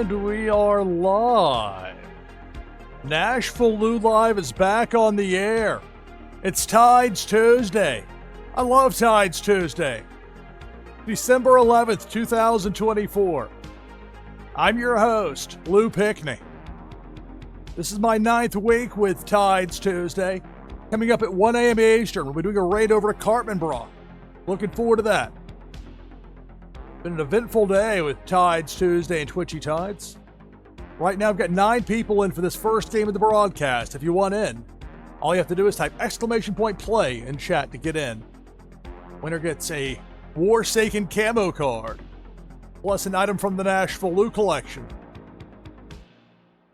And we are live. NashvilleLou Live is back on the air. It's Tides Tuesday. I love Tides Tuesday. December 11th, 2024. I'm your host, Lou Pickney. This is my 9th week with Tides Tuesday. Coming up at 1 a.m. Eastern, we'll be doing a raid over to Cartman. Looking forward to that. Been an eventful day with Tides Tuesday and Twitchy Tides. Right now, I've got 9 people in for this first game of the broadcast. If you want in, all you have to do is type !play in chat to get in. Winner gets a Warsaken camo card, plus an item from the NashvilleLou collection.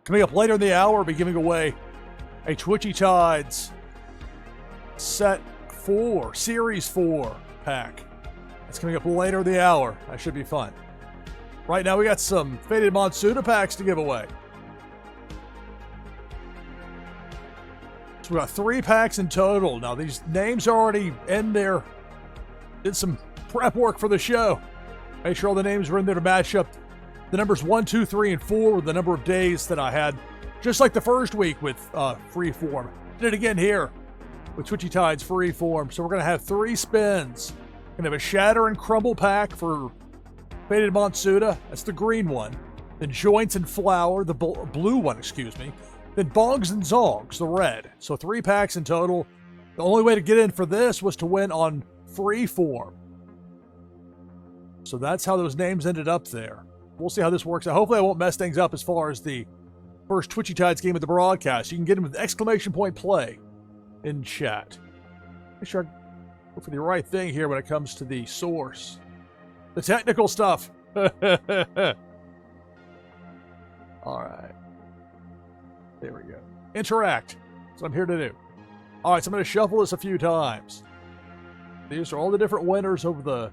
Coming up later in the hour, we'll be giving away a Twitchy Tides Set 4, Series 4 pack. That's coming up later in the hour. That should be fun. Right now, we got some Faded Matsuda packs to give away. So we got 3 packs in total. Now, these names are already in there. Did some prep work for the show. Make sure all the names were in there to match up the numbers 1, 2, 3, and 4 with the number of days that I had. Just like the first week with Freeform. Did it again here with Twitchy Tides Freeform. So we're going to have 3 spins. We're going to have a Shatter and Crumble pack for Faded Matsuda. That's the green one. Then Joints and Flower, the blue one, excuse me. Then Bongs and Zongs, the red. So 3 packs in total. The only way to get in for this was to win on Freeform. So that's how those names ended up there. We'll see how this works out. Hopefully I won't mess things up as far as the first Twitchy Tides game of the broadcast. You can get them with !play in chat. Make sure I go for the right thing here when it comes to the source. The technical stuff. All right. There we go. Interact. That's what I'm here to do. All right, so I'm going to shuffle this a few times. These are all the different winners over the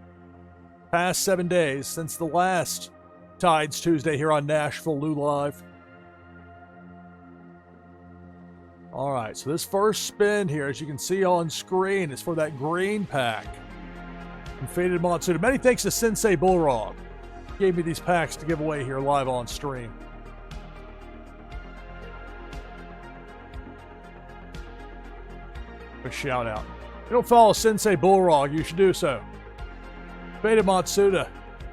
past 7 days since the last Tides Tuesday here on NashvilleLou Live. All right, so this first spin here, as you can see on screen, is for that green pack from Faded Matsuda. Many thanks to Sensei Bullrog. He gave me these packs to give away here live on stream. A shout out. If you don't follow Sensei Bullrog, you should do so. Faded Matsuda.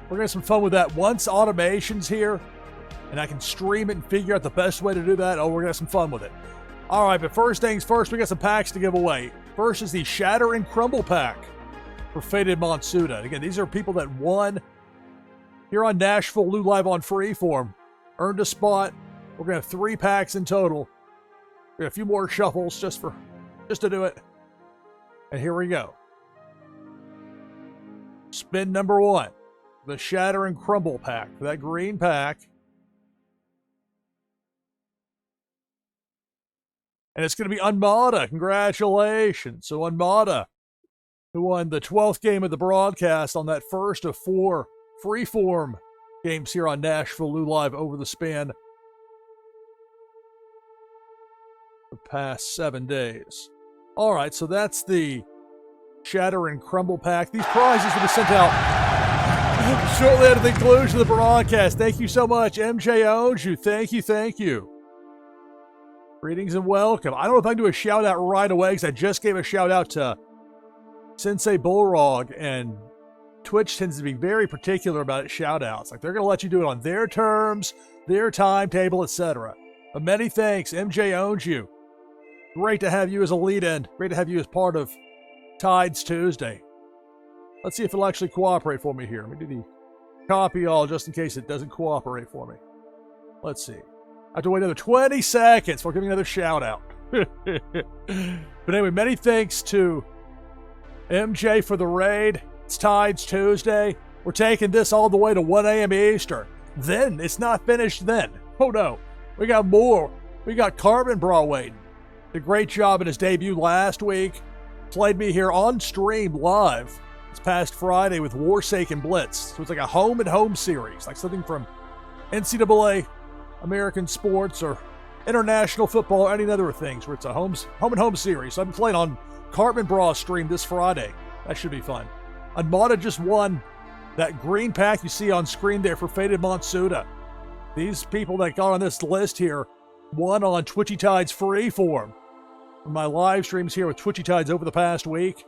We're going to have some fun with that. Once automation's here, and I can stream it and figure out the best way to do that, we're going to have some fun with it. All right, but first things first, we got some packs to give away. First is the Shatter and Crumble pack for Faded Matsuda. And again, these are people that won here on NashvilleLou Live on Freeform. Earned a spot. We're going to have 3 packs in total. We got a few more shuffles just to do it. And here we go. Spin number 1. The Shatter and Crumble pack for that green pack. And it's going to be Unmada. Congratulations. So Unmada, who won the 12th game of the broadcast on that first of 4 Freeform games here on NashvilleLou Live over the span of the past 7 days. All right, so that's the Shatter and Crumble pack. These prizes will be sent out shortly after the conclusion of the broadcast. Thank you so much. MJ owns you. Thank you, thank you. Greetings and welcome. I don't know if I can do a shout out right away because I just gave a shout out to Sensei Bullrog, and Twitch tends to be very particular about its shout outs. Like they're going to let you do it on their terms, their timetable, etc. But many thanks. MJ owns you. Great to have you as a lead in. Great to have you as part of Tides Tuesday. Let's see if it'll actually cooperate for me here. Let me do the copy all just in case it doesn't cooperate for me. Let's see. I have to wait another 20 seconds before giving another shout out. But anyway, many thanks to MJ for the raid. It's Tides Tuesday. We're taking this all the way to 1 a.m. Eastern. Then, it's not finished then. Oh no, we got more. We got Carbon Bra waiting. Did a great job in his debut last week. Played me here on stream live this past Friday with Warsaken Blitz. So it's like a home and home series, like something from NCAA, American sports, or international football, or any other things where it's a home and home series. So I've been playing on Carbon Bra stream this Friday. That should be fun. Unmada just won that green pack you see on screen there for Faded Matsuda. These people that got on this list here won on Twitchy Tides Freeform. My live streams here with Twitchy Tides over the past week.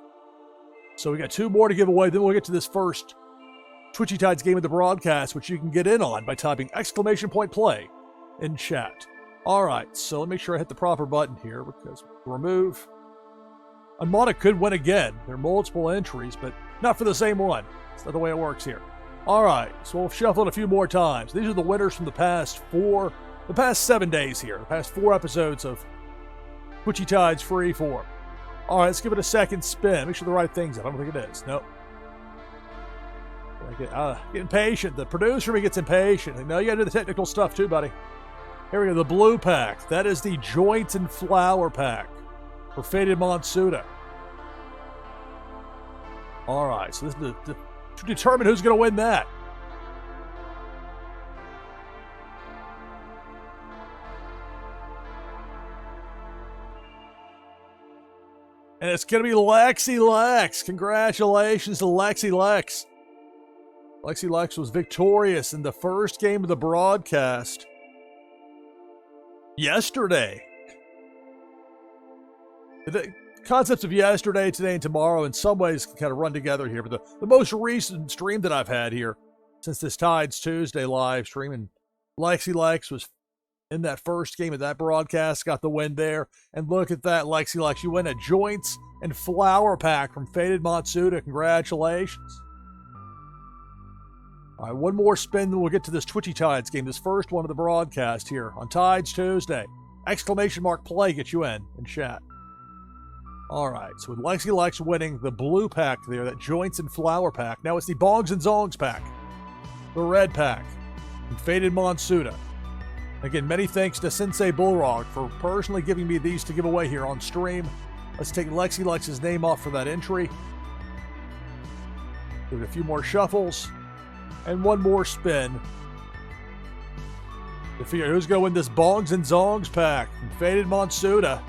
So we got 2 more to give away. Then we'll get to this first Twitchy Tides game of the broadcast, which you can get in on by typing !play in chat. All right, so let me make sure I hit the proper button here because remove. Unmata could win again. There are multiple entries, but not for the same one. That's not the way it works here. All right, so we'll shuffle it a few more times. These are the winners from the past 7 days here, the past 4 episodes of Twitchy Tides Freeform. All right, let's give it a second spin. Make sure the right thing's up. I don't think it is. Nope. I get impatient. The producer me gets impatient. No, you gotta do the technical stuff too, buddy. Here we go, the blue pack. That is the Joints and Flower pack for Faded Monsuda. All right, so this is to determine who's going to win that. And it's going to be Lexi Lex. Congratulations to Lexi Lex. Lexi Lex was victorious in the first game of the broadcast yesterday. The concepts of yesterday, today, and tomorrow in some ways can kind of run together here. But the most recent stream that I've had here since this Tides Tuesday live stream, and Lexi Lex was in that first game of that broadcast, got the win there. And look at that, Lexi Lex. You win a Joints and Flower pack from Faded Monsuda. Congratulations. All right, one more spin, then we'll get to this Twitchy Tides game, this first one of the broadcast here on Tides Tuesday. !play get you in chat. All right, so with Lexi Lex winning the blue pack there, that Joints and Flower pack. Now it's the Bongs and Zongs pack, the red pack, and Faded Monsuda. Again, many thanks to Sensei Bullrog for personally giving me these to give away here on stream. Let's take Lexi Lex's name off for that entry. Give it a few more shuffles. And one more spin to figure out who's going to win this Bongs and Zongs pack from Faded Monsuda.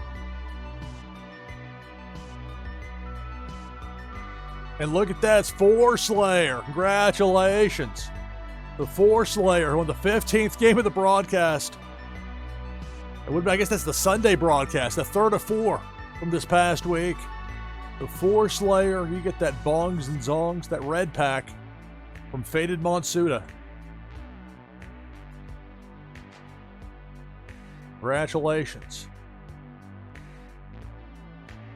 And look at that, it's Four Slayer. Congratulations. The Four Slayer who won the 15th game of the broadcast. I guess that's the Sunday broadcast, the third of 4 from this past week. The Four Slayer, you get that Bongs and Zongs, that red pack from Faded Monsuda. Congratulations.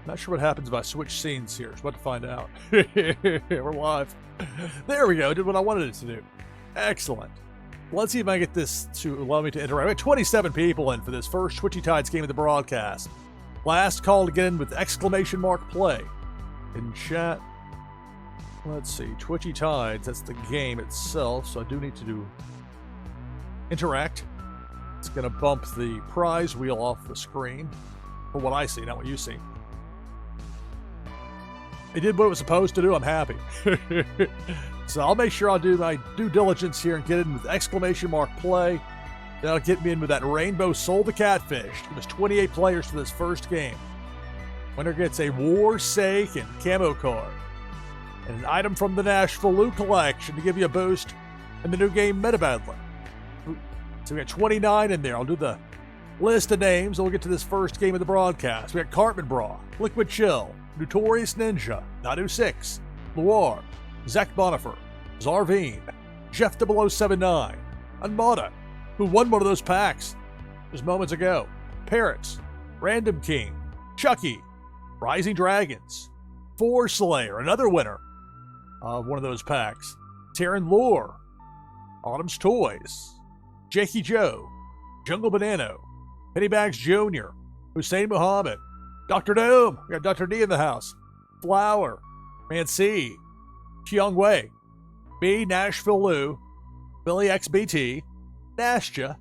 Not sure what happens if I switch scenes here. It's about to find out. We're live. There we go. Did what I wanted it to do. Excellent. Let's see if I get this to allow me to interact. We have 27 people in for this first Twitchy Tides game of the broadcast. Last call to get in with !play in chat. Let's see. Twitchy Tides. That's the game itself. So I do need to interact. It's going to bump the prize wheel off the screen. For what I see, not what you see. It did what it was supposed to do. I'm happy. So I'll make sure I'll do my due diligence here and get in with !play. That'll get me in with that Rainbow Soul the Catfish. There's 28 players for this first game. Winner gets a Warsaken camo card and an item from the NashvilleLou collection to give you a boost in the new game Meta Battler. So we got 29 in there. I'll do the list of names, and we'll get to this first game of the broadcast. We got Cartman Bra, Liquid Chill, Notorious Ninja, Nadu6, Loire, Zach Bonifer, Zarveen, Jeff 0079, Unmata, who won one of those packs just moments ago, Parrots, Random King, Chucky, Rising Dragons, Four Slayer, another winner of one of those packs, Terran Lure, Autumn's Toys, Jakey Joe, Jungle Banano, Pennybags Jr., Hussein Muhammad, Dr. Doom, we got Dr. D in the house, Flower, Man C, Qiang Wei, me, NashvilleLou, Billy XBT, Nastya,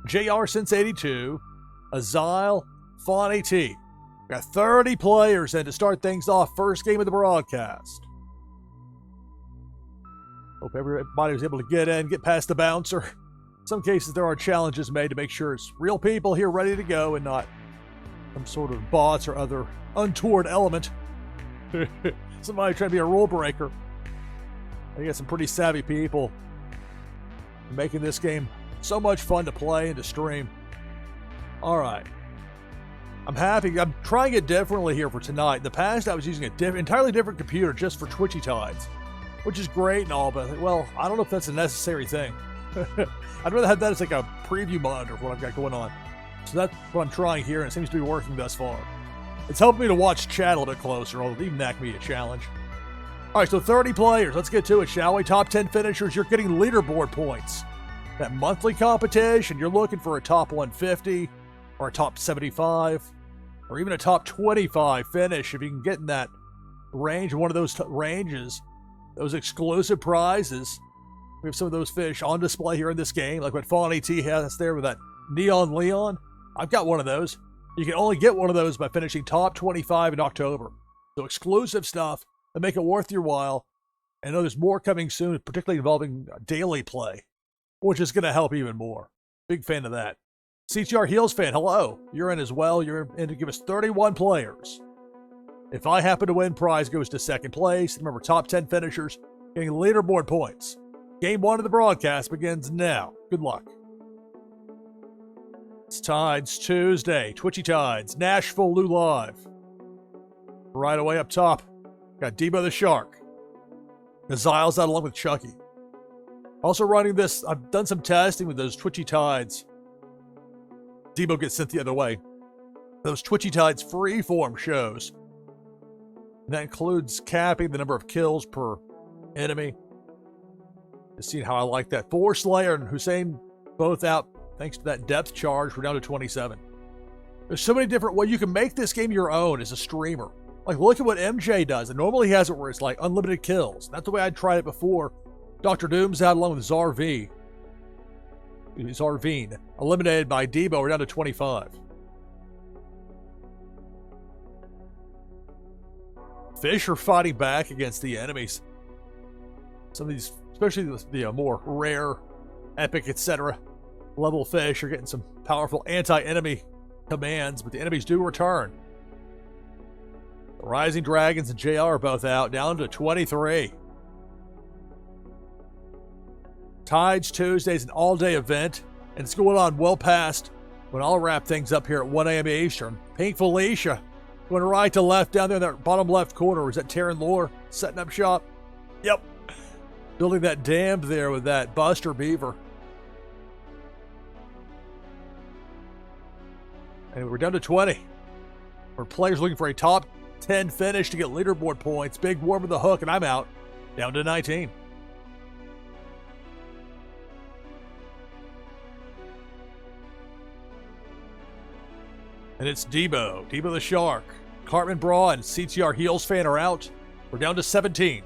JR Since 82, Azile, Fawny T. We got 30 players in to start things off. First game of the broadcast. Hope everybody was able to get in, get past the bouncer. In some cases, there are challenges made to make sure it's real people here ready to go and not some sort of bots or other untoward element. Somebody trying to be a rule breaker. I got some pretty savvy people making this game So much fun to play and to stream. All right. I'm happy. I'm trying it differently here for tonight. In the past, I was using a entirely different computer just for Twitchy Tides, which is great and all, but well, I don't know if that's a necessary thing. I'd rather have that as like a preview monitor for what I've got going on. So that's what I'm trying here, and it seems to be working thus far. It's helping me to watch chat a little bit closer, although even that can be a challenge. All right, so 30 players. Let's get to it, shall we? Top 10 finishers. You're getting leaderboard points. That monthly competition, you're looking for a top 150 or a top 75 or even a top 25 finish. If you can get in that range, one of those ranges, those exclusive prizes. We have some of those fish on display here in this game, like what Fawny T has there with that Neon Leon. I've got one of those. You can only get one of those by finishing top 25 in October. So exclusive stuff that make it worth your while. I know there's more coming soon, particularly involving daily play, which is going to help even more. Big fan of that. CTR Heels fan, hello. You're in as well. You're in to give us 31 players. If I happen to win, prize goes to second place. Remember, top 10 finishers getting leaderboard points. Game 1 of the broadcast begins now. Good luck. It's Tides Tuesday. Twitchy Tides. NashvilleLou live. Right away up top, got Debo the Shark. Gazile's out along with Chucky. Also running this, I've done some testing with those Twitchy Tides. Debo gets sent the other way. Those Twitchy Tides freeform shows. And that includes capping the number of kills per enemy. Just seeing how I like that. 4 Slayer and Hussein both out thanks to that depth charge. We're down to 27. There's so many different ways you can make this game your own as a streamer. Like, look at what MJ does. And normally he has it where it's like unlimited kills. That's the way I'd tried it before. Dr. Doom's out along with Zarveen. Eliminated by Debo. We're down to 25. Fish are fighting back against the enemies. Some of these, especially the more rare, epic, etc. level fish are getting some powerful anti-enemy commands, but the enemies do return. The Rising Dragons and JR are both out, down to 23. Tides Tuesday is an all-day event, and it's going on well past when I'll wrap things up here at 1 a.m. Eastern. Pink Felicia going right to left down there in that bottom left corner. Is that Taryn Lore setting up shop? Yep. Building that dam there with that Buster Beaver. And we're down to 20. Our players looking for a top 10 finish to get leaderboard points. Big Worm with the hook, and I'm out. Down to 19. And it's Debo the Shark. Cartman Bra and CTR Heels fan are out. We're down to 17.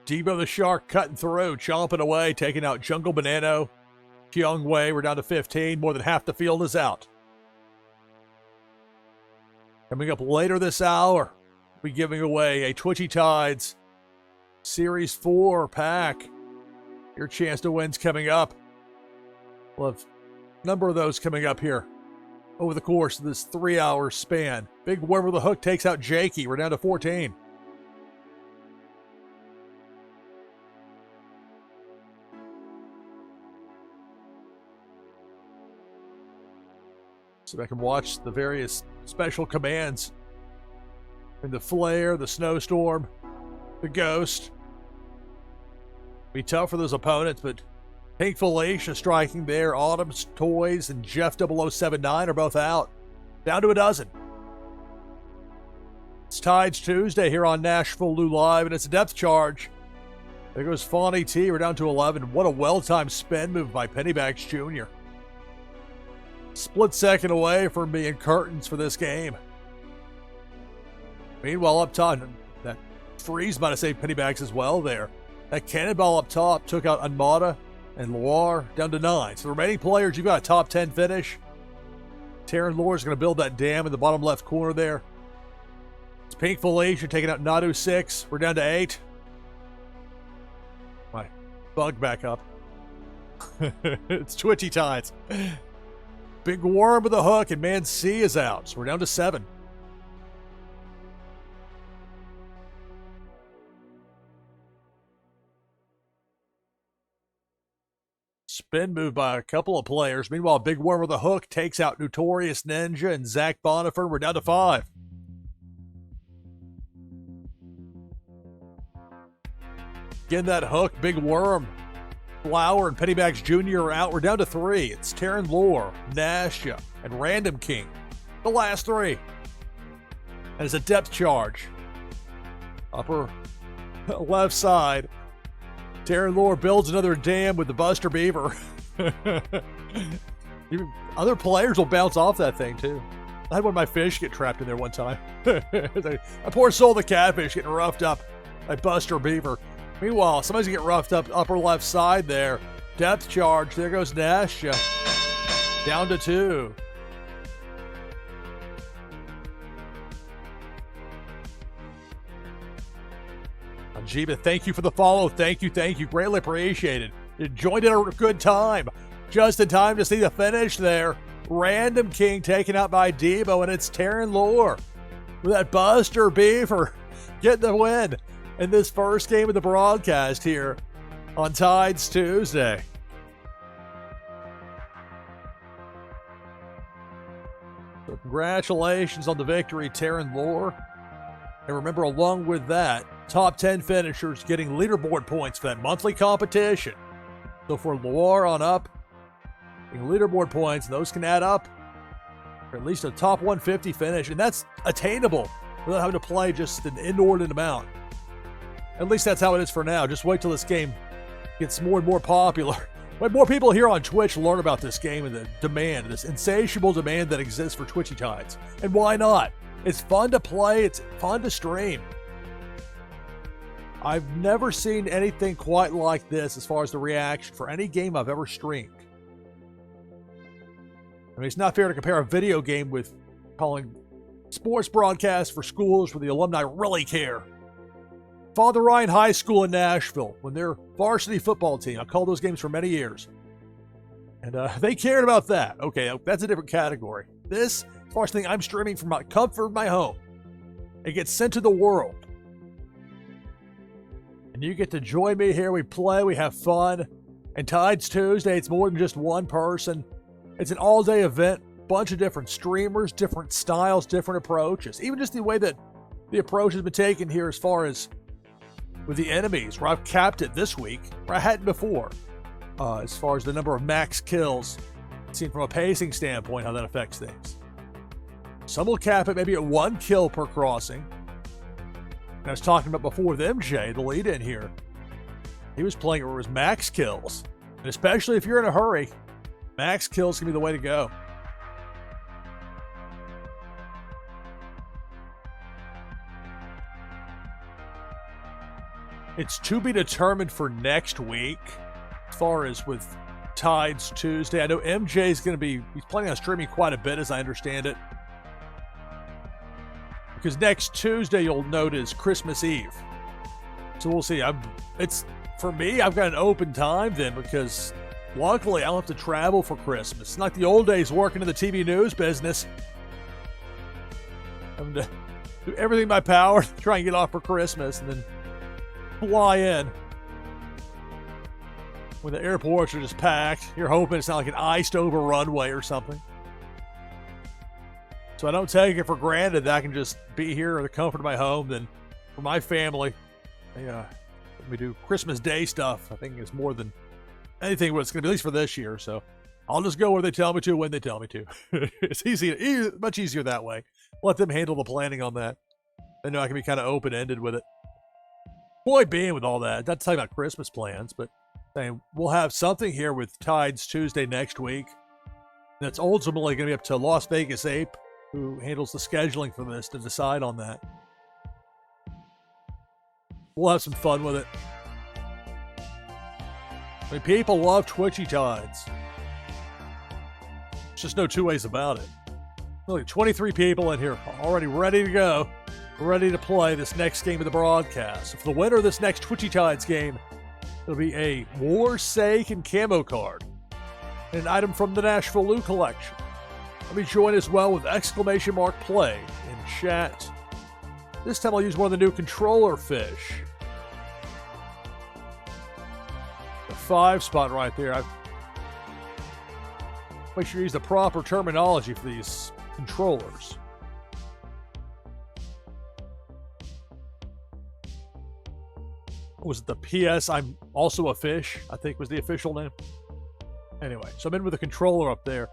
Debo the Shark cutting through, chomping away, taking out Jungle Banano. Kyung Wei, we're down to 15. More than half the field is out. Coming up later this hour, we'll be giving away a Twitchy Tides Series 4 pack. Your chance to win's coming up. We'll have a number of those coming up here over the course of this 3-hour span. Big Worm with the hook takes out Jakey. We're down to 14. So I can watch the various special commands. And the Flare, the Snowstorm, the Ghost. Be tough for those opponents, but Pink Felicia striking there. Autumn's Toys and Jeff 0079 are both out. Down to a dozen. It's Tides Tuesday here on NashvilleLou Live, and it's a depth charge. There goes Fawny T. We're down to 11. What a well-timed spin move by Pennybags Jr. Split second away from being curtains for this game. Meanwhile, up top, that freeze might have saved Pennybags as well there. That cannonball up top took out Anmata and Loire down to 9. So the remaining players, you've got a top 10 finish. Taryn Loire is going to build that dam in the bottom left corner there. It's Pink Felicia taking out Nadu 6. We're down to 8. My bug back up. It's Twitchy Tides. Big Worm with the hook, and Man C is out. So we're down to 7. Spin move by a couple of players. Meanwhile, Big Worm with a hook takes out Notorious Ninja and Zach Bonifer. We're down to 5. Again, that hook, Big Worm, Flower, and Pennybags Jr. are out. We're down to 3. It's Taryn Lore, Nasha, and Random King. The last 3. And it's a depth charge. Upper left side. Taryn Lore builds another dam with the Buster Beaver. Even other players will bounce off that thing, too. I had one of my fish get trapped in there one time. A poor soul, the catfish, getting roughed up by Buster Beaver. Meanwhile, somebody's getting roughed up upper left side there. Depth charge. There goes Nash. Down to 2. Jiba, thank you for the follow. Thank you. Greatly appreciated. You joined at a good time. Just in time to see the finish there. Random King taken out by Debo, and it's Taryn Lore with that Buster Beaver getting the win in this first game of the broadcast here on Tides Tuesday. So congratulations on the victory, Taryn Lore. And remember, along with that, top 10 finishers getting leaderboard points for that monthly competition. So for Loire on up, getting leaderboard points, those can add up for at least a top 150 finish, and that's attainable without having to play just an inordinate amount. At least that's how it is for now. Just wait till this game gets more and more popular. When more people here on Twitch learn about this game and the demand, this insatiable demand that exists for Twitchy Tides. And why not? It's fun to play. It's fun to stream. I've never seen anything quite like this as far as the reaction for any game I've ever streamed. I mean, it's not fair to compare a video game with calling sports broadcasts for schools where the alumni really care. Father Ryan High School in Nashville, when their varsity football team, I called those games for many years, and they cared about that. Okay, that's a different category. This, as far as thing I'm streaming from my comfort of my home, it gets sent to the world. And you get to join me here. We play, we have fun. And Tides Tuesday, it's more than just one person. It's an all-day event, bunch of different streamers, different styles, different approaches. Even just the way that the approach has been taken here as far as with the enemies, where I've capped it this week, where I hadn't before. As far as the number of max kills, seen from a pacing standpoint, how that affects things. Some will cap it maybe at 1 kill per crossing. And I was talking about before with MJ, the lead in here. He was playing it where it was max kills. And especially if you're in a hurry, max kills can be the way to go. It's to be determined for next week, as far as with Tides Tuesday. I know MJ's going to be, he's planning on streaming quite a bit, as I understand it. Because next Tuesday, you'll note, is Christmas Eve. So we'll see. For me, I've got an open time then, because luckily I don't have to travel for Christmas. It's not like the old days working in the TV news business. I'm going to do everything in my power to try and get off for Christmas and then fly in when the airports are just packed. You're hoping it's not like an iced over runway or something. So I don't take it for granted that I can just be here in the comfort of my home. Then for my family, we do Christmas Day stuff. I think it's more than anything what it's going to be, at least for this year. So I'll just go where they tell me to, when they tell me to. It's much easier that way. Let them handle the planning on that. I know I can be kind of open-ended with it. Point being with all that, not to talk about Christmas plans, but we'll have something here with Tides Tuesday next week. That's ultimately going to be up to Las Vegas Ape, who handles the scheduling for this, to decide on that. We'll have some fun with it. I mean, people love Twitchy Tides. There's just no two ways about it. Look, 23 people in here already ready to go. Ready to play this next game of the broadcast. So for the winner of this next Twitchy Tides game, it'll be a War Sake and camo card, and an item from the NashvilleLou collection. Let me join as well with !play in chat. This time I'll use one of the new controller fish. The 5 spot right there. Make sure you use the proper terminology for these controllers. Was it the PS I'm also a fish, I think was the official name. Anyway, so I'm in with the controller up there.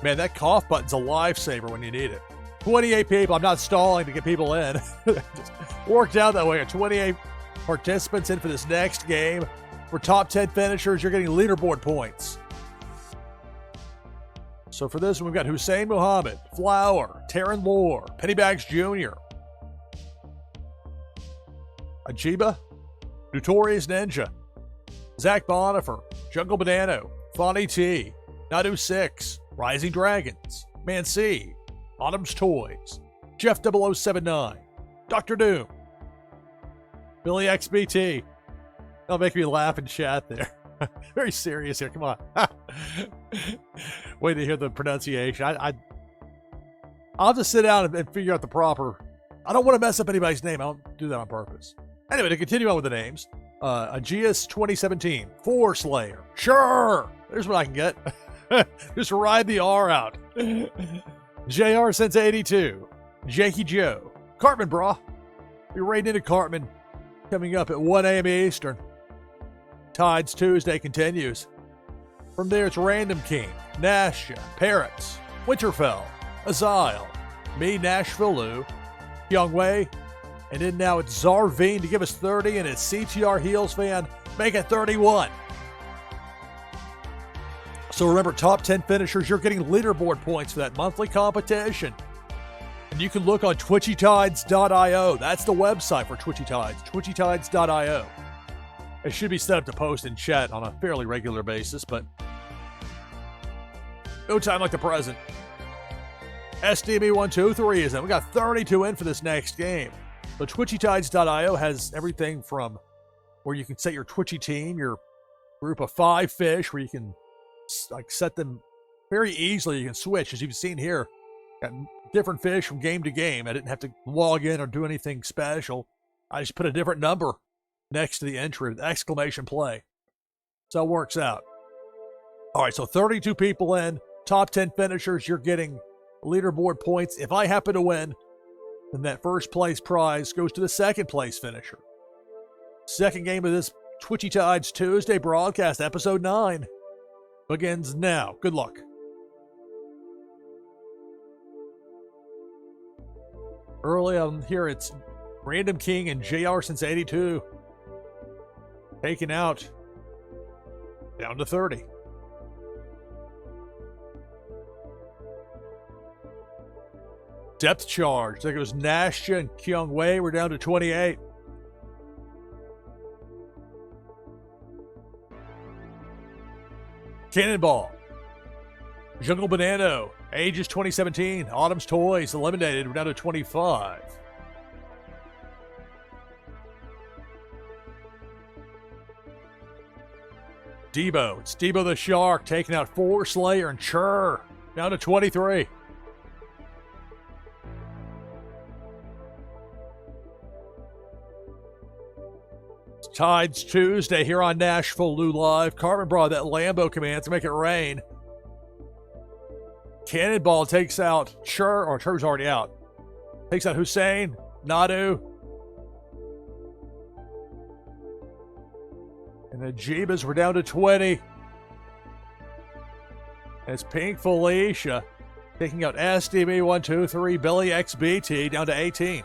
Man, that cough button's a lifesaver when you need it. 28 people. I'm not stalling to get people in. Just worked out that way. 28 participants in for this next game. For top 10 finishers, you're getting leaderboard points. So for this one, we've got Hussein Muhammad, Flower, Taryn Lore, Pennybags Jr., Ajiba, Notorious Ninja, Zach Bonifer, Jungle Banano, Fonny T, Nadu 6, Rising Dragons, Man C, Autumn's Toys, Jeff 0079, Dr. Doom, Billy XBT. That'll make me laugh in chat there. Very serious here, come on. Wait to hear the pronunciation. I'll just sit down and figure out the proper... I don't want to mess up anybody's name. I don't do that on purpose. Anyway, to continue on with the names. Aegeus 2017, Four Slayer. Sure! There's what I can get. Just ride the R out. JR since 82. Jakey Joe. Cartman, brah. Be raiding into Cartman coming up at 1 a.m. Eastern. Tides Tuesday continues. From there, it's Random King, Nasha, Parrots, Winterfell, Azile, me, NashvilleLou, Youngwei, and then now it's Zarveen to give us 30, and it's CTR Heels fan, make it 31. So remember, top 10 finishers, you're getting leaderboard points for that monthly competition. And you can look on twitchytides.io. That's the website for Twitchy Tides, twitchytides.io. It should be set up to post in chat on a fairly regular basis, but no time like the present. SDB123 is in. We got 32 in for this next game. So twitchytides.io has everything from where you can set your Twitchy team, your group of 5 fish, where you can set them very easily. You can switch, as you've seen here. Got different fish from game to game. I didn't have to log in or do anything special. I just put a different number next to the entry with exclamation play. So it works out. All right, so 32 people in, top 10 finishers, you're getting leaderboard points. If I happen to win, then that first place prize goes to the second place finisher. Second game of this Twitchy Tides Tuesday broadcast, episode 9, begins now. Good luck. Early on here, it's Random King and JR since 82. Taken out. Down to 30. Depth charge. There goes Nashia and Kyung Wei. We're down to 28. Cannonball. Jungle Banano. Ages 2017. Autumn's Toys. Eliminated. We're down to 25. Debo. It's Debo the Shark taking out Four Slayer and Chur. Down to 23. It's Tides Tuesday here on NashvilleLou Live. Carmen brought that Lambo command to make it rain. Cannonball takes out Chur, or Chur's already out. Takes out Hussein, Nadu. And the Jeebas were down to 20. It's Pink Felicia taking out SDB123, Billy XBT down to 18.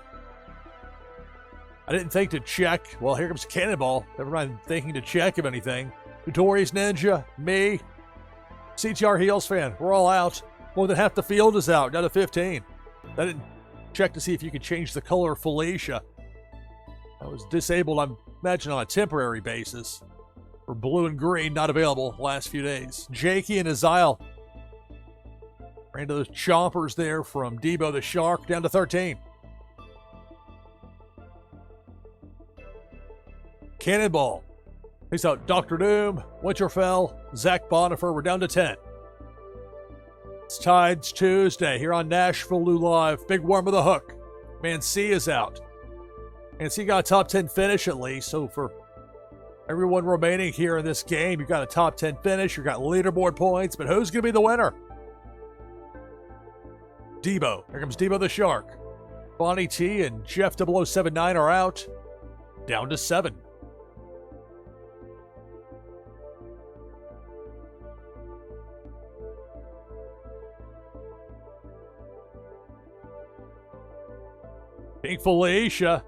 I didn't think to check. Well, here comes Cannonball. Never mind thinking to check if anything. Notorious Ninja, me, CTR Heels fan. We're all out. More than half the field is out, down to 15. I didn't check to see if you could change the color of Felicia. I was disabled, I imagine, on a temporary basis. For blue and green, not available last few days. Jakey and Azile. Ran to those chompers there from Debo the Shark, down to 13. Cannonball takes out Dr. Doom, Winterfell, Zach Bonifer. We're down to 10. It's Tides Tuesday here on NashvilleLou Live. Big Worm with a hook. Man C is out. Man C got a top 10 finish at least, so for everyone remaining here in this game, you've got a top 10 finish, you've got leaderboard points, but who's going to be the winner? Debo. Here comes Debo the Shark. Bonnie T and Jeff 0079 are out. Down to 7. Pink Felicia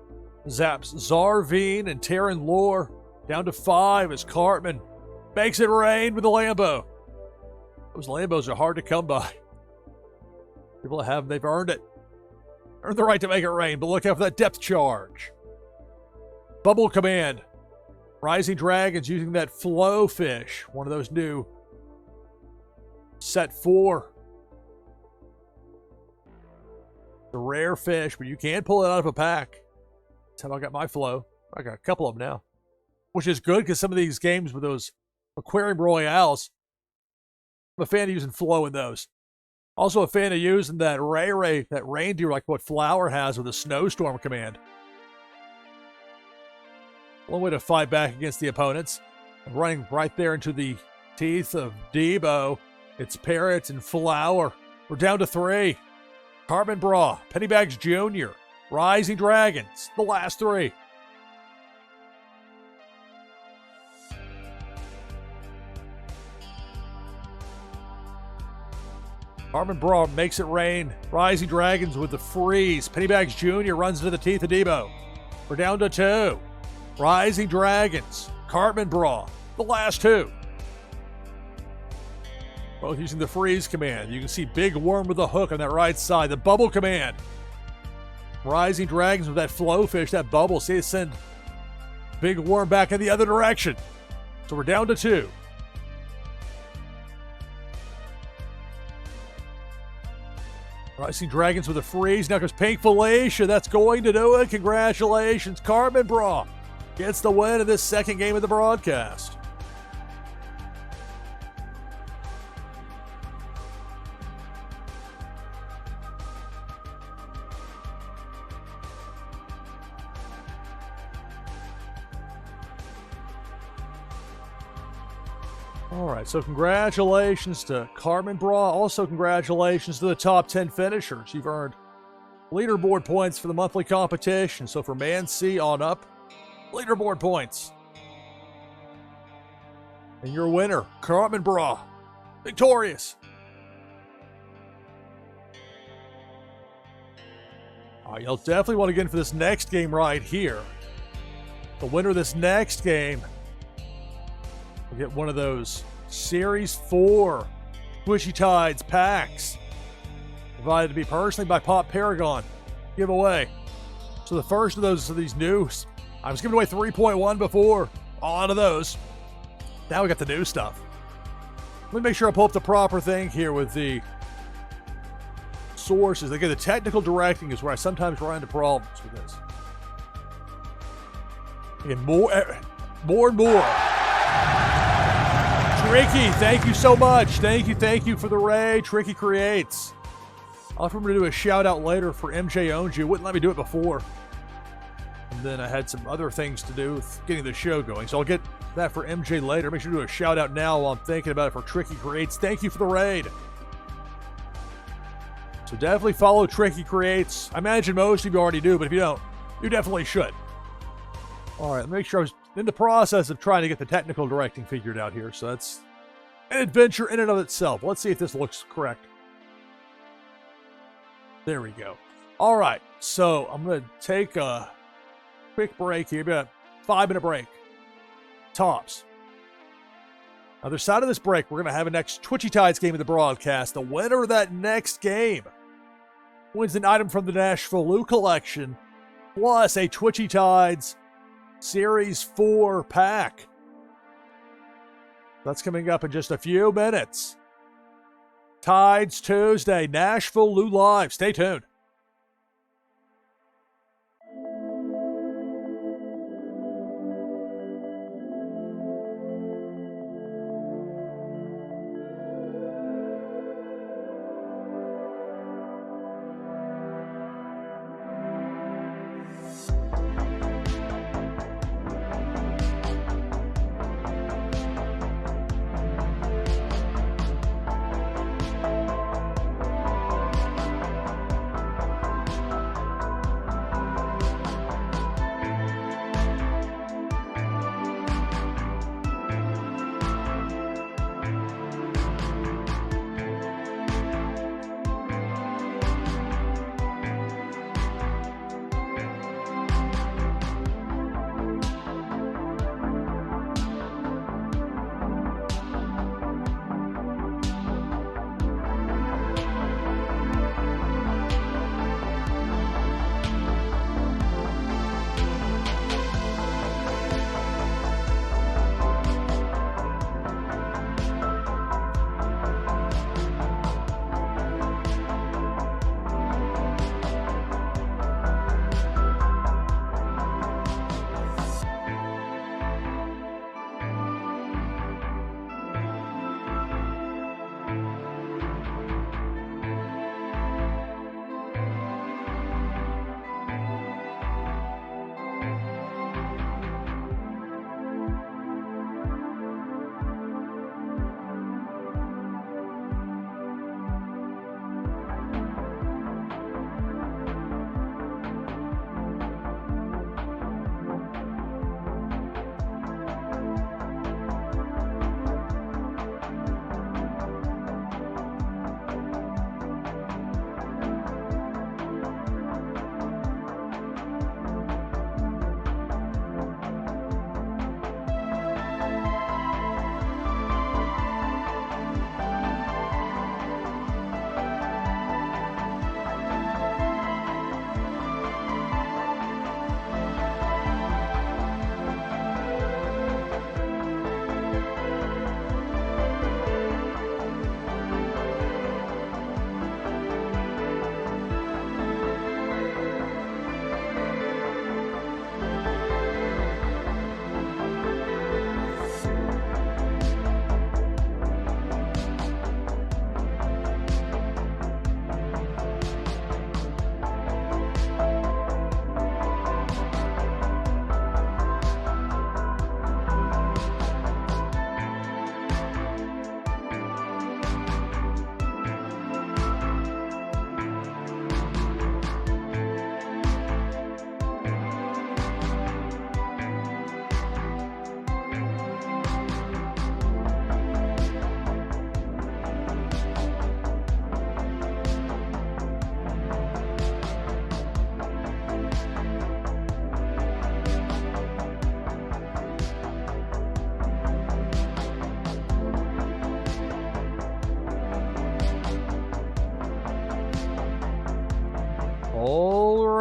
zaps Zarveen and Taryn Lore. Down to 5 as Cartman makes it rain with the Lambo. Those Lambos are hard to come by. People that have them, they've earned it. Earned the right to make it rain, but look out for that depth charge. Bubble Command. Rising Dragons using that flow fish. One of those new set 4. The rare fish, but you can pull it out of a pack. That's how I got my flow. I got a couple of them now. Which is good because some of these games with those Aquarium Royales, I'm a fan of using flow in those. Also a fan of using that that reindeer like what Flower has with a snowstorm command. One way to fight back against the opponents. Running right there into the teeth of Debo. It's Parrot and Flower. We're down to 3. Carbon Bra, Pennybags Jr., Rising Dragons, the last 3. Carbon Bra makes it rain. Rising Dragons with the freeze. Pennybags Jr. runs into the teeth of Debo. We're down to 2. Rising Dragons, Cartman Bra, the last 2. Both using the freeze command. You can see Big Worm with a hook on that right side. The bubble command. Rising Dragons with that flow fish, that bubble. See it send Big Worm back in the other direction. So we're down to 2. Rising Dragons with a freeze. Now comes Pink Felicia. That's going to do it. Congratulations. Cartman Bra gets the win in this second game of the broadcast. All right, so congratulations to Cartman Bra. Also, congratulations to the top 10 finishers. You've earned leaderboard points for the monthly competition. So for Man C on up, leaderboard points. And your winner, Cartman Bra, victorious. All right, you'll definitely want to get in for this next game right here. The winner of this next game will get one of those Series 4 Twitchy Tides packs provided to me personally by Pop Paragon giveaway. So the first of those are these new. I was giving away 3.1 before. All out of those. Now we got the new stuff. Let me make sure I pull up the proper thing here with the sources. Again, the technical directing is where I sometimes run into problems with this. Again, more and more. Tricky, thank you so much. Thank you for the raid. Tricky Creates. I'll remember to do a shout out later for MJ Owns You. Wouldn't let me do it before. And then I had some other things to do with getting the show going. So I'll get that for MJ later. Make sure to do a shout out now while I'm thinking about it for Tricky Creates. Thank you for the raid. So definitely follow Tricky Creates. I imagine most of you already do, but if you don't, you definitely should. All right, make sure I was in the process of trying to get the technical directing figured out here. So that's an adventure in and of itself. Let's see if this looks correct. There we go. All right, so I'm going to take a quick break here, about a 5-minute break. Tops. Other side of this break, we're going to have a next Twitchy Tides game of the broadcast. The winner of that next game wins an item from the NashvilleLou collection, plus a Twitchy Tides Series 4 pack. That's coming up in just a few minutes. Tides Tuesday, NashvilleLou Live. Stay tuned.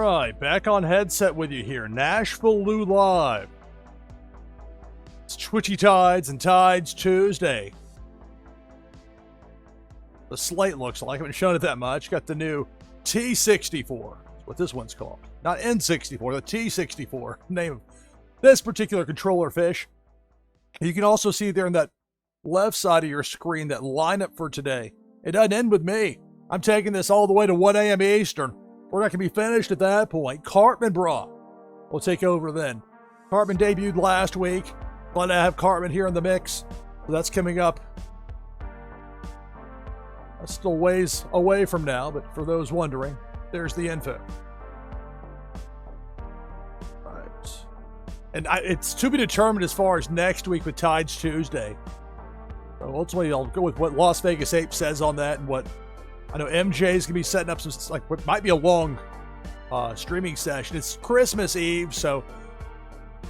right, back on headset with you here. NashvilleLou Live. It's Twitchy Tides and Tides Tuesday. The slate looks like. I haven't shown it that much. Got the new T64. That's what this one's called. Not N64, the T64. Name of this particular controller fish. You can also see there in that left side of your screen that lineup for today. It doesn't end with me. I'm taking this all the way to 1 a.m. Eastern. We're not going to be finished at that point. Cartman Bra will take over then. Cartman debuted last week. Glad to have Cartman here in the mix. So that's coming up. That's still ways away from now, but for those wondering, there's the info. Right. And it's to be determined as far as next week with Tides Tuesday. So ultimately, I'll go with what Las Vegas Ape says on that, and what I know MJ's going to be setting up some, like, what might be a long streaming session. It's Christmas Eve, so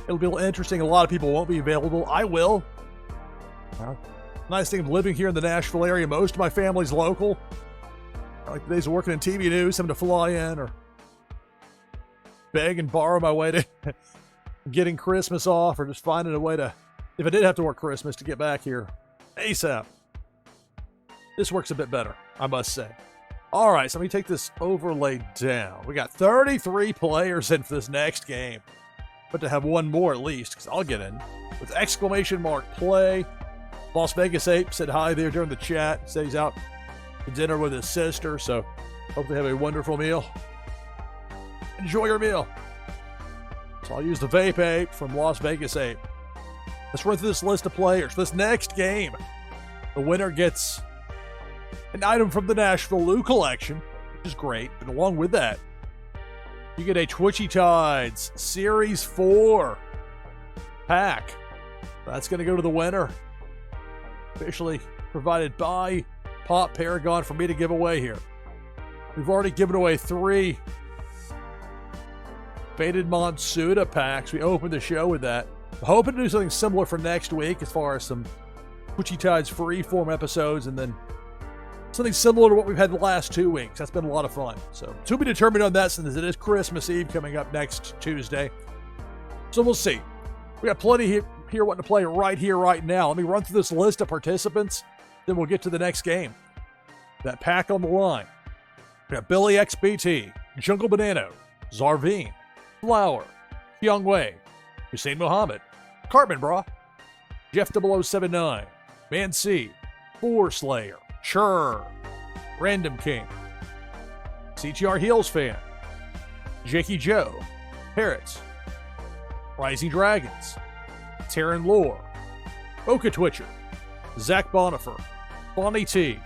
it'll be interesting. A lot of people won't be available. I will. Nice thing of living here in the Nashville area. Most of my family's local. I like the days of working in TV news, having to fly in or beg and borrow my way to getting Christmas off, or just finding a way to, if I did have to work Christmas, to get back here ASAP. This works a bit better, I must say. All right, so let me take this overlay down. We got 33 players in for this next game. But to have one more at least, because I'll get in. With exclamation mark play. Las Vegas Ape said hi there during the chat. Said he's out to dinner with his sister, so hope they have a wonderful meal. Enjoy your meal. So I'll use the Vape Ape from Las Vegas Ape. Let's run through this list of players. This next game, the winner gets an item from the NashvilleLou collection, which is great. And along with that, you get a Twitchy Tides Series 4 pack. That's going to go to the winner. Officially provided by Pop Paragon for me to give away here. We've already given away 3 Faded Monsuda packs. We opened the show with that. I'm hoping to do something similar for next week as far as some Twitchy Tides freeform episodes, and then something similar to what we've had the last 2 weeks. That's been a lot of fun. So, to be determined on that, since it is Christmas Eve coming up next Tuesday. So we'll see. We got plenty here wanting to play right here, right now. Let me run through this list of participants, then we'll get to the next game. That pack on the line. We got Billy XBT, Jungle Banano, Zarveen, Flower, Kyung Wei, Hussein Muhammad, Cartman Bra, Jeff 0079, Man C, Four Slayer, Sure, Random King, CTR Heels Fan, Jakey Joe, Parrots, Rising Dragons, Terran Lore, Boca Twitcher, Zach Bonifer, Bonnie T,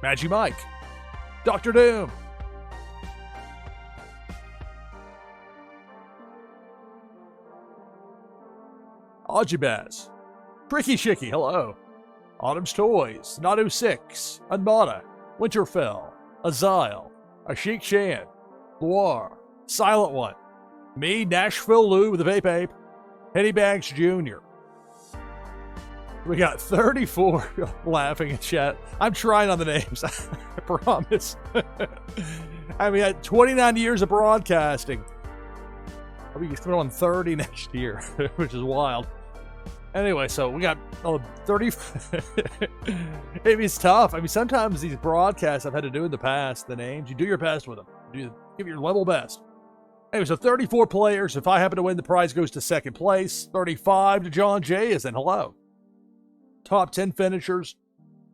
Maggie Mike, Dr. Doom, Ajibaz, Tricky Shicky, hello, Autumn's Toys, Nadu 6, Unmata, Winterfell, Azile, Ashik Shan, Loire, Silent One, me, NashvilleLou with the Vape Ape, Henny Bags Jr. We got 34 laughing in chat. I'm trying on the names, I promise. I mean, 29 years of broadcasting. I'll be coming on 30 next year, which is wild. Anyway, so we got 30. It's tough. I mean, sometimes these broadcasts I've had to do in the past, the names, you do your best with them. Give your level best. Anyway, so 34 players. If I happen to win, the prize goes to second place. 35 to John J. is in. Hello. Top 10 finishers.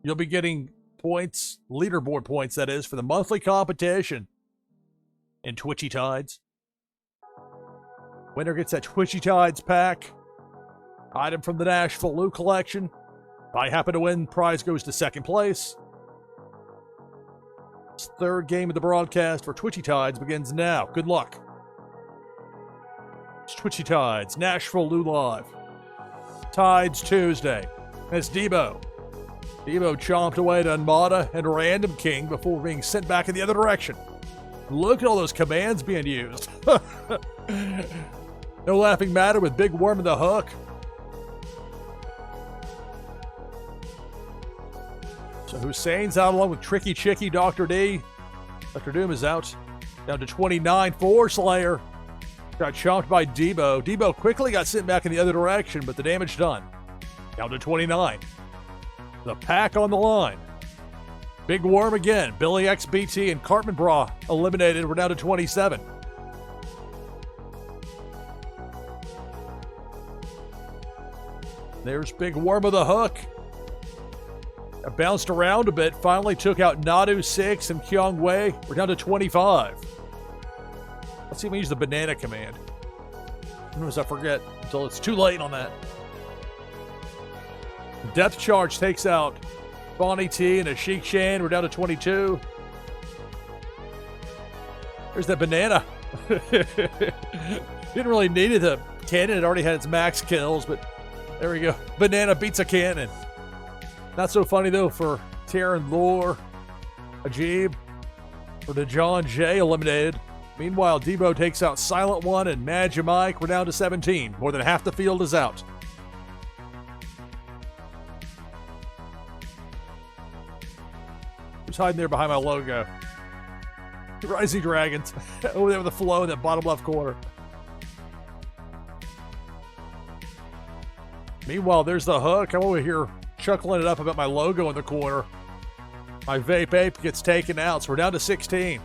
You'll be getting points, leaderboard points, that is, for the monthly competition in Twitchy Tides. Winner gets that Twitchy Tides pack. Item from the NashvilleLou collection. If I happen to win, prize goes to second place. This third game of the broadcast for Twitchy Tides begins now. Good luck. It's Twitchy Tides, NashvilleLou Live. Tides Tuesday. And it's Debo. Debo chomped away to Unmata and Random King before being sent back in the other direction. Look at all those commands being used. No laughing matter with Big Worm in the hook. So Hussein's out along with Tricky Chicky, Dr. D. Dr. Doom is out. Down to 29. Four Slayer. Got chomped by Debo. Debo quickly got sent back in the other direction, but the damage done. Down to 29. The pack on the line. Big Worm again. Billy XBT and Cartman Bra eliminated. We're down to 27. There's Big Worm with a hook. It bounced around a bit. Finally took out Nadu 6 and Kyung Wei. We're down to 25. Let's see if we use the banana command. Sometimes I forget until it's too late on that. Death Charge takes out Bonnie T and a Sheik Shan. We're down to 22. There's that banana. Didn't really need it. The cannon had already had its max kills, but there we go. Banana beats a cannon. Not so funny though for Taryn Lore, Ajib, for the John J eliminated. Meanwhile, Debo takes out Silent One and Magic Mike. We're down to 17. More than half the field is out. Who's hiding there behind my logo? Rising Dragons. Over there with the flow in that bottom left corner. Meanwhile, there's the hook. I'm over here chuckling it up about my logo in the corner. My Vape Ape gets taken out, so we're down to 16.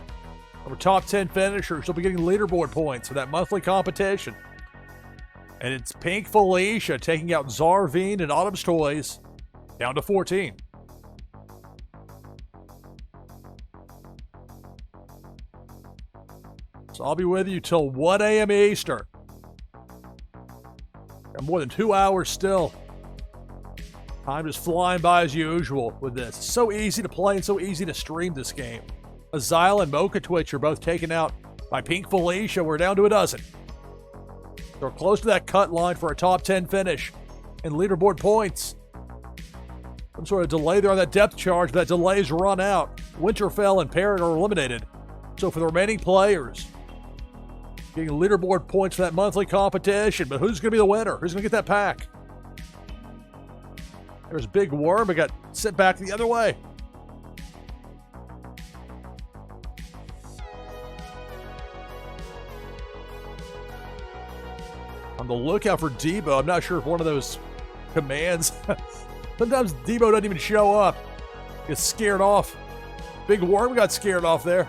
Our top 10 finishers will be getting leaderboard points for that monthly competition. And it's Pink Felicia taking out Zarveen and Autumn's Toys, down to 14. So I'll be with you till 1 a.m. Eastern. Got more than 2 hours still. Time just flying by as usual with this. It's so easy to play and so easy to stream this game. Azile and Mocha Twitch are both taken out by Pink Felicia. We're down to a dozen. So we're close to that cut line for a top 10 finish and leaderboard points. Some sort of delay there on that depth charge, but that delay's run out. Winterfell and Parrot are eliminated. So for the remaining players, getting leaderboard points for that monthly competition. But who's going to be the winner? Who's going to get that pack? There's Big Worm. It got sent back the other way. On the lookout for Debo. I'm not sure if one of those commands. Sometimes Debo doesn't even show up. Gets scared off. Big Worm got scared off there.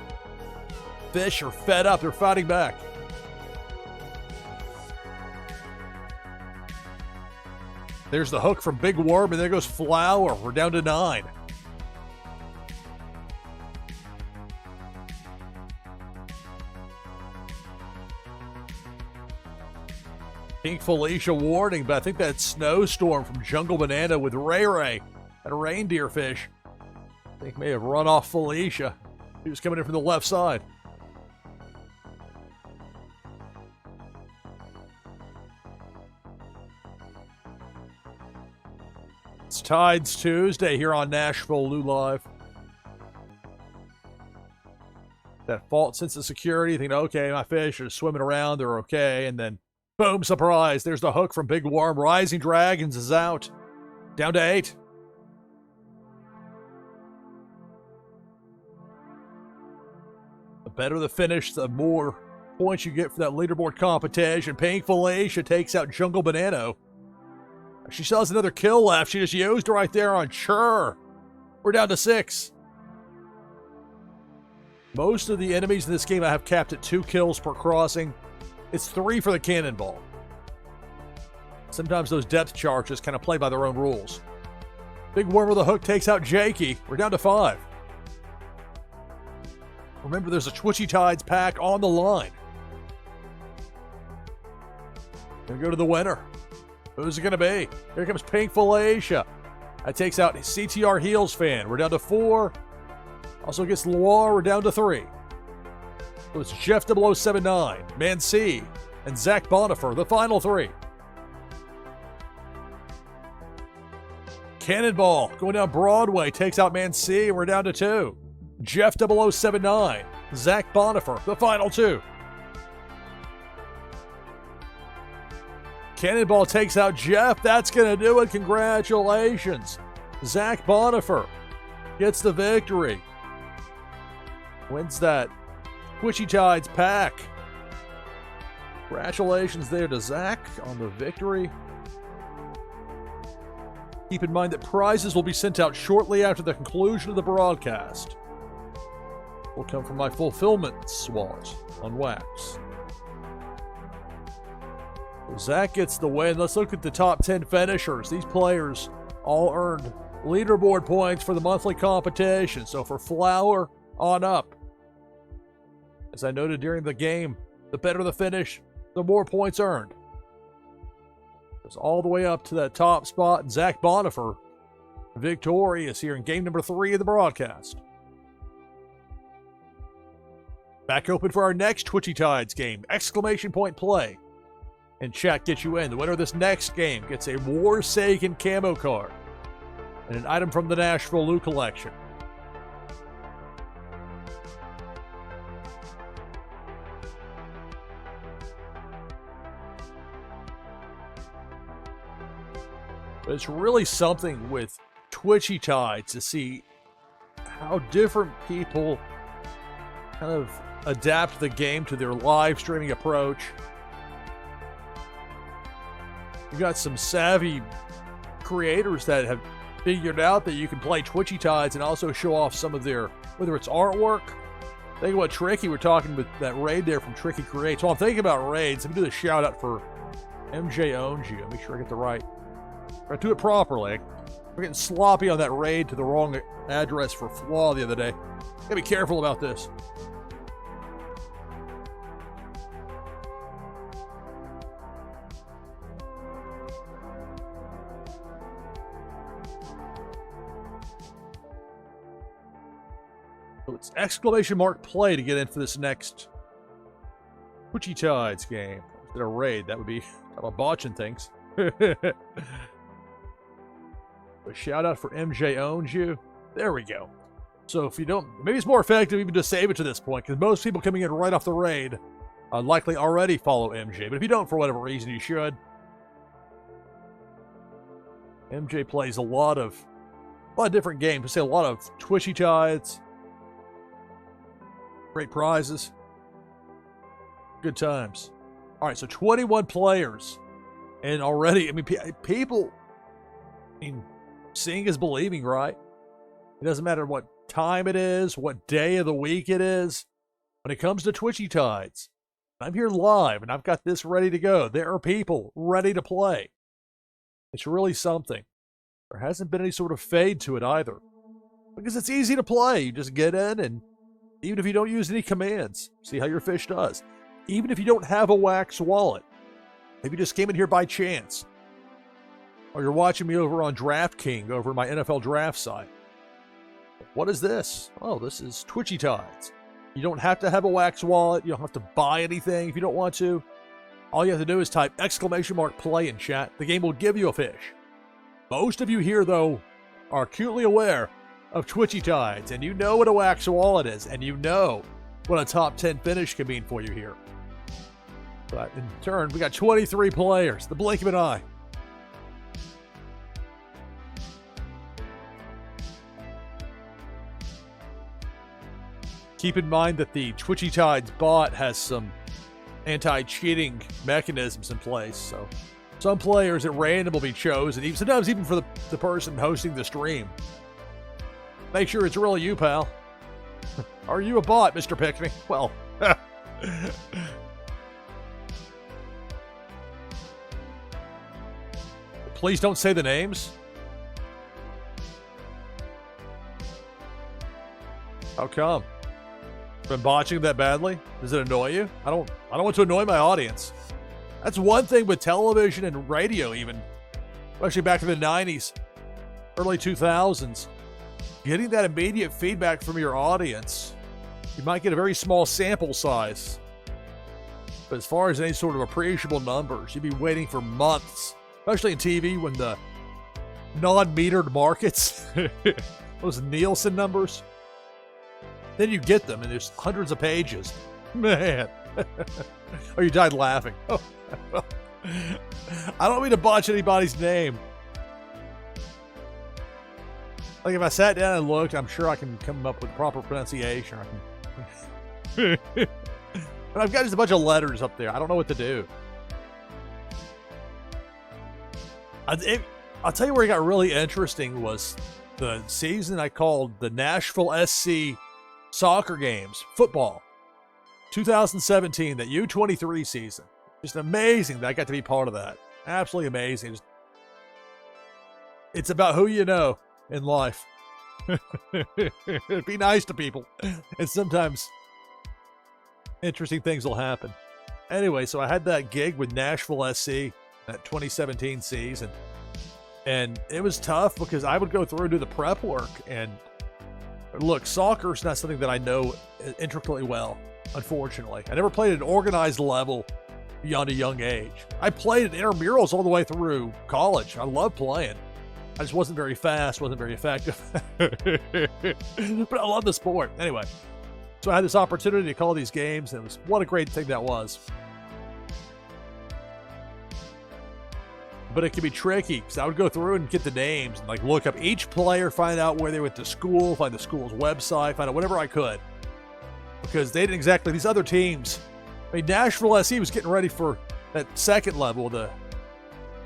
Fish are fed up. They're fighting back. There's the hook from Big Worm, and there goes Flower. We're down to 9. Pink Felicia warning, but I think that snowstorm from Jungle Banana with Ray Ray, that reindeer fish, I think may have run off Felicia. He was coming in from the left side. It's Tides Tuesday here on NashvilleLou Live. That false sense of security, thinking, okay, my fish are swimming around, they're okay, and then boom, surprise. There's the hook from Big Worm. Rising Dragons is out. Down to 8. The better the finish, the more points you get for that leaderboard competition. Pink Felicia takes out Jungle Banana. She still has another kill left. She just used it right there on Chur. We're down to 6. Most of the enemies in this game I have capped at 2 kills per crossing. It's 3 for the cannonball. Sometimes those depth charges kind of play by their own rules. Big Worm with a hook takes out Jakey. We're down to 5. Remember, there's a Twitchy Tides pack on the line. Gonna go to the winner. Who's it gonna be? Here comes Pink Felicia. That takes out CTR Heels fan. We're down to 4. Also gets Loire. We're down to 3. So it's Jeff 0079, Man C, and Zach Bonifer, the final 3. Cannonball going down Broadway takes out Man C, and we're down to 2. Jeff 0079, Zach Bonifer, the final 2. Cannonball takes out Jeff. That's going to do it. Congratulations. Zach Bonifer gets the victory. Wins that Twitchy Tides pack. Congratulations there to Zach on the victory. Keep in mind that prizes will be sent out shortly after the conclusion of the broadcast. Will come from my fulfillment wallet on Wax. So Zach gets the win. Let's look at the top 10 finishers. These players all earned leaderboard points for the monthly competition. So for Flower on up. As I noted during the game, the better the finish, the more points earned. It's all the way up to that top spot. And Zach Bonifer, victorious here in game number 3 of the broadcast. Back open for our next Twitchy Tides game. Exclamation point play. And chat gets you in. The winner of this next game gets a Warsaken camo card and an item from the NashvilleLou collection. But it's really something with Twitchy Tides to see how different people kind of adapt the game to their live streaming approach. You got some savvy creators that have figured out that you can play Twitchy Tides and also show off some of their, whether it's artwork. Think of what Tricky, we're talking with that raid there from Tricky Creates. While I'm thinking about raids, let me do the shout out for MJ Owns You. Make sure I get the right. I do it properly. We're getting sloppy on that raid to the wrong address for Flaw the other day. Gotta be careful about this. So it's exclamation mark play to get in for this next Twitchy Tides game. Instead of raid, that would be about botching things. A shout out for MJ Owns You. There we go. So if you don't, maybe it's more effective even to save it to this point, because most people coming in right off the raid likely already follow MJ. But if you don't, for whatever reason, you should. MJ plays a lot of different games. I say a lot of Twitchy Tides. Great prizes. Good times. All right, so 21 players. And already, I mean, people, seeing is believing, right? It doesn't matter what time it is, what day of the week it is. When it comes to Twitchy Tides, I'm here live and I've got this ready to go. There are people ready to play. It's really something. There hasn't been any sort of fade to it either. Because it's easy to play. You just get in, and even if you don't use any commands, see how your fish does. Even if you don't have a Wax wallet, if you just came in here by chance, or you're watching me over on DraftKings, over my NFL draft site. What is this? Oh, this is Twitchy Tides. You don't have to have a Wax wallet. You don't have to buy anything if you don't want to. All you have to do is type exclamation mark play in chat. The game will give you a fish. Most of you here, though, are acutely aware of Twitchy Tides, and you know what a Wax wallet is, and you know what a top 10 finish can mean for you here. But in turn, we got 23 players. The blink of an eye. Keep in mind that the Twitchy Tides bot has some anti-cheating mechanisms in place, so some players at random will be chosen, sometimes even for the person hosting the stream. Make sure it's really you, pal. Are you a bot, Mr. Pickney? Well, please don't say the names. How come? Been botching that badly? Does it annoy you? I don't want to annoy my audience. That's one thing with television and radio, even, especially back in the 90s, early 2000s. Getting that immediate feedback from your audience, you might get a very small sample size. But as far as any sort of appreciable numbers, you'd be waiting for months, especially in TV when the non-metered markets, those Nielsen numbers, then you get them and there's hundreds of pages. Man. Oh, you died laughing. Oh. I don't mean to botch anybody's name. Like if I sat down and looked, I'm sure I can come up with proper pronunciation. But I've got just a bunch of letters up there. I don't know what to do. I'll tell you where it got really interesting was the season I called the Nashville SC soccer games, football. 2017, that U23 season. Just amazing that I got to be part of that. Absolutely amazing. It's about who you know in life. Be nice to people. And sometimes interesting things will happen. Anyway, so I had that gig with Nashville SC, that 2017 season. And it was tough because I would go through and do the prep work. And look, soccer is not something that I know intricately well, unfortunately. I never played at an organized level beyond a young age. I played at intramurals all the way through college. I loved playing. I just wasn't very fast, wasn't very effective. But I love the sport. Anyway, so I had this opportunity to call these games, and it was what a great thing that was. But it can be tricky because I would go through and get the names and like look up each player, find out where they went to school, find the school's website, find out whatever I could. Because they didn't exactly, these other teams, I mean, Nashville SC was getting ready for that second level, the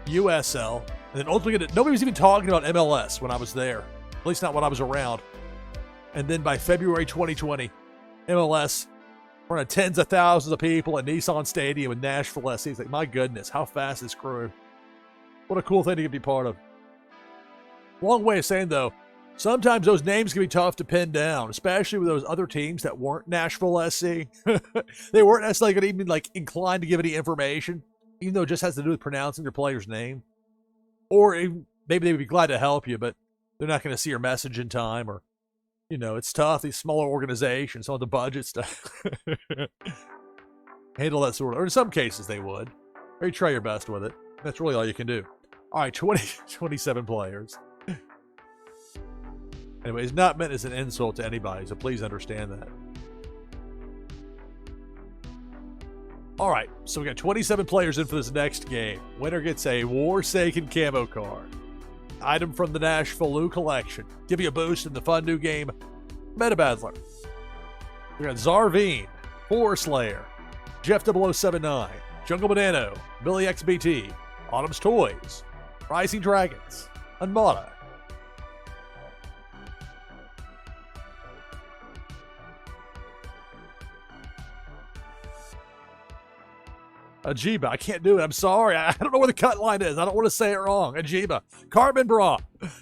USL. And then ultimately, nobody was even talking about MLS when I was there, at least not when I was around. And then by February 2020, MLS, in front of tens of thousands of people at Nissan Stadium in Nashville SC. It's like, my goodness, how fast this grew. What a cool thing to be part of. Long way of saying, though, sometimes those names can be tough to pin down, especially with those other teams that weren't Nashville SC. They weren't necessarily going to even like inclined to give any information, even though it just has to do with pronouncing their player's name. Or maybe they would be glad to help you, but they're not going to see your message in time. Or, you know, it's tough. These smaller organizations, some of the budget stuff, handle that sort of, or in some cases they would. Or you try your best with it. That's really all you can do. All right, 27 players. Anyway, it's not meant as an insult to anybody, so please understand that. All right, so we got 27 players in for this next game. Winner gets a Forsaken camo card. Item from the NashvilleLou collection. Give you a boost in the fun new game, Meta Battler. We got Zarveen, Forest Slayer, Jeff 0079, Jungle Banano, Billy XBT, Autumn's Toys, Rising Dragons, Unmata. Ajiba, I can't do it. I'm sorry. I don't know where the cut line is. I don't want to say it wrong. Ajiba, Carbon Bra,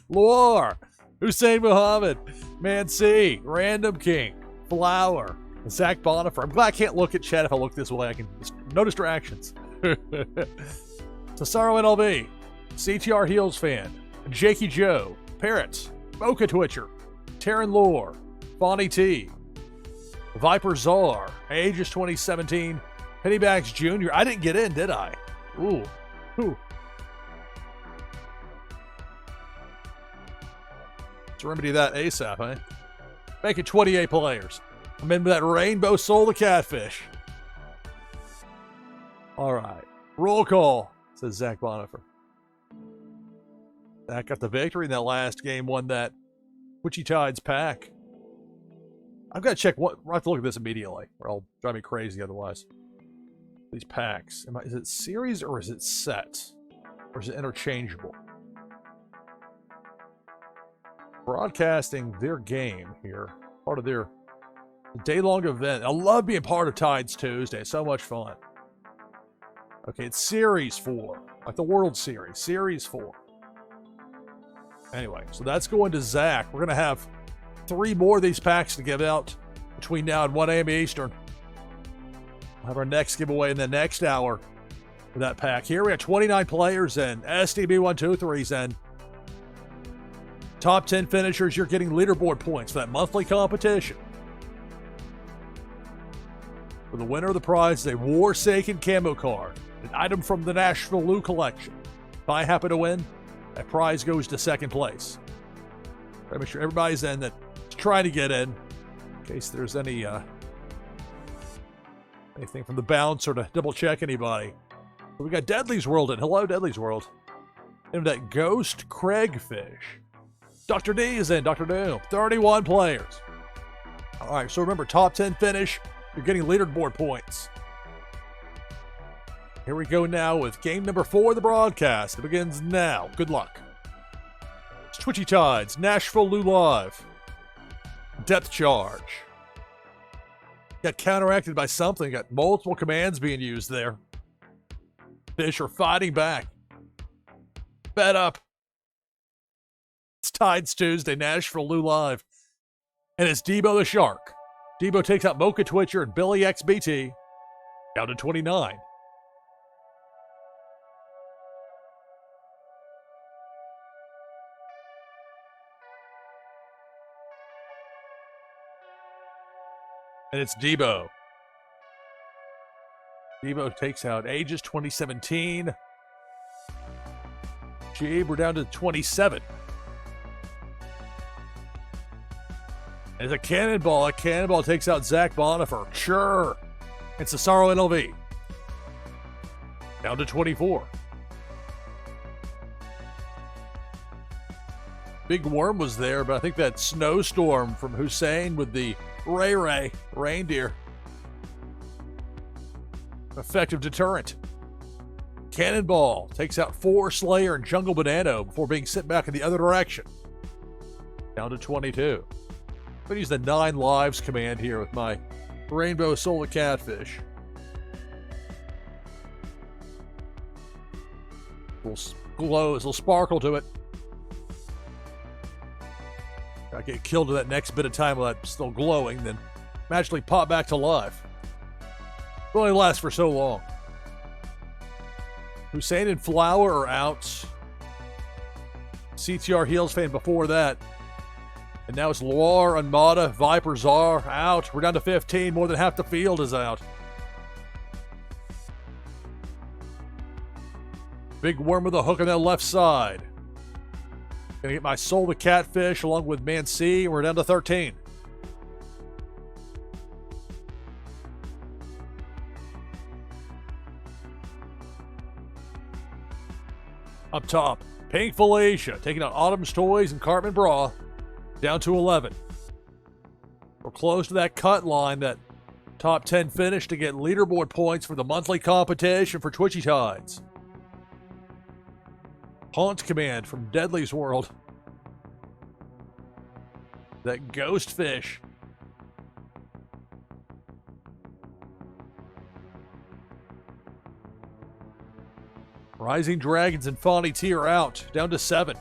Loire, Hussein Muhammad, Mansi, Random King, Flower, Zach Bonifer. I'm glad I can't look at chat if I look this way. I can no distractions. Cesaro NLB, CTR Heels Fan, Jakey Joe, Parrots, Mocha Twitcher, Taryn Lore, Bonnie T, Viper Czar, Aegis 2017, Pennybags Jr. I didn't get in, did I? Ooh. Let's remedy that ASAP, eh? Make it 28 players. I'm in with that Rainbow Soul the Catfish. All right. Roll call, says Zach Bonifer. Zach got the victory in that last game, won that Twitchy Tides pack. I've got to check what. I have to look at this immediately, or I'll drive me crazy otherwise. These packs. Is it series or is it set? Or is it interchangeable? Broadcasting their game here. Part of their day-long event. I love being part of Tides Tuesday. So much fun. Okay, it's Series 4. Like the World Series. Series 4. Anyway, so that's going to Zach. We're going to have 3 more of these packs to give out between now and 1 a.m. Eastern. We'll have our next giveaway in the next hour for that pack. Here we have 29 players in. SDB123's in. Top 10 finishers, you're getting leaderboard points for that monthly competition. For the winner of the prize is a Forsaken camo card, an item from the NashvilleLou collection. If I happen to win, that prize goes to second place. Make sure everybody's in that's trying to get in case there's any anything from the bouncer to double check anybody. But we got Deadly's World in. Hello, Deadly's World. And that Ghost Craigfish. Dr. D is in. Dr. Doom. 31 players. All right, so remember, top 10 finish. You're getting leaderboard points. Here we go now with game number 4 of the broadcast. It begins now. Good luck. It's Twitchy Tides, NashvilleLou live. Depth charge. Got counteracted by something. Got multiple commands being used there. Fish are fighting back. Fed up. It's Tides Tuesday, NashvilleLou live. And it's Debo the Shark. Debo takes out Mocha Twitcher and Billy XBT. Down to 29. And it's Debo. Debo takes out Aegis 2017. Jeeb, we're down to 27. It's a cannonball. A cannonball takes out Zach Bonifer. Sure. It's Cesaro NLV. Down to 24. Big Worm was there, but I think that snowstorm from Hussein with the Ray reindeer. Effective deterrent. Cannonball takes out 4 Slayer and Jungle Banano before being sent back in the other direction. Down to 22. I'm going to use the 9 lives command here with my Rainbow Soul of Catfish. Little glow, a little sparkle to it. I get killed to that next bit of time while that's still glowing, then magically pop back to life. It only lasts for so long. Hussein and Flower are out. CTR Heels fan before that. And now it's Loire, Armada, Vipers are out. We're down to 15. More than half the field is out. Big Worm with a hook on that left side. Gonna get my Soul the Catfish along with Man C. We're down to 13. Up top, Pink Felicia taking out Autumn's Toys and Cartman Bra. Down to 11. We're close to that cut line, that top 10 finish to get leaderboard points for the monthly competition for Twitchy Tides. Haunt command from Deadly's World. That ghost fish. Rising Dragons and Fawny T are out, down to 7.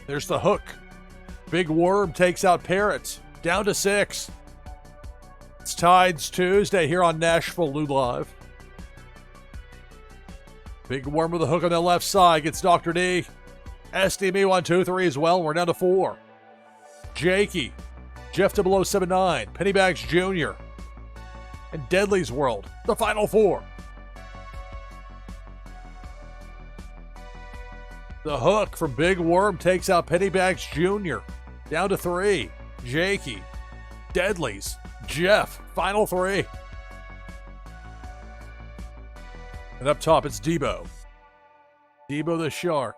There's the hook. Big Worm takes out Parrots, down to 6. It's Tides Tuesday here on NashvilleLou live. Big Worm with a hook on the left side gets Dr. D. SDME 123 as well. We're down to 4. Jakey, Jeff 0079, Pennybags Jr., and Deadly's World, the final 4. The hook from Big Worm takes out Pennybags Jr. Down to 3. Jakey, Deadly's, Jeff, final 3. And up top, it's Debo. Debo the Shark.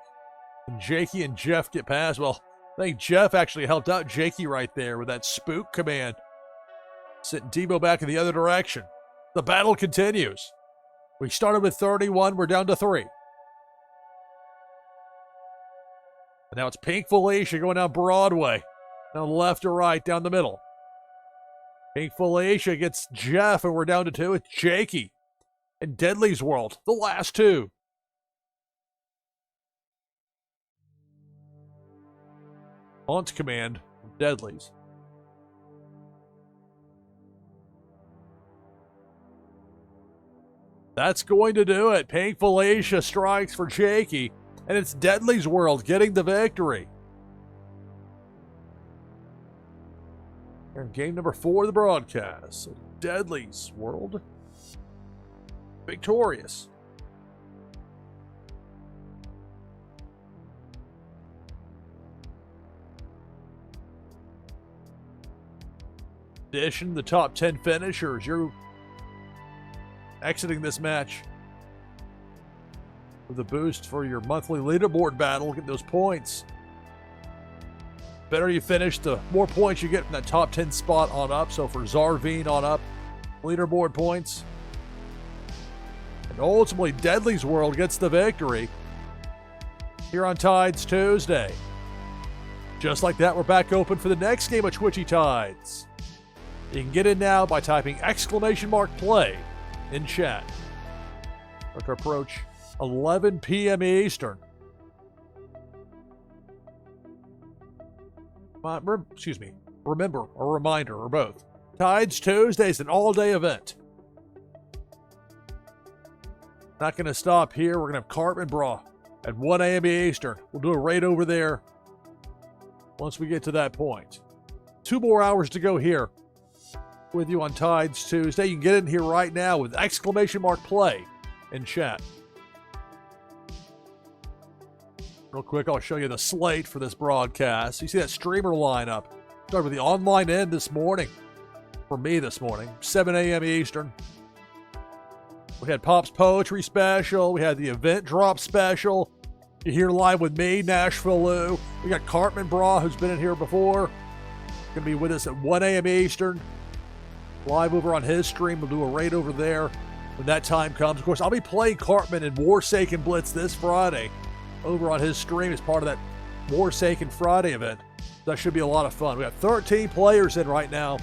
And Jakey and Jeff get past. Well, I think Jeff actually helped out Jakey right there with that spook command. Sitting Debo back in the other direction. The battle continues. We started with 31. We're down to 3. And now it's Pink Felicia going down Broadway. Down left to right, down the middle. Pink Felicia gets Jeff, and we're down to 2. It's Jakey and Deadly's World, the last 2. Haunt command from Deadly's. That's going to do it. Pink Felicia strikes for Jakey, and it's Deadly's World getting the victory. Here in game number 4 of the broadcast. So Deadly's World victorious. Addition, the top 10 finishers. You're exiting this match with a boost for your monthly leaderboard battle. Get those points. better you finish, the more points you get from that top 10 spot on up. So for Zarveen on up, leaderboard points. And ultimately, Deadly's World gets the victory here on Tides Tuesday. Just like that, we're back open for the next game of Twitchy Tides. You can get in now by typing !play in chat. We're to approach 11 p.m. Eastern. Remember, a reminder, or both. Tides Tuesday is an all-day event. Not going to stop here. We're going to have Cartman Bra at 1 a.m. Eastern. We'll do a raid over there once we get to that point. 2 more hours to go here with you on Tides Tuesday. You can get in here right now with !play in chat. Real quick, I'll show you the slate for this broadcast. You see that streamer lineup. Started with the online end this morning. For me this morning, 7 a.m. Eastern. We had Pop's Poetry Special. We had the Event Drop Special. You're here live with me, NashvilleLou. We got Cartman Bra, who's been in here before. Going to be with us at 1 a.m. Eastern. Live over on his stream. We'll do a raid over there when that time comes. Of course, I'll be playing Cartman in Warsaken Blitz this Friday over on his stream as part of that Warsaken Friday event. That should be a lot of fun. We got 13 players in right now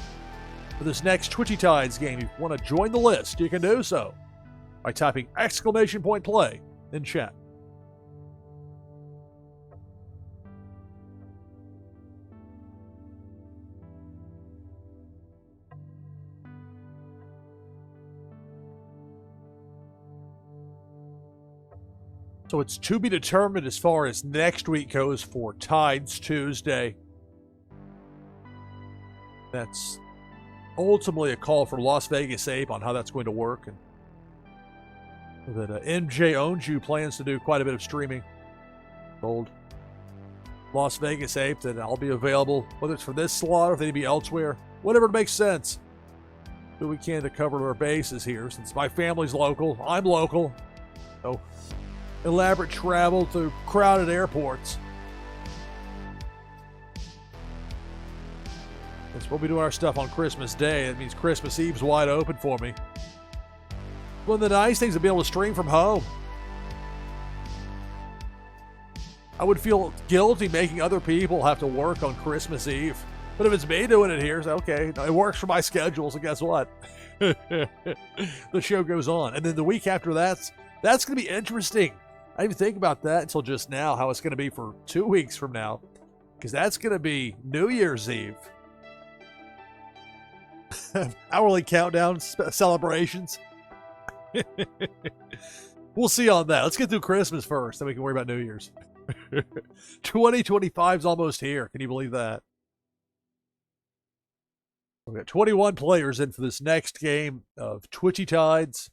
for this next Twitchy Tides game. If you want to join the list, you can do so by typing !play in chat. So it's to be determined as far as next week goes for Tides Tuesday. That's ultimately a call for Las Vegas Ape on how that's going to work. And that MJ Owns You plans to do quite a bit of streaming. Told Las Vegas Ape that I'll be available, whether it's for this slot or if they be elsewhere. Whatever makes sense. Do we can to cover our bases here. Since my family's local, I'm local. So elaborate travel through crowded airports. That's what we do our stuff on Christmas Day. That means Christmas Eve's wide open for me. One of the nice things to be able to stream from home. I would feel guilty making other people have to work on Christmas Eve. But if it's me doing it here, it's okay. It works for my schedule, so guess what? The show goes on. And then the week after that's going to be interesting. I didn't even think about that until just now, how it's going to be for 2 weeks from now. Because that's going to be New Year's Eve. Hourly countdown celebrations. We'll see on that. Let's get through Christmas first, then we can worry about New Year's. 2025's almost here. Can you believe that? We've got 21 players in for this next game of Twitchy Tides.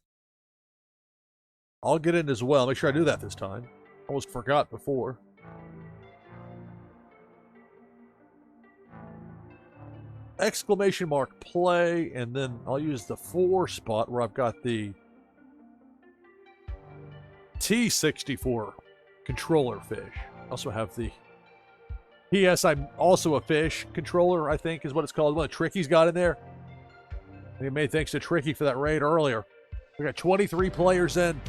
I'll get in as well. Make sure I do that this time. Almost forgot before. !play, and then I'll use the 4 spot where I've got the T64 controller fish. I also have the PS, I'm also a fish controller, I think is what it's called. One of Tricky's got in there. And he made thanks to Tricky for that raid earlier. We got 23 players in.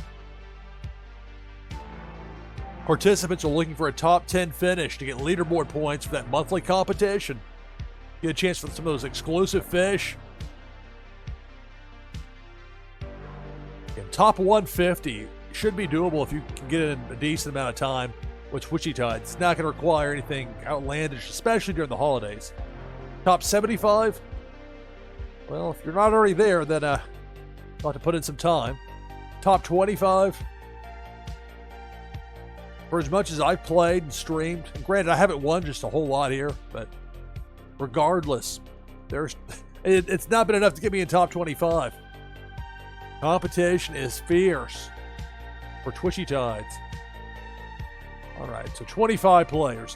Participants are looking for a top 10 finish to get leaderboard points for that monthly competition. Get a chance for some of those exclusive fish. And top 150 should be doable if you can get it in a decent amount of time with Twitchy Tides. It's not going to require anything outlandish, especially during the holidays. Top 75? Well, if you're not already there, then I'll have to put in some time. Top 25? For as much as I've played and streamed, and granted, I haven't won just a whole lot here, but regardless, it's not been enough to get me in top 25. Competition is fierce for Twitchy Tides. All right, so 25 players.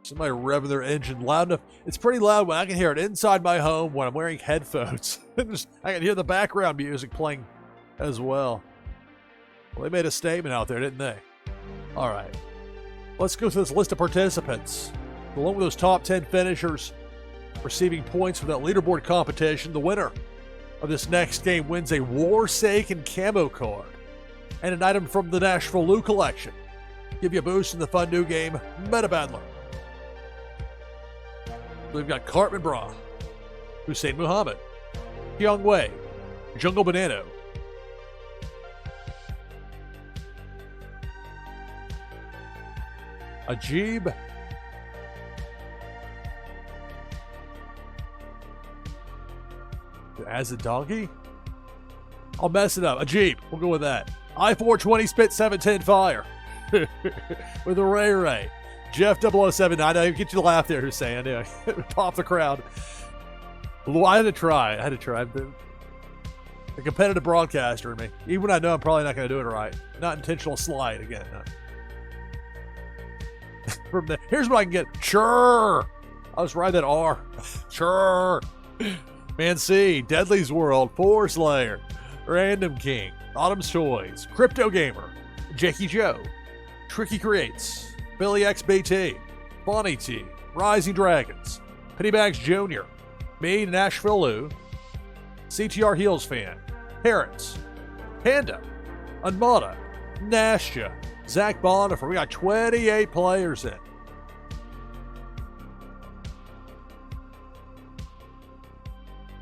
Somebody revving their engine loud enough. It's pretty loud when I can hear it inside my home when I'm wearing headphones. I can hear the background music playing as well. Well, they made a statement out there, didn't they? All right. Let's go through this list of participants. Along with those top 10 finishers receiving points from that leaderboard competition, the winner of this next game wins a Warsaken camo card and an item from the NashvilleLou collection. Give you a boost in the fun new game, Meta Battler. We've got Cartman Bra, Hussein Muhammad, Young Wei, Jungle Banano, Ajib, as a donkey? I'll mess it up. Ajib, we'll go with that. I-420 Spit 710 Fire with a Ray Ray. Jeff 007. I know, get you to laugh there, Hussein. I knew. Pop the crowd. I had to try. The competitive broadcaster in me. Even when I know I'm probably not going to do it right. Not intentional slide again. No. From there, here's what I can get. Sure. I'll just ride that R. Sure. Man C. Deadly's World. Four Slayer. Random King. Autumn's Toys. Crypto Gamer. Jakey Joe. Tricky Creates. Billy XBT. Bonnie T. Rising Dragons. Pennybags Jr. Me, NashvilleLou. CTR Heels Fan. Parrots. Panda. Unmada. Nasha. Zach Bonifer. We got 28 players in.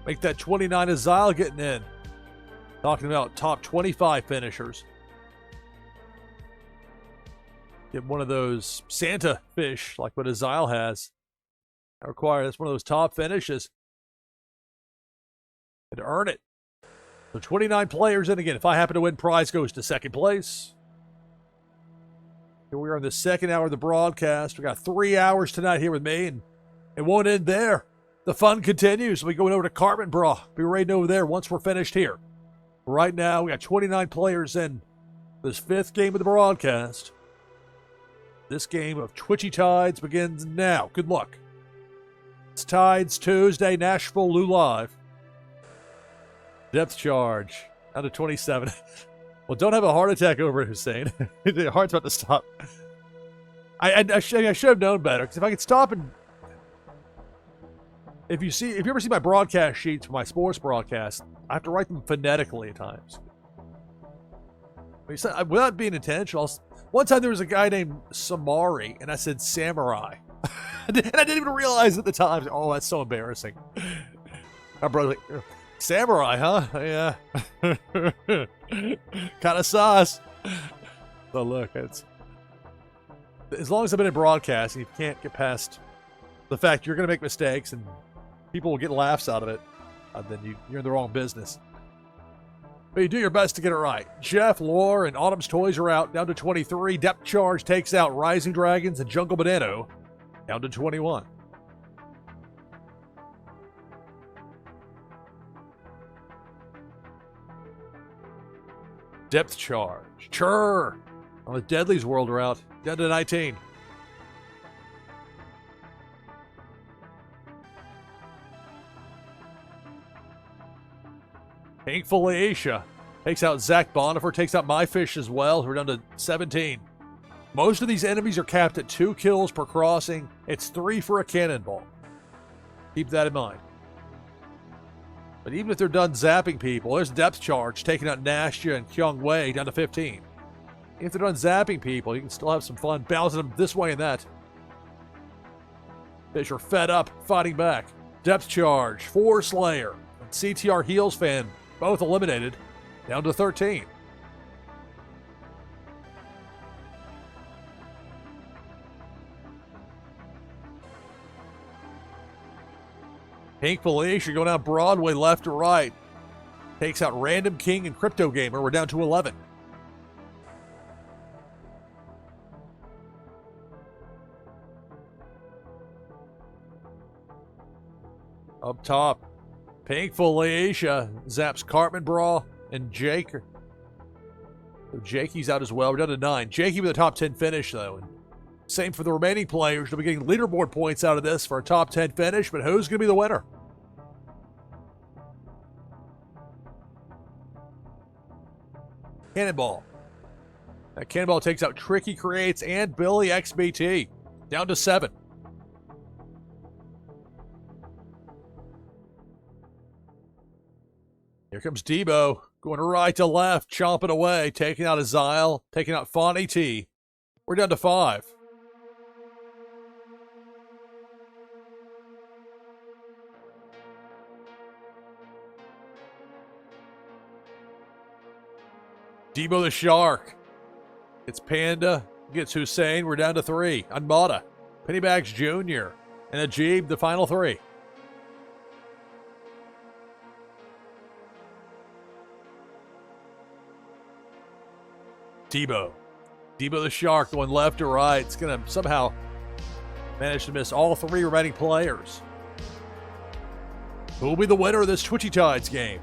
Make that 29 Azile getting in. Talking about top 25 finishers. Get one of those Santa fish like what Azile has. That's one of those top finishes. And to earn it. So 29 players in again. If I happen to win, prize goes to second place. Here we are in the second hour of the broadcast. We got 3 hours tonight here with me, and it won't end there. The fun continues. We go over to Cartman Bra. Be raiding over there once we're finished here. Right now, we got 29 players in this fifth game of the broadcast. This game of Twitchy Tides begins now. Good luck. It's Tides Tuesday, NashvilleLou Live. Depth charge down to 27. Well, don't have a heart attack over it, Hussein. The heart's about to stop. I should have known better, because if I could stop and... If you ever see my broadcast sheets for my sports broadcast, I have to write them phonetically at times. Without being intentional. One time there was a guy named Samari, and I said Samurai. And I didn't even realize at the time. Oh, that's so embarrassing. My brother's like, Samurai, huh? Yeah. Kind of sauce. But look, it's... As long as I've been in broadcasting, you can't get past the fact you're going to make mistakes and people will get laughs out of it, then you're in the wrong business. But you do your best to get it right. Jeff, Lore, and Autumn's Toys are out, down to 23. Depth Charge takes out Rising Dragons and Jungle Banano, down to 21. Depth Charge. Churr! On the Deadly's World are out, down to 19. Pink Felicia takes out Zach Bonifer, takes out My Fish as well. We're down to 17. Most of these enemies are capped at 2 kills per crossing. It's 3 for a cannonball. Keep that in mind. But even if they're done zapping people, there's Depth Charge taking out Nasha and Kyung Wei down to 15. If they're done zapping people, you can still have some fun bouncing them this way and that. Fish are fed up, fighting back. Depth Charge, 4 Slayer, and CTR Heels Fan, both eliminated, down to 13. Pink Felicia going down Broadway left to right. Takes out Random King and Crypto Gamer. We're down to 11. Up top, Pink Felicia zaps Cartman Bra and Jake. So Jakey's out as well. We're down to 9. Jakey with a top 10 finish, though. And same for the remaining players. They'll be getting leaderboard points out of this for a top 10 finish, but who's going to be the winner? Cannonball. That cannonball takes out Tricky Creates and Billy XBT. Down to 7. Here comes Debo. Going right to left, chomping away, taking out Azile, taking out Fonny T. We're down to 5. Debo the Shark. Gets Panda. Gets Hussein. We're down to 3. Anmata. Pennybags Jr. And Ajib, the final 3. Debo. Debo the Shark going left to right. It's going to somehow manage to miss all 3 remaining players. Who will be the winner of this Twitchy Tides game?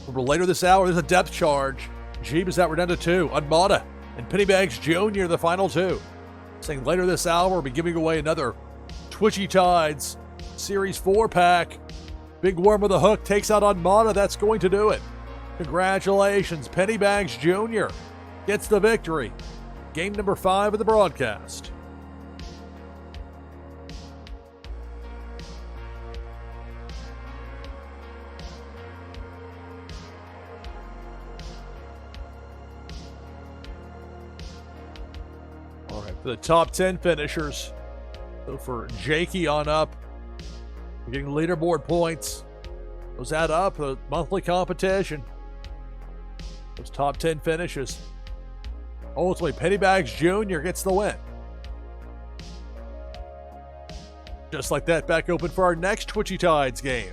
Remember, later this hour, there's a depth charge. Jeeb is out. We're down to 2. Anmata and Pennybags Jr. the final 2. Saying later this hour, we'll be giving away another Twitchy Tides Series 4-pack. Big Worm with a hook takes out Anmata. That's going to do it. Congratulations, Pennybags Jr. gets the victory. Game number 5 of the broadcast. All right, for the top 10 finishers. So for Jakey on up, we're getting leaderboard points. Those add up, a monthly competition. Those top 10 finishes. Ultimately, Pennybags Jr. gets the win. Just like that, back open for our next Twitchy Tides game.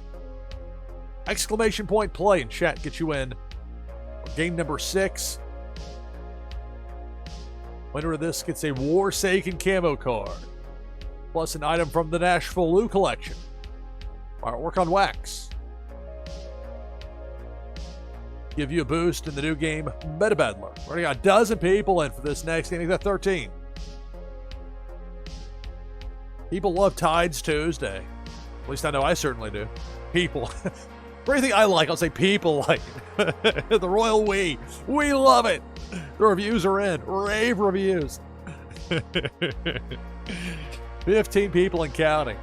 Exclamation point play in chat gets you in. Game number 6. Winner of this gets a Warsaken camo card, plus an item from the NashvilleLou collection. Artwork on wax. Give you a boost in the new game, Meta Battler. We already got a dozen people in for this next game. We got 13. People love Tides Tuesday. At least I know I certainly do. People. For anything I like, I'll say people like it. The Royal We. We love it. The reviews are in. Rave reviews. 15 people and counting.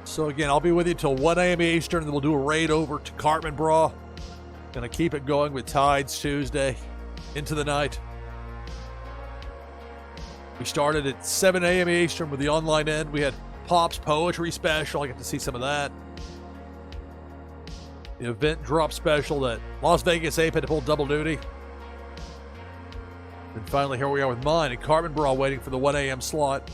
So again, I'll be with you till 1 a.m. Eastern, then we'll do a raid over to Cartman Bra. Gonna keep it going with Tides Tuesday into the night. We started at 7 a.m. Eastern with the online end. We had Pop's Poetry Special. I got to see some of that. The event drop special that Las Vegas Ape had to pull double duty. And finally, here we are with mine and Cartman Bra waiting for the 1 a.m. slot.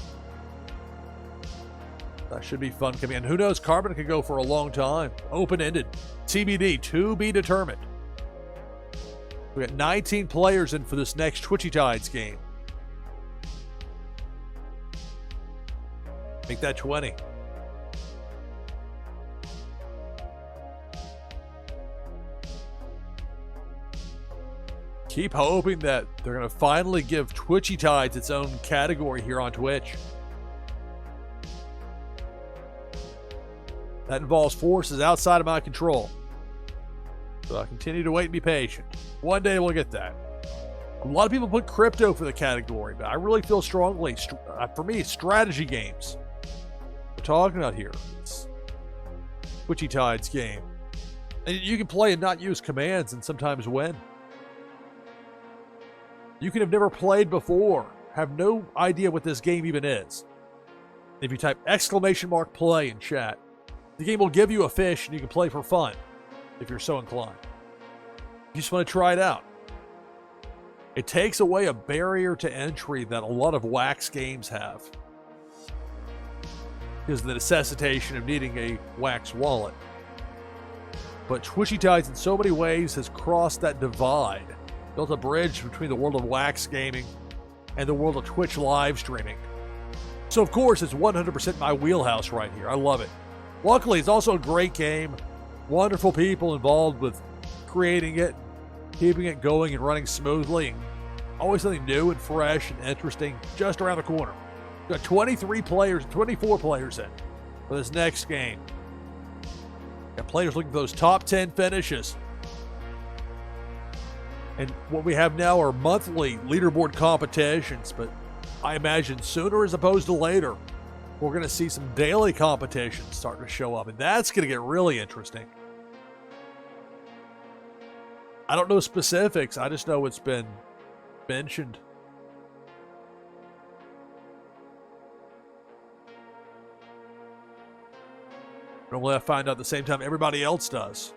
That should be fun coming in. Who knows? Carbon could go for a long time. Open-ended. TBD. To be determined. We got 19 players in for this next Twitchy Tides game. Make that 20. Keep hoping that they're going to finally give Twitchy Tides its own category here on Twitch. That involves forces outside of my control. So I continue to wait and be patient. One day we'll get that. A lot of people put crypto for the category, but I really feel strongly, for me, strategy games. We're talking about here. It's Twitchy Tides game. And you can play and not use commands and sometimes win. You can have never played before, have no idea what this game even is. If you type !play in chat, the game will give you a fish and you can play for fun, if you're so inclined. You just want to try it out. It takes away a barrier to entry that a lot of wax games have, because of the necessitation of needing a wax wallet. But Twitchy Tides in so many ways has crossed that divide, built a bridge between the world of wax gaming and the world of Twitch live streaming. So of course it's 100% my wheelhouse right here. I love it. Luckily, it's also a great game. Wonderful people involved with creating it, keeping it going and running smoothly. And always something new and fresh and interesting just around the corner. We've got 24 players in for this next game. Got players looking for those top 10 finishes. And what we have now are monthly leaderboard competitions, but I imagine sooner as opposed to later, we're going to see some daily competitions starting to show up, and that's going to get really interesting. I don't know specifics. I just know it's been mentioned. Normally I find out at the same time everybody else does,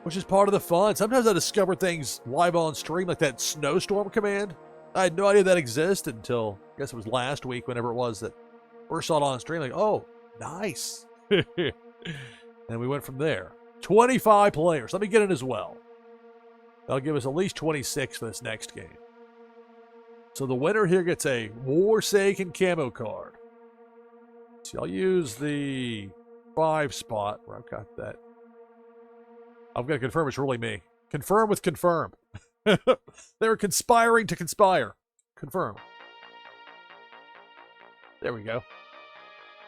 which is part of the fun. Sometimes I discover things live on stream, like that snowstorm command. I had no idea that existed until, I guess it was last week, whenever it was that first saw it on stream. Like, oh, nice. And we went from there. 25 players. Let me get in as well. That'll give us at least 26 for this next game. So the winner here gets a Forsaken camo card. So I'll use the 5 spot where I've got that. I've got to confirm it's really me. Confirm with confirm. They were conspiring to conspire. Confirm. There we go.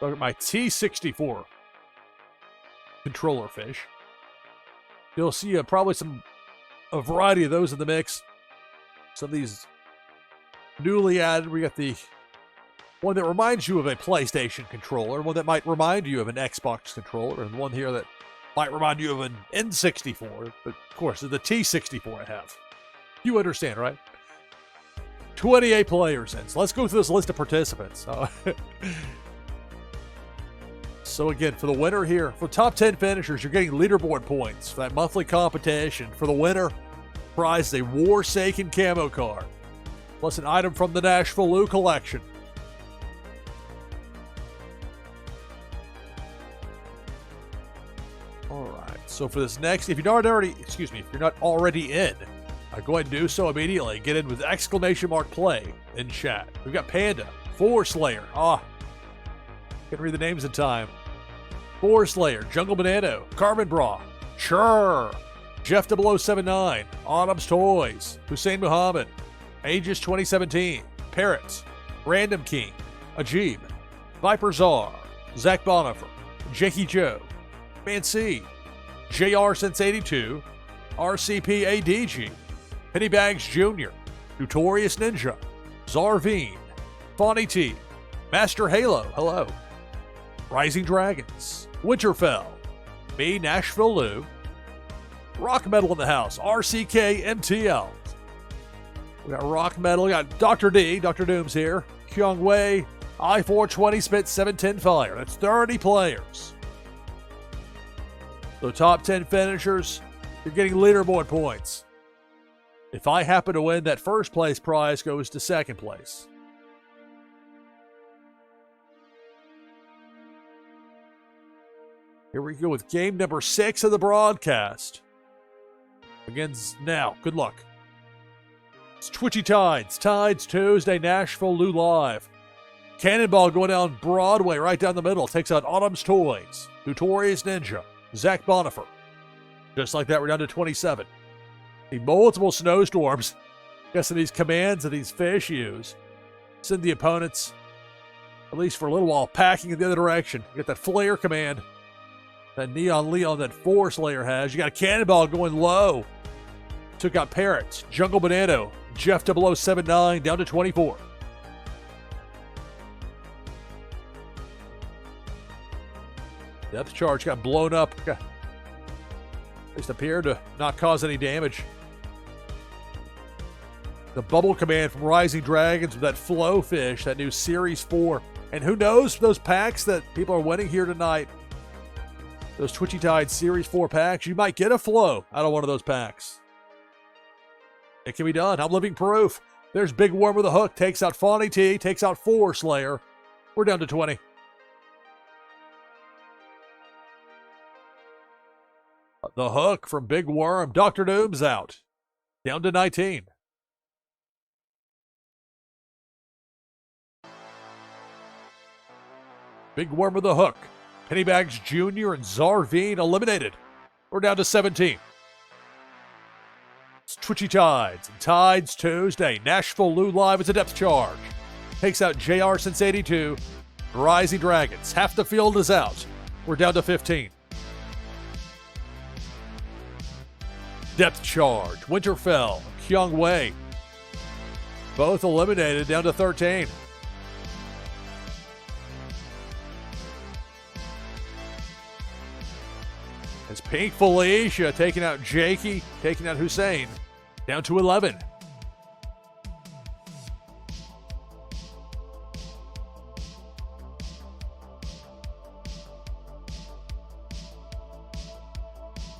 Look at my T64 controller fish. You'll see probably a variety of those in the mix. Some of these newly added. We got the one that reminds you of a PlayStation controller, one that might remind you of an Xbox controller, and one here that might remind you of an N64. But of course, the T64 I have. You understand, right? 28 players in. So let's go through this list of participants. So again, for the winner here, for top 10 finishers, you're getting leaderboard points for that monthly competition. For the winner, prize is a Forsaken camo card, plus an item from the NashvilleLou collection. All right. So for this next, if you're not already in, go ahead and do so immediately. Get in with !play in chat. We've got Panda, Slayer. Can't read the names in time. Slayer, Jungle Banano, Carbon Bra, Chur, Jeff 0079, Autumn's Toys, Hussein Muhammad, Aegis 2017, Parrot, Random King, Ajib, Viper Czar, Zach Bonifer, Jakey Joe, Fancy, JR Since 82, RCP ADG, Pennybags Jr., Notorious Ninja, Zarveen, Fawny T, Master Halo, hello, Rising Dragons, Winterfell, me, NashvilleLou, Rock Metal in the house, RCK MTL. We got Rock Metal, we got Dr. D, Dr. Doom's here, Kyung Wei, I420 Spit 710 Fire. That's 30 players. So top 10 finishers, you're getting leaderboard points. If I happen to win, that first place prize goes to second place. Here we go with game number 6 of the broadcast. Begins now. Good luck. It's Twitchy Tides. Tides Tuesday, NashvilleLou Live. Cannonball going down Broadway, right down the middle. Takes out Autumn's Toys, Notorious Ninja, Zach Bonifer. Just like that, we're down to 27. The multiple snowstorms. Guessing these commands that these fish use send the opponents, at least for a little while, packing in the other direction. You got that flare command that Neon Leon, that Slayer has. You got a Cannonball going low. Took out Parrots, Jungle Banano, Jeff 0079 down to 24. Depth charge got blown up. At least appeared to not cause any damage. The bubble command from Rising Dragons with that flow fish, that new Series 4. And who knows, those packs that people are winning here tonight, those Twitchy Tide Series 4 packs, you might get a flow out of one of those packs. It can be done. I'm living proof. There's Big Worm with a hook. Takes out Fawny T. Takes out Slayer. We're down to 20. The hook from Big Worm. Dr. Doom's out. Down to 19. Big Worm with a hook. Pennybags Jr. and Zarveen eliminated. We're down to 17. It's Twitchy Tides and Tides Tuesday. NashvilleLou Live is a depth charge. Takes out JR Since 82. Rising Dragons. Half the field is out. We're down to 15. Depth charge. Winterfell. Hyung Wei. Both eliminated down to 13. As Pink Felicia taking out Jakey, taking out Hussein, down to 11.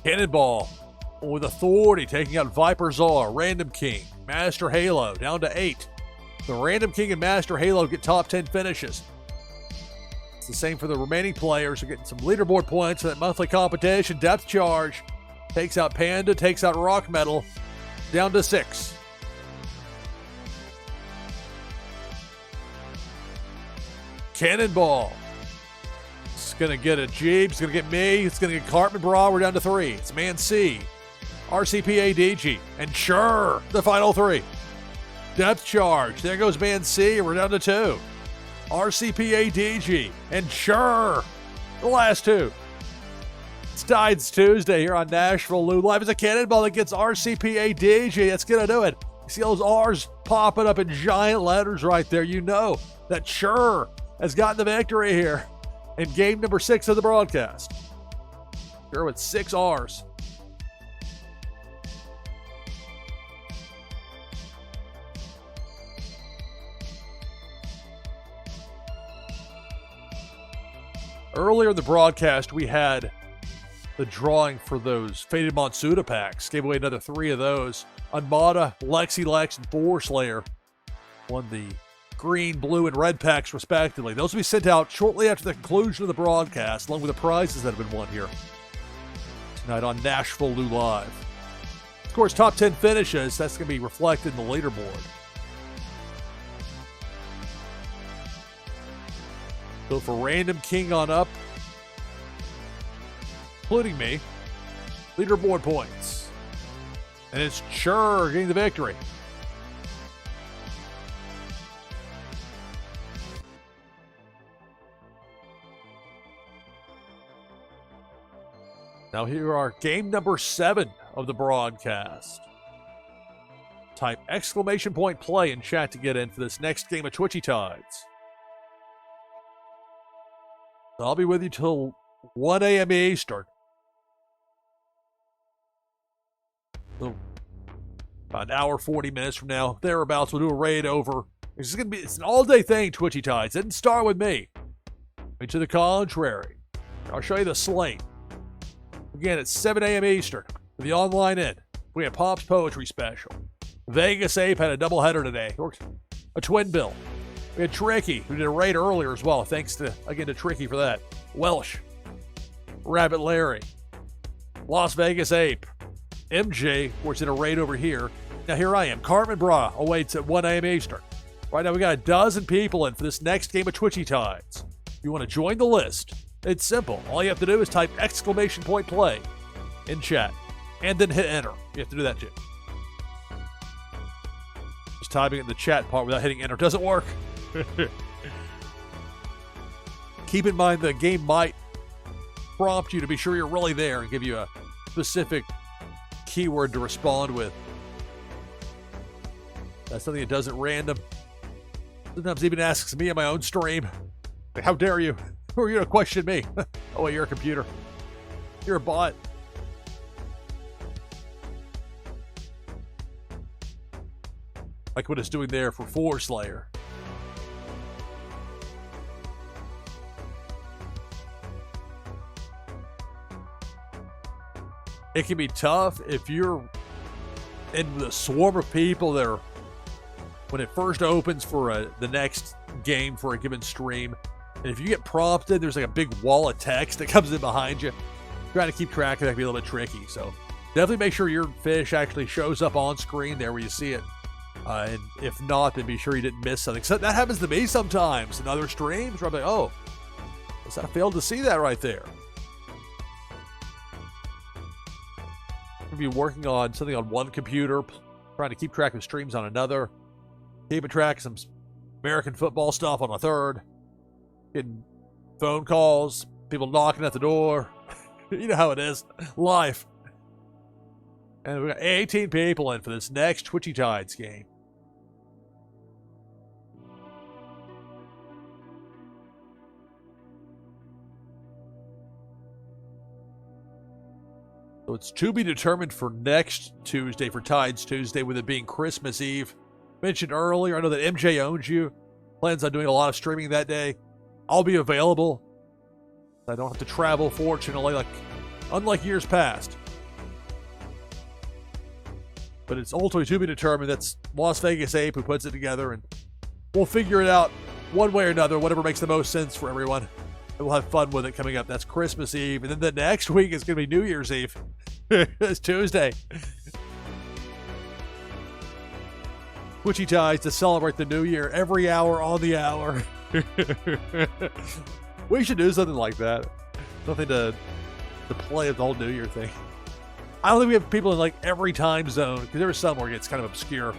Cannonball with authority, taking out Viper Czar, Random King, Master Halo, down to 8. The Random King and Master Halo get top 10 finishes. It's the same for the remaining players. They're getting some leaderboard points for that monthly competition. Depth Charge takes out Panda, takes out Rock Metal, down to 6. Cannonball. It's going to get a Jeep. It's going to get me. It's going to get Cartman Bra. We're down to 3. It's Man C, RCPA DG, and sure, the final 3. Depth Charge. There goes Man C. We're down to 2. RCPA DG, and sure, the last 2. It's Tides Tuesday here on NashvilleLou. Live as a Cannonball that gets RCPA DG. That's going to do it. You see those R's popping up in giant letters right there. You know that sure has gotten the victory here in game number 6 of the broadcast. Sure with 6 R's. Earlier in the broadcast, we had the drawing for those Faded Monsuda packs. Gave away another 3 of those. Armada, Lexi Lex, and Boar Slayer won the green, blue, and red packs, respectively. Those will be sent out shortly after the conclusion of the broadcast, along with the prizes that have been won here tonight on NashvilleLou Live. Of course, top 10 finishes, that's going to be reflected in the leaderboard. So for Random King on up, including me, leaderboard points. And it's sure getting the victory. Now here are game number 7 of the broadcast. Type exclamation point play in chat to get in for this next game of Twitchy Tides. I'll be with you till 1 a.m. Eastern. So about an hour, 40 minutes from now, thereabouts, we'll do a raid over. It's an all-day thing, Twitchy Tides. It didn't start with me. To the contrary. I'll show you the slate. Again, it's 7 a.m. Eastern for the online end. We had Pop's Poetry Special. Vegas Ape had a doubleheader today. A twin bill. We had Tricky, who did a raid earlier as well. Thanks to Tricky for that. Welsh. Rabbit Larry. Las Vegas Ape. MJ, of course, did a raid over here. Now here I am. Cartman Bra awaits at 1 a.m. Eastern. Right now we got a dozen people in for this next game of Twitchy Tides. If you want to join the list, it's simple. All you have to do is type exclamation point play in chat and then hit enter. You have to do that too. Just typing it in the chat part without hitting enter doesn't work. Keep in mind the game might prompt you to be sure you're really there and give you a specific keyword to respond with. That's something that does at random. Sometimes even asks me on my own stream, like, how dare you? Who are you to question me? Oh, wait, you're a computer. You're a bot. Like what it's doing there for Boar Slayer. It can be tough if you're in the swarm of people that are, when it first opens for the next game for a given stream, and if you get prompted, there's like a big wall of text that comes in behind you. Trying to keep track of that can be a little bit tricky. So definitely make sure your fish actually shows up on screen there where you see it. And if not, then be sure you didn't miss something. So that happens to me sometimes in other streams where I'm like, oh, I failed to see that right there. Be working on something on one computer, trying to keep track of streams on another, keeping track of some American football stuff on a third, getting phone calls, people knocking at the door. You know how it is. Life. And we got 18 people in for this next Twitchy Tides game. So it's to be determined for next Tuesday, for Tides Tuesday, with it being Christmas Eve. Mentioned earlier, I know that MJ owns you. Plans on doing a lot of streaming that day. I'll be available. I don't have to travel, fortunately, unlike years past. But it's ultimately to be determined. That's Las Vegas Ape who puts it together, and we'll figure it out one way or another, whatever makes the most sense for everyone. And we'll have fun with it coming up. That's Christmas Eve, and then the next week is going to be New Year's Eve. It's Tuesday. Twitchy Tides to celebrate the new year every hour on the hour. We should do something like that. Something to play with the whole New Year thing. I don't think we have people in every time zone, because there are some where it gets kind of obscure.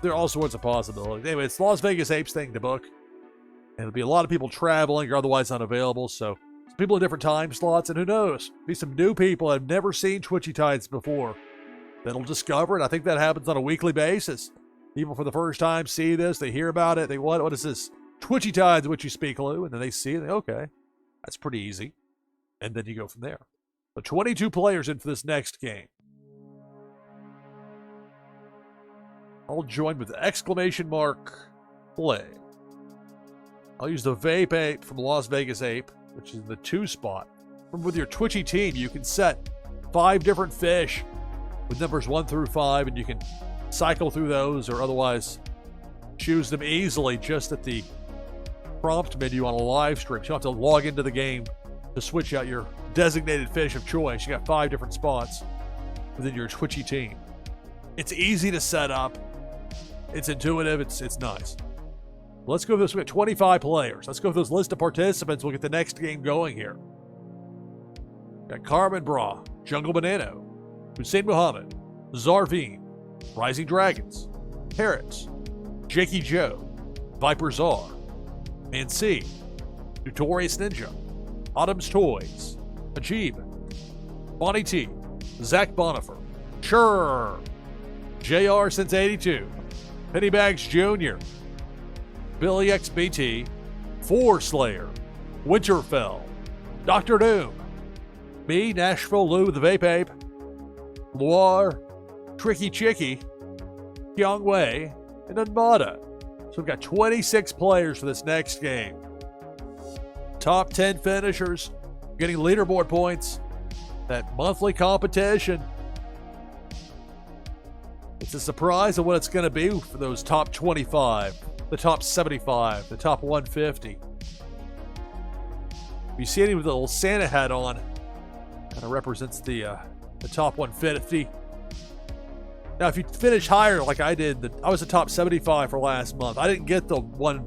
There are all sorts of possibilities. Anyway, it's Las Vegas Apes thing to book. And there'll be a lot of people traveling or otherwise unavailable, so people in different time slots, and who knows? Be some new people that have never seen Twitchy Tides before that'll discover it. I think that happens on a weekly basis. People for the first time see this, they hear about it, they what is this? Twitchy Tides, which you speak, Lou, and then they see it, okay, that's pretty easy. And then you go from there. So 22 players in for this next game. All joined with exclamation mark play. I'll use the Vape Ape from Las Vegas Ape, which is the 2 spot. Remember, with your Twitchy team, you can set 5 different fish with numbers 1 through 5, and you can cycle through those or otherwise choose them easily just at the prompt menu on a live stream. So you don't have to log into the game to switch out your designated fish of choice. You got 5 different spots within your Twitchy team. It's easy to set up. It's intuitive. It's nice. Let's go through this. We got 25 players. Let's go through this list of participants. We'll get the next game going here. Got Carmen Bra, Jungle Banano, Hussein Muhammad, Zarveen, Rising Dragons, Parrots, Jakey Joe, Viper Czar, Mansi, Notorious Ninja, Autumn's Toys, Ajib, Bonnie T, Zach Bonifer, Sure, JR since 82, Pennybags Jr., Billy XBT, Four Slayer, Winterfell, Dr. Doom, me, NashvilleLou, the Vape Ape, Loire, Tricky Chicky, Kyung Wei, and Unmada. So we've got 26 players for this next game. Top 10 finishers, getting leaderboard points, that monthly competition. It's a surprise of what it's going to be for those top 25, the top 75, the top 150. If you see any with a little Santa hat on, kind of represents the top 150. Now, if you finish higher like I did, I was the top 75 for last month. I didn't get the one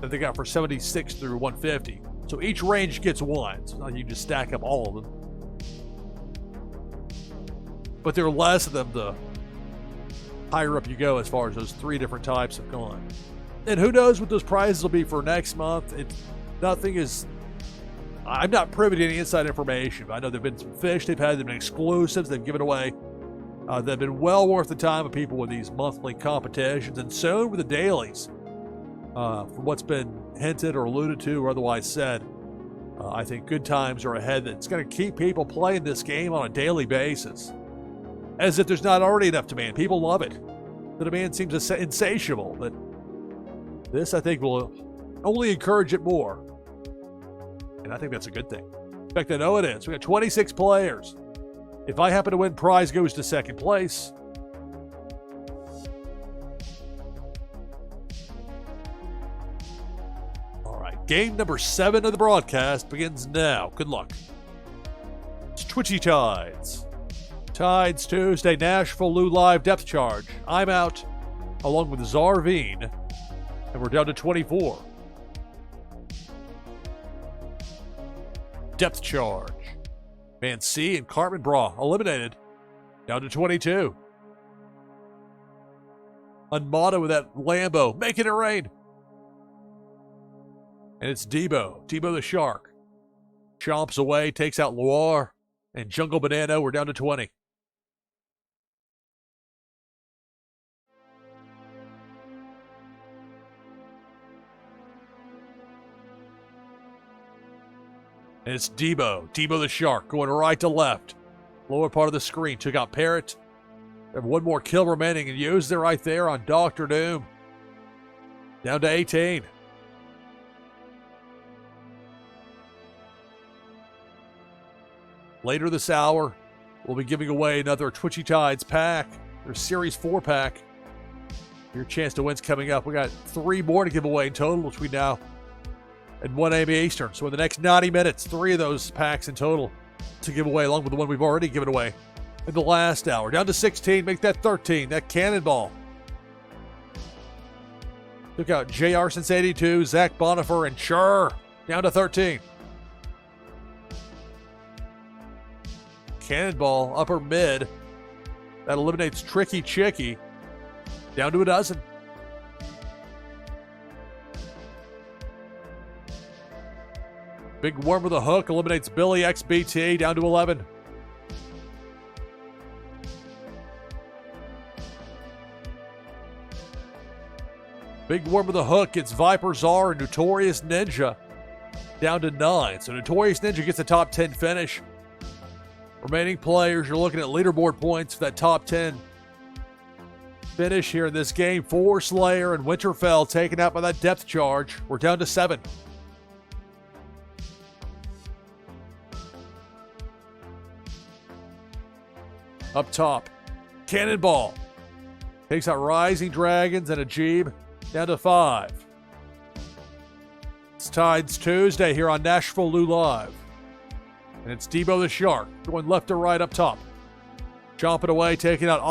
that they got for 76 through 150. So each range gets one. So you just stack up all of them. But there are less of them the higher up you go as far as those 3 different types have gone. And who knows what those prizes will be for next month. I'm not privy to any inside information, but I know there have been some fish they've had, there have been exclusives they've given away. That have been well worth the time of people with these monthly competitions, and so with the dailies. From what's been hinted or alluded to or otherwise said, I think good times are ahead. That's going to keep people playing this game on a daily basis. As if there's not already enough demand. People love it. The demand seems insatiable, but this, I think, will only encourage it more. And I think that's a good thing. In fact, I know it is. We got 26 players. If I happen to win, prize goes to second place. All right, game number 7 of the broadcast begins now. Good luck. It's Twitchy Tides. Tides Tuesday, NashvilleLou live depth charge. I'm out along with Zarveen, and we're down to 24. Depth charge. Mansi and Carmen Bra eliminated. Down to 22. Unmada with that Lambo, making it rain. And it's Debo the Shark. Chomps away, takes out Loire. And Jungle Banana, we're down to 20. And it's Debo. Debo the Shark going right to left. Lower part of the screen. Took out Parrott. They have one more kill remaining and used it right there on Dr. Doom. Down to 18. Later this hour, we'll be giving away another Twitchy Tides pack. Their Series 4 pack. Your chance to win's coming up. We got 3 more to give away in total, which we now at 1 a.m. Eastern. So in the next 90 minutes, 3 of those packs in total to give away, along with the one we've already given away in the last hour. Down to 16, make that 13. That cannonball. Took out JR since 82, Zach Bonifer, and Sure. Down to 13. Cannonball, upper mid. That eliminates Tricky Chicky. Down to a dozen. Big Worm with a hook eliminates Billy XBT. Down to 11. Big Worm with a hook gets Viper Czar and Notorious Ninja. Down to 9. So Notorious Ninja gets a top 10 finish. Remaining players, you're looking at leaderboard points for that top 10 finish here in this game. 4 Slayer and Winterfell taken out by that depth charge. We're down to 7. Up top, Cannonball takes out Rising Dragons and Ajib. Down to 5. It's Tides Tuesday here on NashvilleLou Live. And it's Debo the Shark going left to right up top. Chomping away, taking out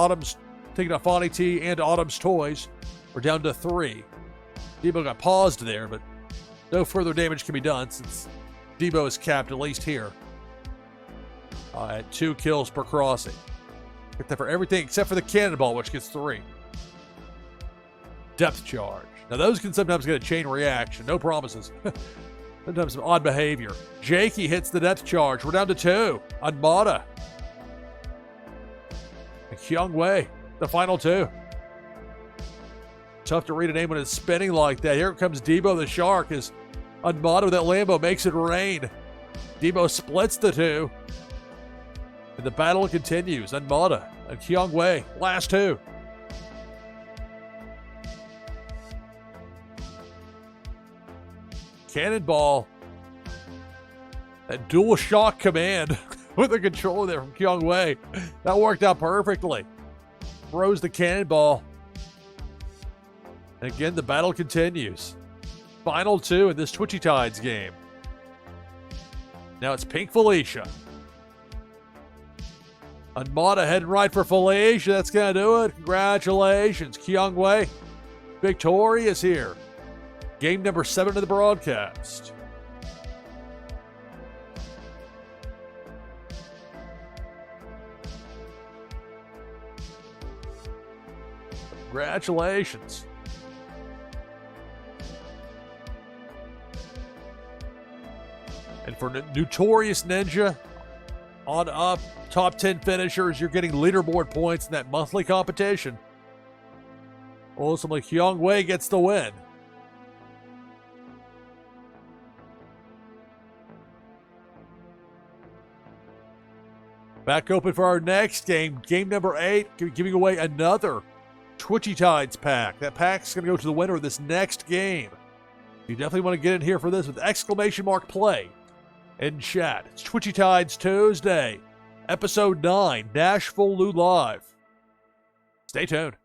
Fonny T and Autumn's Toys. We're down to 3. Debo got paused there, but no further damage can be done since Debo is capped at least here at 2 kills per crossing. Get that for everything except for the Cannonball, which gets 3. Depth charge. Now those can sometimes get a chain reaction. No promises. Sometimes some odd behavior. Jakey hits the depth charge. We're down to 2. Anmada. And Kyung Wei, the final 2. Tough to read a name when it's spinning like that. Here comes Debo the Shark as Anmada with that Lambo makes it rain. Debo splits the 2. And the battle continues. Anmada and Kyung Wei, last 2. Cannonball. That dual shock command with the controller there from Kyung Wei. That worked out perfectly. Throws the Cannonball. And again, the battle continues. Final 2 in this Twitchy Tides game. Now it's Pink Felicia. Anmada heading right for Felicia. That's going to do it. Congratulations. Kyung Wei victorious here. Game number 7 of the broadcast. Congratulations. And for Notorious Ninja, on up, top 10 finishers, you're getting leaderboard points in that monthly competition. Ultimately, Kyung Wei gets the win. Back open for our next game, game number 8, giving away another Twitchy Tides pack. That pack's going to go to the winner of this next game. You definitely want to get in here for this with exclamation mark play in chat. It's Twitchy Tides Tuesday, episode 9, NashvilleLou Live. Stay tuned.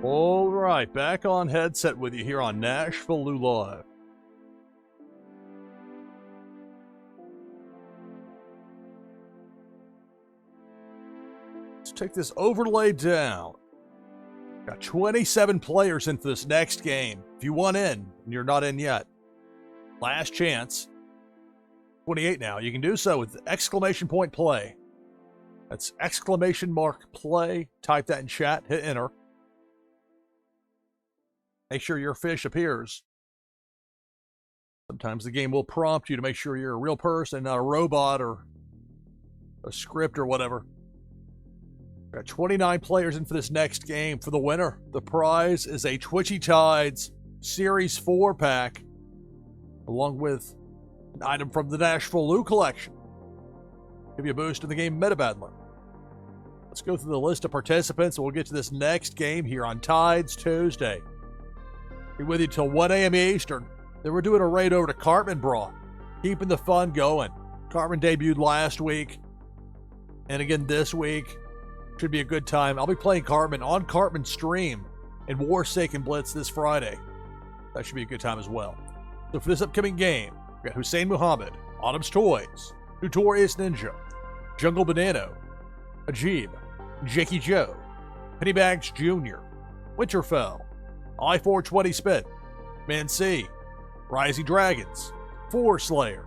All right, back on headset with you here on NashvilleLou Live. Let's take this overlay down. Got 27 players in for this next game. If you want in, and you're not in yet, last chance. 28 now. You can do so with exclamation point play. That's exclamation mark play. Type that in chat. Hit enter. Make sure your fish appears. Sometimes the game will prompt you to make sure you're a real person, not a robot or a script or whatever. Got 29 players in for this next game. For the winner, the prize is a Twitchy Tides Series 4 pack, along with an item from the NashvilleLou collection. Give you a boost in the game meta battling. Let's go through the list of participants, and we'll get to this next game here on Tides Tuesday. Be with you till 1 a.m. Eastern. Then we're doing a raid over to Cartman Bra, keeping the fun going. Cartman debuted last week, and again this week. Should be a good time. I'll be playing Cartman on Cartman's stream in Warsaken Blitz this Friday. That should be a good time as well. So for this upcoming game, we got Hussein Muhammad, Autumn's Toys, Notorious Ninja, Jungle Banano, Ajib, Jakey Joe, Pennybags Jr., Winterfell, I-420 Spit, Man C, Rising Dragons, Four Slayer,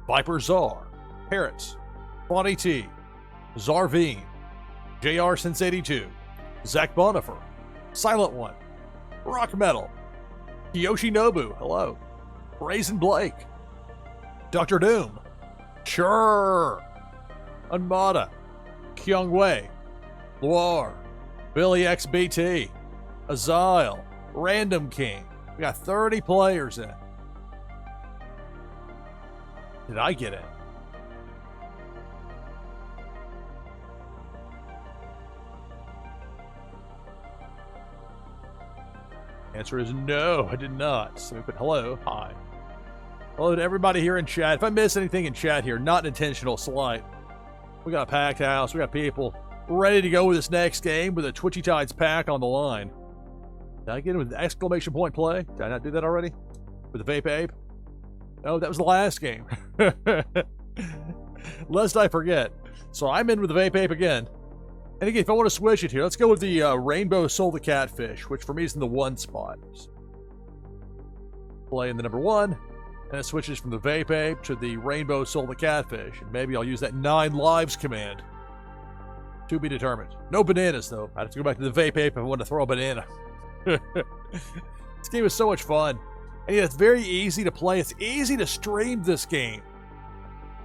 Viper Czar, Parrot, Bonnie T, Zarveen, JR Since 82, Zach Bonifer, Silent One, Rock Metal, Kiyoshi Nobu, hello, Brazen Blake, Dr. Doom, Sure, Unmada, Kyung Wei, Loire, Billy XBT, Azile, Random King. We got 30 players in. Did I get in? Answer is no, I did not. So we put hello, hi. Hello to everybody here in chat. If I miss anything in chat here, not an intentional slight. We got a packed house. We got people ready to go with this next game with a Twitchy Tides pack on the line. Did I get it with the exclamation point play? Did I not do that already? With the Vape Ape? No, that was the last game. Lest I forget. So I'm in with the Vape Ape again. And again, if I want to switch it here, let's go with the Rainbow Soul the Catfish, which for me is in the 1 spot. Play in the number 1, and it switches from the Vape Ape to the Rainbow Soul the Catfish. And maybe I'll use that 9 lives command. To be determined. No bananas, though. I have to go back to the Vape Ape if I want to throw a banana. This game is so much fun. And yeah, it's very easy to play. It's easy to stream this game.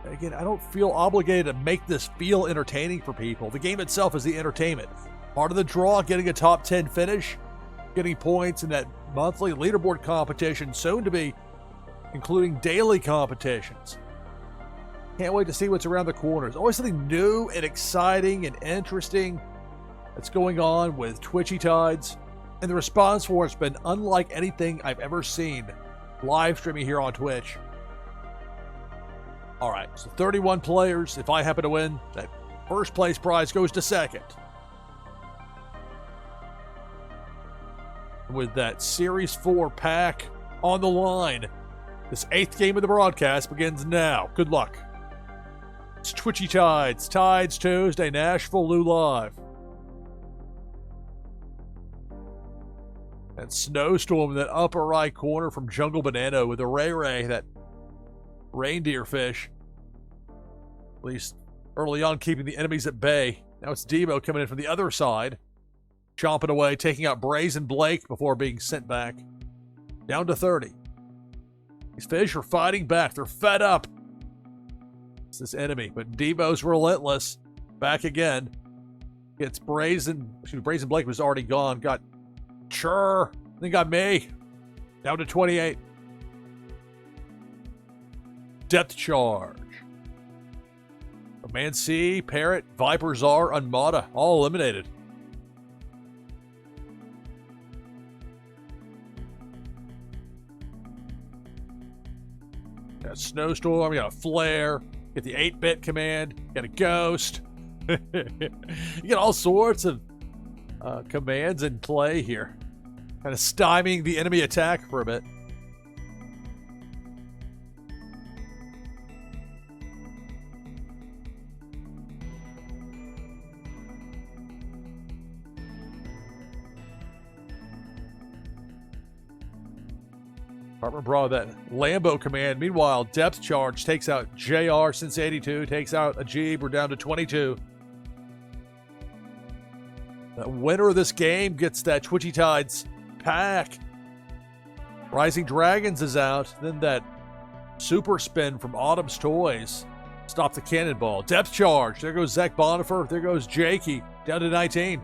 Again, I don't feel obligated to make this feel entertaining for people. The game itself is the entertainment. Part of the draw, getting a top 10 finish, getting points in that monthly leaderboard competition, soon to be including daily competitions. Can't wait to see what's around the corner. There's always something new and exciting and interesting that's going on with Twitchy Tides. And the response for it's been unlike anything I've ever seen live streaming here on Twitch. All right, so 31 players. If I happen to win, that first place prize goes to second. With that Series 4 pack on the line, this 8th game of the broadcast begins now. Good luck. It's Twitchy Tides, Tides Tuesday, NashvilleLou Live. That snowstorm in that upper right corner from Jungle Banana with a Ray, that reindeer fish. At least early on, keeping the enemies at bay. Now it's Debo coming in from the other side, chomping away, taking out Brazen Blake before being sent back. Down to 30. These fish are fighting back. They're fed up. It's this enemy, but Debo's relentless. Back again. Gets Brazen Blake was already gone. Got Chur. Then got me. Down to 28. Depth charge. Command C, Parrot, Viper, Czar, Unmata, all eliminated. Got a Snowstorm, we got a Flare, get the 8-bit command, got a Ghost. You got all sorts of commands in play here. Kind of stymieing the enemy attack for a bit. Department Bra, that Lambo command. Meanwhile, Depth Charge takes out JR since 82, takes out Ajib. We're down to 22. The winner of this game gets that Twitchy Tides pack. Rising Dragons is out. Then that super spin from Autumn's Toys. Stop the cannonball. Depth Charge. There goes Zach Bonifer. There goes Jakey. Down to 19.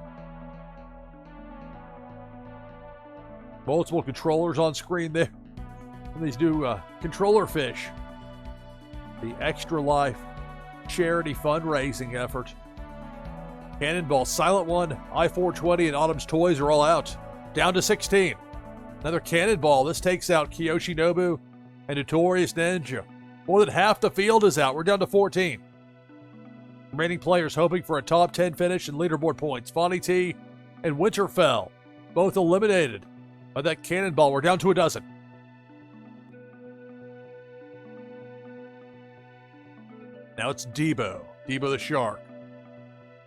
Multiple controllers on screen there. And these new controller fish. The Extra Life charity fundraising effort. Cannonball, Silent One, I-420, and Autumn's Toys are all out. Down to 16. Another Cannonball. This takes out Kiyoshi Nobu and Notorious Ninja. More than half the field is out. We're down to 14. Remaining players hoping for a top 10 finish and leaderboard points. Fonny T and Winterfell, both eliminated by that Cannonball. We're down to a dozen. Now it's Debo the Shark.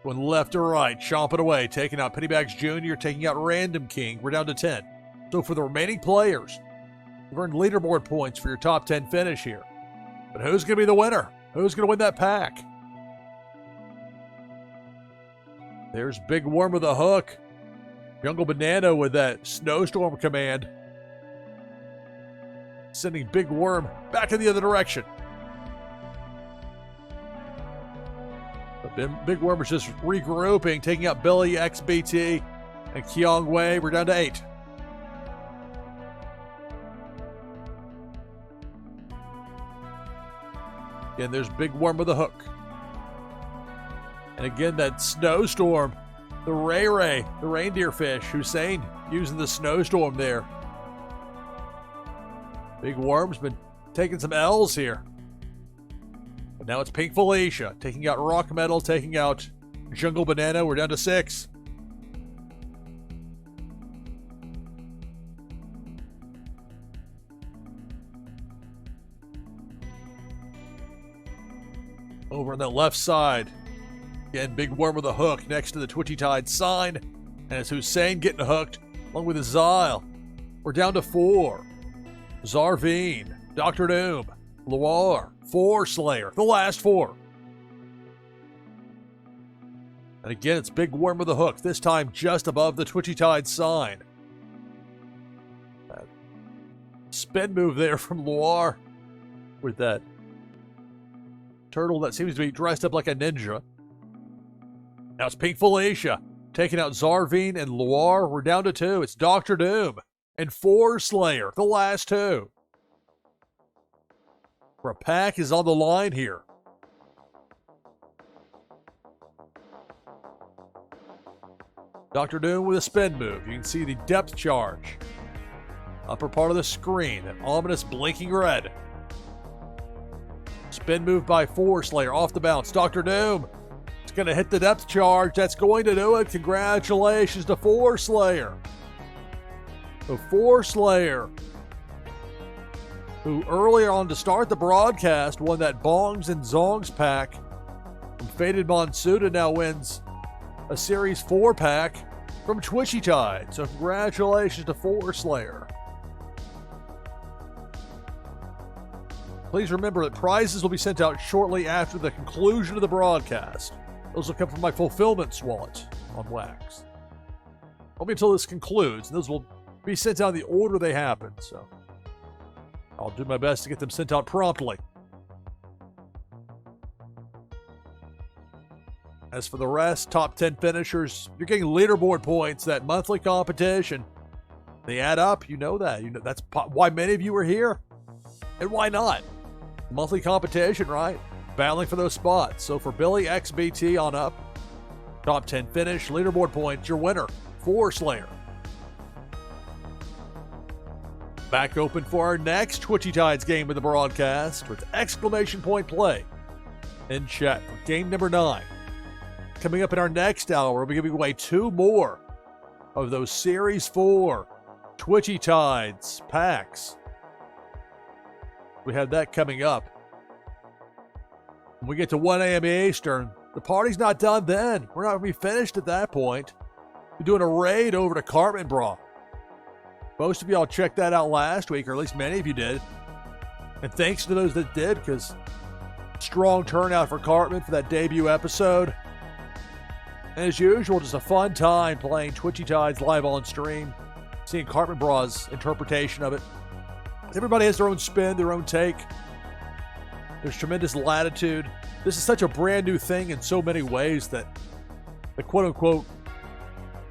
Going left to right, chomping away, taking out Pennybags Jr., taking out Random King. We're down to 10. So for the remaining players, you've earned leaderboard points for your top 10 finish here. But who's going to be the winner? Who's going to win that pack? There's Big Worm with a hook. Jungle Banana with that Snowstorm command. Sending Big Worm back in the other direction. Big Worm is just regrouping, taking out Billy, XBT, and Kyong Wei. We're down to 8. Again, there's Big Worm with a hook. And again, that Snowstorm, the Ray, the reindeer fish, Hussein using the Snowstorm there. Big Worm's been taking some L's here. But now it's Pink Felicia, taking out Rock Metal, taking out Jungle Banana. We're down to 6. Over on the left side, again, Big Worm with a hook next to the Twitchy Tide sign. And it's Hussein getting hooked, along with Zyle. We're down to 4. Zarveen, Dr. Doom, Loire, 4 Slayer, the last 4. And again, it's Big Worm with a hook, this time just above the Twitchy Tide sign. That spin move there from Loire with that turtle that seems to be dressed up like a ninja. Now it's Pink Felicia taking out Zarvine and Loire. We're down to 2. It's Dr. Doom and Force Slayer, the last 2. Where a pack is on the line here. Dr. Doom with a spin move. You can see the depth charge. Upper part of the screen, that ominous blinking red. Spin move by Force Slayer off the bounce. Dr. Doom is going to hit the depth charge. That's going to do it. Congratulations to Force Slayer. The Force Slayer, who earlier on to start the broadcast won that Bongs and Zongs pack from Faded Monsuda, now wins a Series 4 pack from Twitchy Tide. So congratulations to Force Slayer. Please remember that prizes will be sent out shortly after the conclusion of the broadcast. Those will come from my fulfillment wallet on Wax. Only until this concludes, and those will be sent out in the order they happen. So I'll do my best to get them sent out promptly. As for the rest, top 10 finishers, you're getting leaderboard points, that monthly competition. They add up, you know that. That's why many of you are here. And why not? Monthly competition, right? Battling for those spots. So for Billy XBT on up, top 10 finish, leaderboard points, your winner, Force Slayer. Back open for our next Twitchy Tides game of the broadcast with exclamation point play in chat for game number 9. Coming up in our next hour, we'll be giving away 2 more of those Series 4 Twitchy Tides packs. We have that coming up. When we get to 1 a.m. Eastern, the party's not done then. We're not going to be finished at that point. We're doing a raid over to Cartman Bra. Most of y'all checked that out last week, or at least many of you did. And thanks to those that did, because strong turnout for Cartman for that debut episode. And as usual, just a fun time playing Twitchy Tides live on stream, seeing Cartman Bra's interpretation of it. Everybody has their own spin, their own take. There's tremendous latitude. This is such a brand new thing in so many ways that the quote-unquote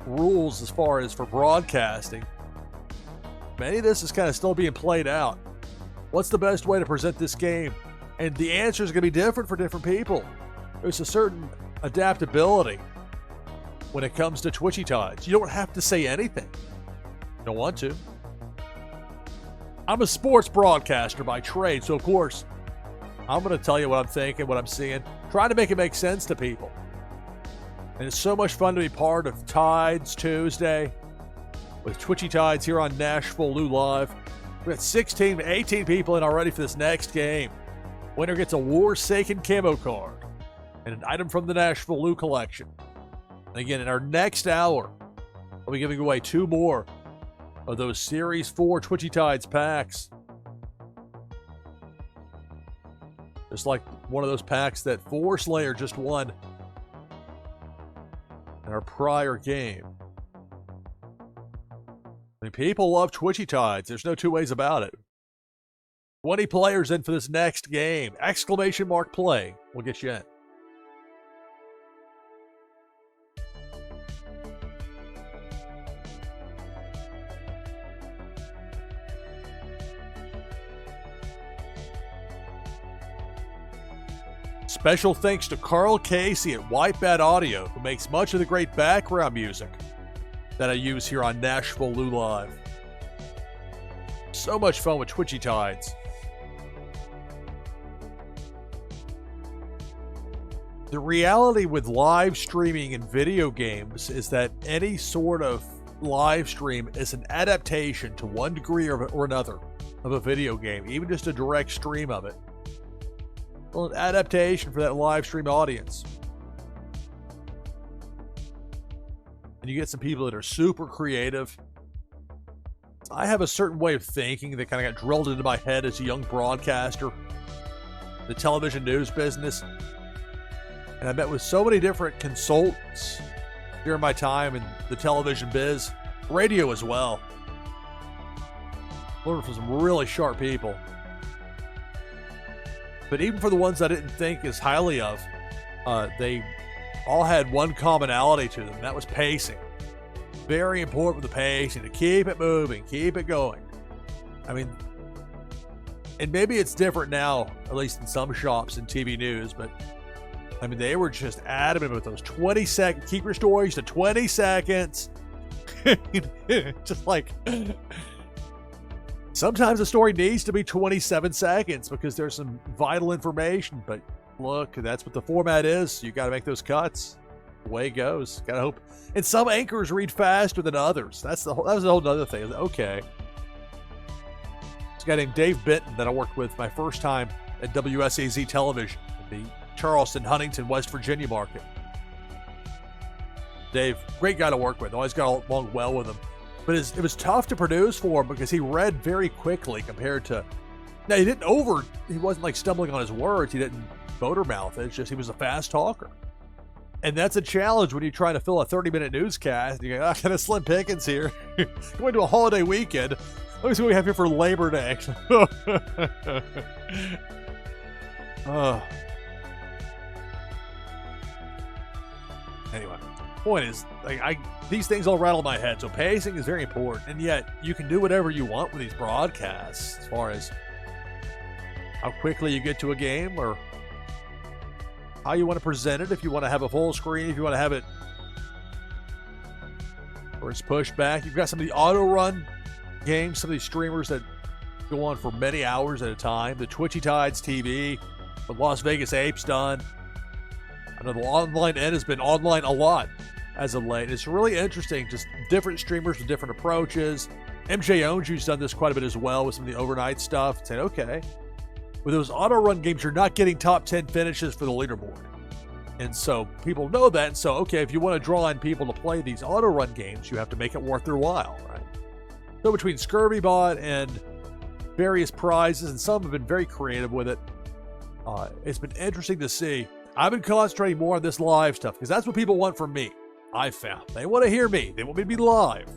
rules as far as for broadcasting, many of this is kind of still being played out. What's the best way to present this game? And the answer is going to be different for different people. There's a certain adaptability when it comes to Twitchy Tides. You don't have to say anything. You don't want to. I'm a sports broadcaster by trade, so of course, I'm going to tell you what I'm thinking, what I'm seeing, trying to make it make sense to people. And it's so much fun to be part of Tides Tuesday with Twitchy Tides here on NashvilleLou Live. We've got 16 to 18 people in already for this next game. Winner gets a Warsaken camo card and an item from the NashvilleLou collection. And again, in our next hour, I'll be giving away 2 more of those Series 4 Twitchy Tides packs. Just like one of those packs that Force Slayer just won in our prior game. I mean, people love Twitchy Tides. There's no 2 ways about it. 20 players in for this next game. Exclamation mark play will get you in. Special thanks to Carl Casey at Whitebat Audio, who makes much of the great background music that I use here on NashvilleLou Live. So much fun with Twitchy Tides. The reality with live streaming and video games is that any sort of live stream is an adaptation to one degree or another of a video game, even just a direct stream of it. Well, an adaptation for that live stream audience. And you get some people that are super creative. I have a certain way of thinking that kind of got drilled into my head as a young broadcaster, the television news business. And I met with so many different consultants during my time in the television biz, radio as well. Learned from some really sharp people. But even for the ones I didn't think as highly of, they all had one commonality to them. That was pacing. Very important with the pacing, to keep it moving, keep it going. I mean, and maybe it's different now, at least in some shops in TV news, but I mean, they were just adamant with those 20 seconds. Keep your stories to 20 seconds. Just like, sometimes a story needs to be 27 seconds because there's some vital information. But look, that's what the format is. You got to make those cuts. The way it goes. Got to hope. And some anchors read faster than others. That was a whole other thing. Okay. This guy named Dave Benton that I worked with my first time at WSAZ Television, the Charleston, Huntington, West Virginia market. Dave, great guy to work with. Always got along well with him. But it was tough to produce for him because he read very quickly compared to... Now, he wasn't like stumbling on his words. He didn't motor mouth. It's just he was a fast talker. And that's a challenge when you're trying to fill a 30-minute newscast. You go, I got a slim pickings here. Going to a holiday weekend. Let me see what we have here for Labor Day. Anyway, point is, like, these things all rattle my head. So pacing is very important, and yet you can do whatever you want with these broadcasts, as far as how quickly you get to a game or how you want to present it. If you want to have a full screen, if you want to have it where it's pushed back, you've got some of the auto run games, some of these streamers that go on for many hours at a time. The Twitchy Tides TV, what Las Vegas Apes done. I know the online end has been online a lot as of late. It's really interesting, just different streamers with different approaches. MJ Onju's done this quite a bit as well with some of the overnight stuff. Saying, okay, with those auto-run games, you're not getting top 10 finishes for the leaderboard. And so people know that. And so, okay, if you want to draw in people to play these auto-run games, you have to make it worth their while, right? So between ScurvyBot and various prizes, and some have been very creative with it, it's been interesting to see. I've been concentrating more on this live stuff because that's what people want from me. I've found they want to hear me. They want me to be live,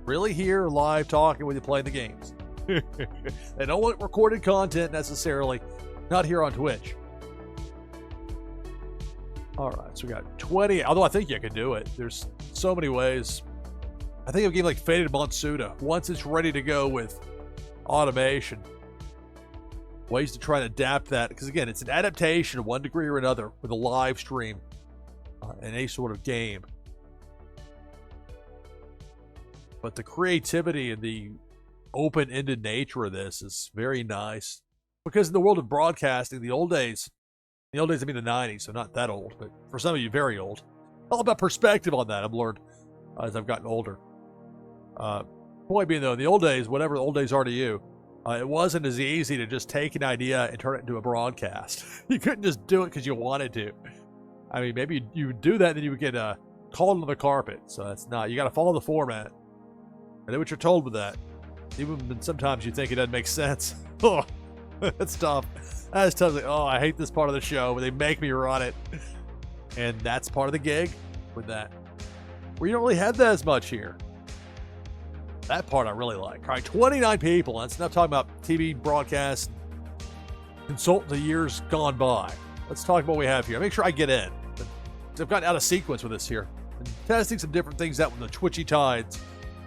really here, live, talking when you play the games. They don't want recorded content necessarily, not here on Twitch. All right, so we got 20. Although I think you can do it. There's so many ways. I think of a game like Faded Monsuda. Once it's ready to go with automation, ways to try and adapt that, because again, it's an adaptation of one degree or another with a live stream in a sort of game. But the creativity and the open-ended nature of this is very nice. Because in the world of broadcasting, the old days, I mean the 90s, so not that old, but for some of you, very old. All about perspective on that, I've learned as I've gotten older. Point being, though, in the old days, whatever the old days are to you, it wasn't as easy to just take an idea and turn it into a broadcast. You couldn't just do it because you wanted to. I mean, maybe you would do that, then you would get called on the carpet. So that's not, you got to follow the format. I know what you're told with that. Even when sometimes you think it doesn't make sense. Oh, that's tough. That's tough. Like, oh, I hate this part of the show, but they make me run it. And that's part of the gig with that. Where you don't really have that as much here. That part I really like. All right, 29 people. That's enough talking about TV broadcast, consultant the years gone by. Let's talk about what we have here. Make sure I get in. I've gotten out of sequence with this here. And testing some different things out with the Twitchy Tides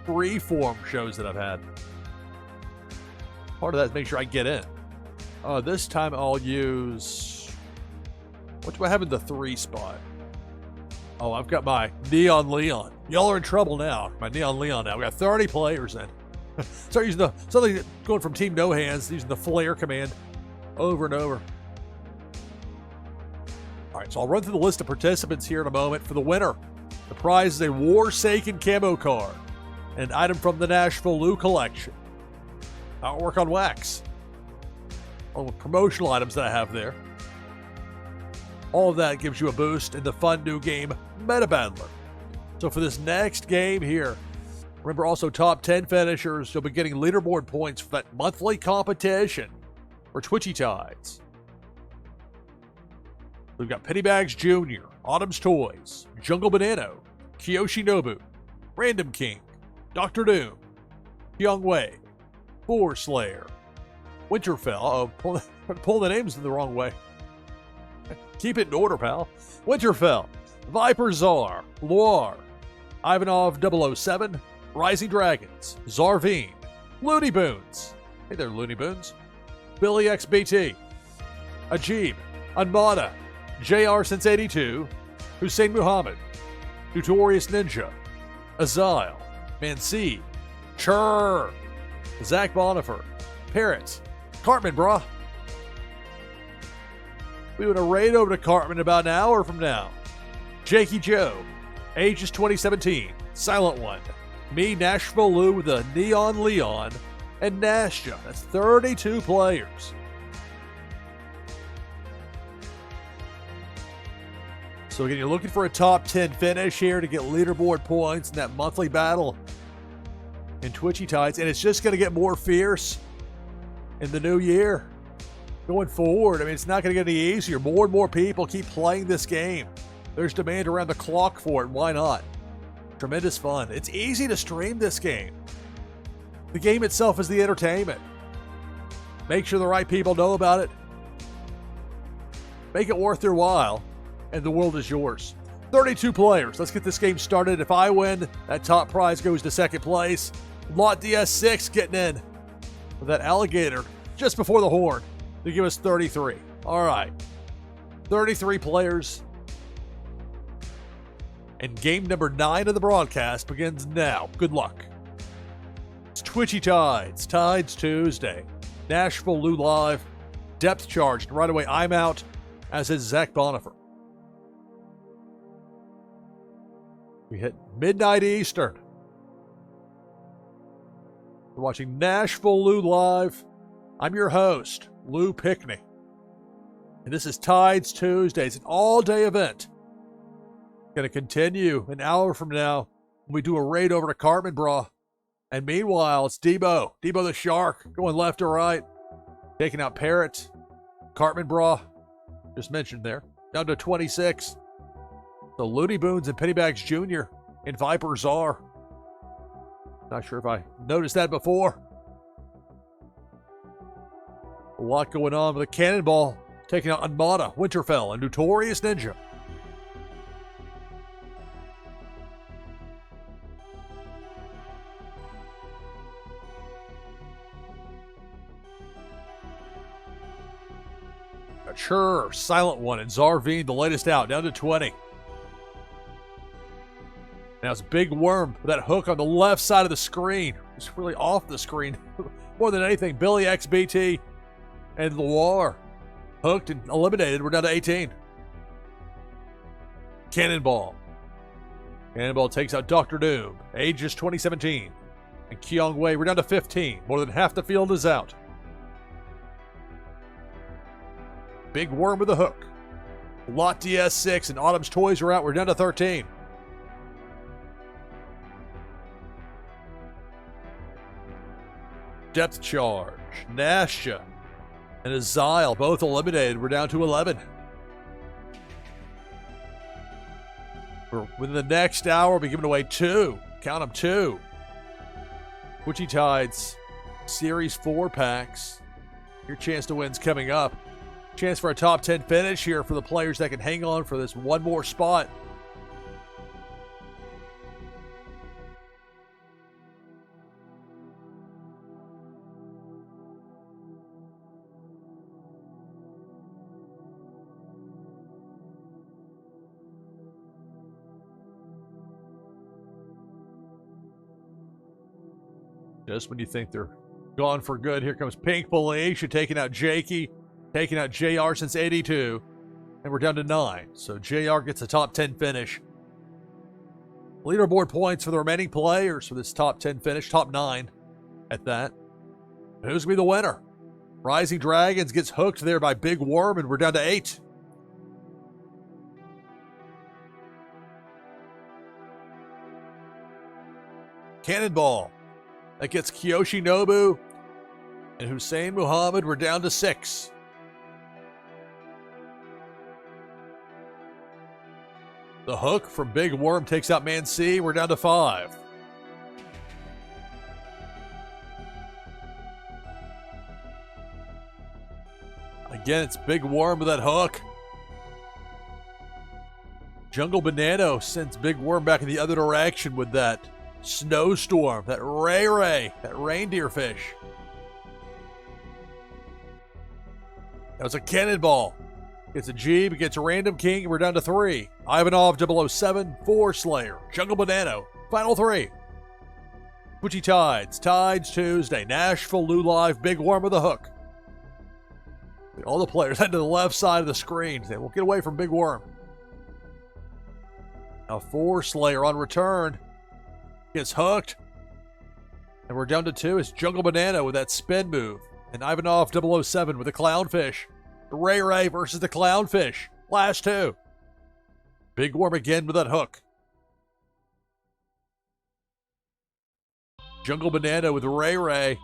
freeform shows that I've had. Part of that is make sure I get in. This time I'll use... What do I have in the 3 spot? Oh, I've got my Neon Leon. Y'all are in trouble now. My Neon Leon now. We got 30 players in. Start using something going from Team No Hands, using the flare command over and over. All right, so I'll run through the list of participants here in a moment. For the winner, the prize is a Warsaken camo card, an item from the NashvilleLou collection. Artwork on wax. All the promotional items that I have there. All of that gives you a boost in the fun new game, Meta Battler. So for this next game here, remember also top 10 finishers, you'll be getting leaderboard points for that monthly competition for Twitchy Tides. We've got Pennybags Jr., Autumn's Toys, Jungle Banano, Kiyoshi Nobu, Random King, Dr. Doom, Young Wei, Four Slayer. Winterfell. Oh, pull the names in the wrong way. Keep it in order, pal. Winterfell. Viper Czar. Loire. Ivanov 007. Rising Dragons. Zarveen. Looney Boons. Hey there, Looney Boons. Billy XBT. Ajib. Anmada. JR since 82. Hussein Muhammad. Notorious Ninja. Azile. Mansi. Churr. Zach Bonifer. Parrot. Cartman, brah. We want to raid over to Cartman about an hour from now. Jakey Joe. Ages 2017. Silent One. Me, NashvilleLou with a Neon Leon. And Nashja. That's 32 players. So again, you're looking for a top 10 finish here to get leaderboard points in that monthly battle in Twitchy Tides. And it's just going to get more fierce in the new year. Going forward, I mean, it's not going to get any easier. More and more people keep playing this game. There's demand around the clock for it. Why not? Tremendous fun. It's easy to stream this game. The game itself is the entertainment. Make sure the right people know about it. Make it worth their while, and the world is yours. 32 players. Let's get this game started. If I win, that top prize goes to second place. Lot DS6 getting in with that alligator just before the horn. They give us 33. All right. 33 players. And game number 9 of the broadcast begins now. Good luck. It's Twitchy Tides. Tides Tuesday. NashvilleLou live. Depth charged. Right away, I'm out, as is Zach Bonifer. We hit midnight Eastern. You're watching NashvilleLou live. I'm your host, Lou Pickney. And this is Tides Tuesday. It's an all-day event. Going to continue an hour from now when we do a raid over to Cartman, brah. And meanwhile, it's Debo the Shark, going left to right, taking out Parrot, Cartman, brah, just mentioned there, down to 26. The Looney Boons and Pennybags Jr. and Viper Czar. Not sure if I noticed that before. A lot going on with a cannonball taking out Anmada, Winterfell, and Notorious Ninja. A Churr, Silent One, and Zarveen, the latest out, down to 20. Now it's Big Worm with that hook on the left side of the screen. It's really off the screen. More than anything, Billy XBT and Loire hooked and eliminated. We're down to 18. Cannonball. Cannonball takes out Dr. Doom. Ages 2017. And Kyung Wei, we're down to 15. More than half the field is out. Big Worm with a hook. Lot DS6 and Autumn's Toys are out. We're down to 13. Depth charge. Nashja and Azile both eliminated. We're down to 11. Within the next hour, we'll be giving away 2. Count them, 2. Twitchy Tides Series 4 packs. Your chance to win's coming up. Chance for a top 10 finish here for the players that can hang on for this one more spot. Just when you think they're gone for good, here comes Pink Felicia taking out Jakey, taking out JR since 82, and we're down to 9. So JR gets a top 10 finish. Leaderboard points for the remaining players for this top 10 finish, top 9 at that. And who's going to be the winner? Rising Dragons gets hooked there by Big Worm, and we're down to 8. Cannonball. That gets Kiyoshi Nobu and Hussein Muhammad. We're down to 6. The hook from Big Worm takes out Mansi. We're down to 5. Again, it's Big Worm with that hook. Jungle Banano sends Big Worm back in the other direction with that snowstorm, that ray, that reindeer fish. That was a cannonball. Gets a Jeep, gets a Random King, and we're down to 3. Ivanov 007, 4 Slayer, Jungle Banano, final 3. Twitchy Tides, Tides Tuesday, NashvilleLou Live, Big Worm with a hook. All the players head to the left side of the screen. They will get away from Big Worm. Now 4 Slayer on return. Gets hooked. And we're down to 2. It's Jungle Banana with that spin move. And Ivanov 007 with the clownfish. Ray versus the clownfish. Last 2. Big Worm again with that hook. Jungle Banana with Ray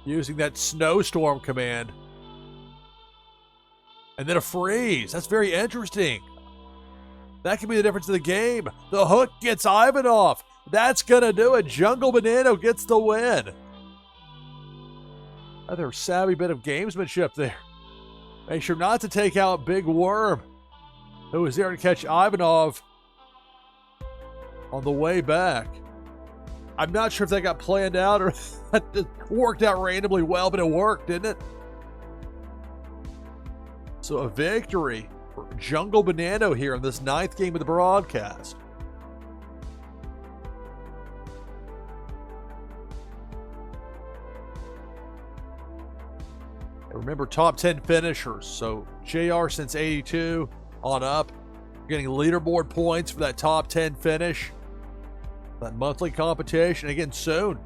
using that snowstorm command. And then a freeze. That's very interesting. That could be the difference in the game. The hook gets Ivanov. That's going to do it. Jungle Banana gets the win. Another savvy bit of gamesmanship there. Make sure not to take out Big Worm, who was there to catch Ivanov on the way back. I'm not sure if that got planned out or it worked out randomly well, but it worked, didn't it? So a victory for Jungle Banana here in this 9th game of the broadcast. And remember, top 10 finishers. So JR since 82 on up. You're getting leaderboard points for that top 10 finish. That monthly competition. Again, soon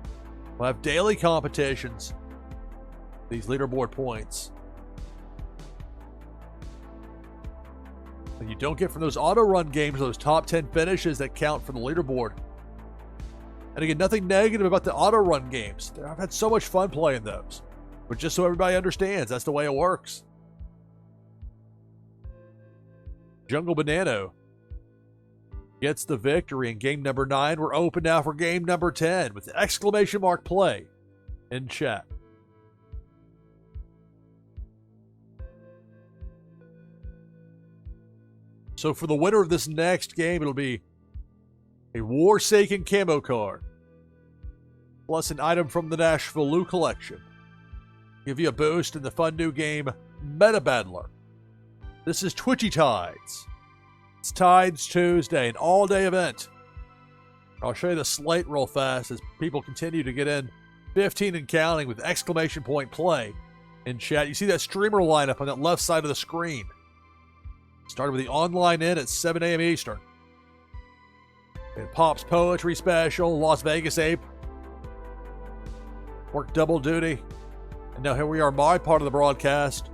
we'll have daily competitions. These leaderboard points. And you don't get from those auto run games, those top 10 finishes that count for the leaderboard. And again, nothing negative about the auto run games. I've had so much fun playing those. But just so everybody understands, that's the way it works. Jungle Banano gets the victory in game number 9. We're open now for game number 10 with exclamation mark play in chat. So for the winner of this next game, it'll be a Warsaken camo card, plus an item from the NashvilleLou collection. Give you a boost in the fun new game, Meta Battler. This is Twitchy Tides. It's Tides Tuesday, an all-day event. I'll show you the slate real fast as people continue to get in 15 and counting with exclamation point play in chat. You see that streamer lineup on that left side of the screen. Started with the online in at 7 a.m. Eastern. And Pop's Poetry Special, Las Vegas Ape. Worked double duty. And now here we are, my part of the broadcast.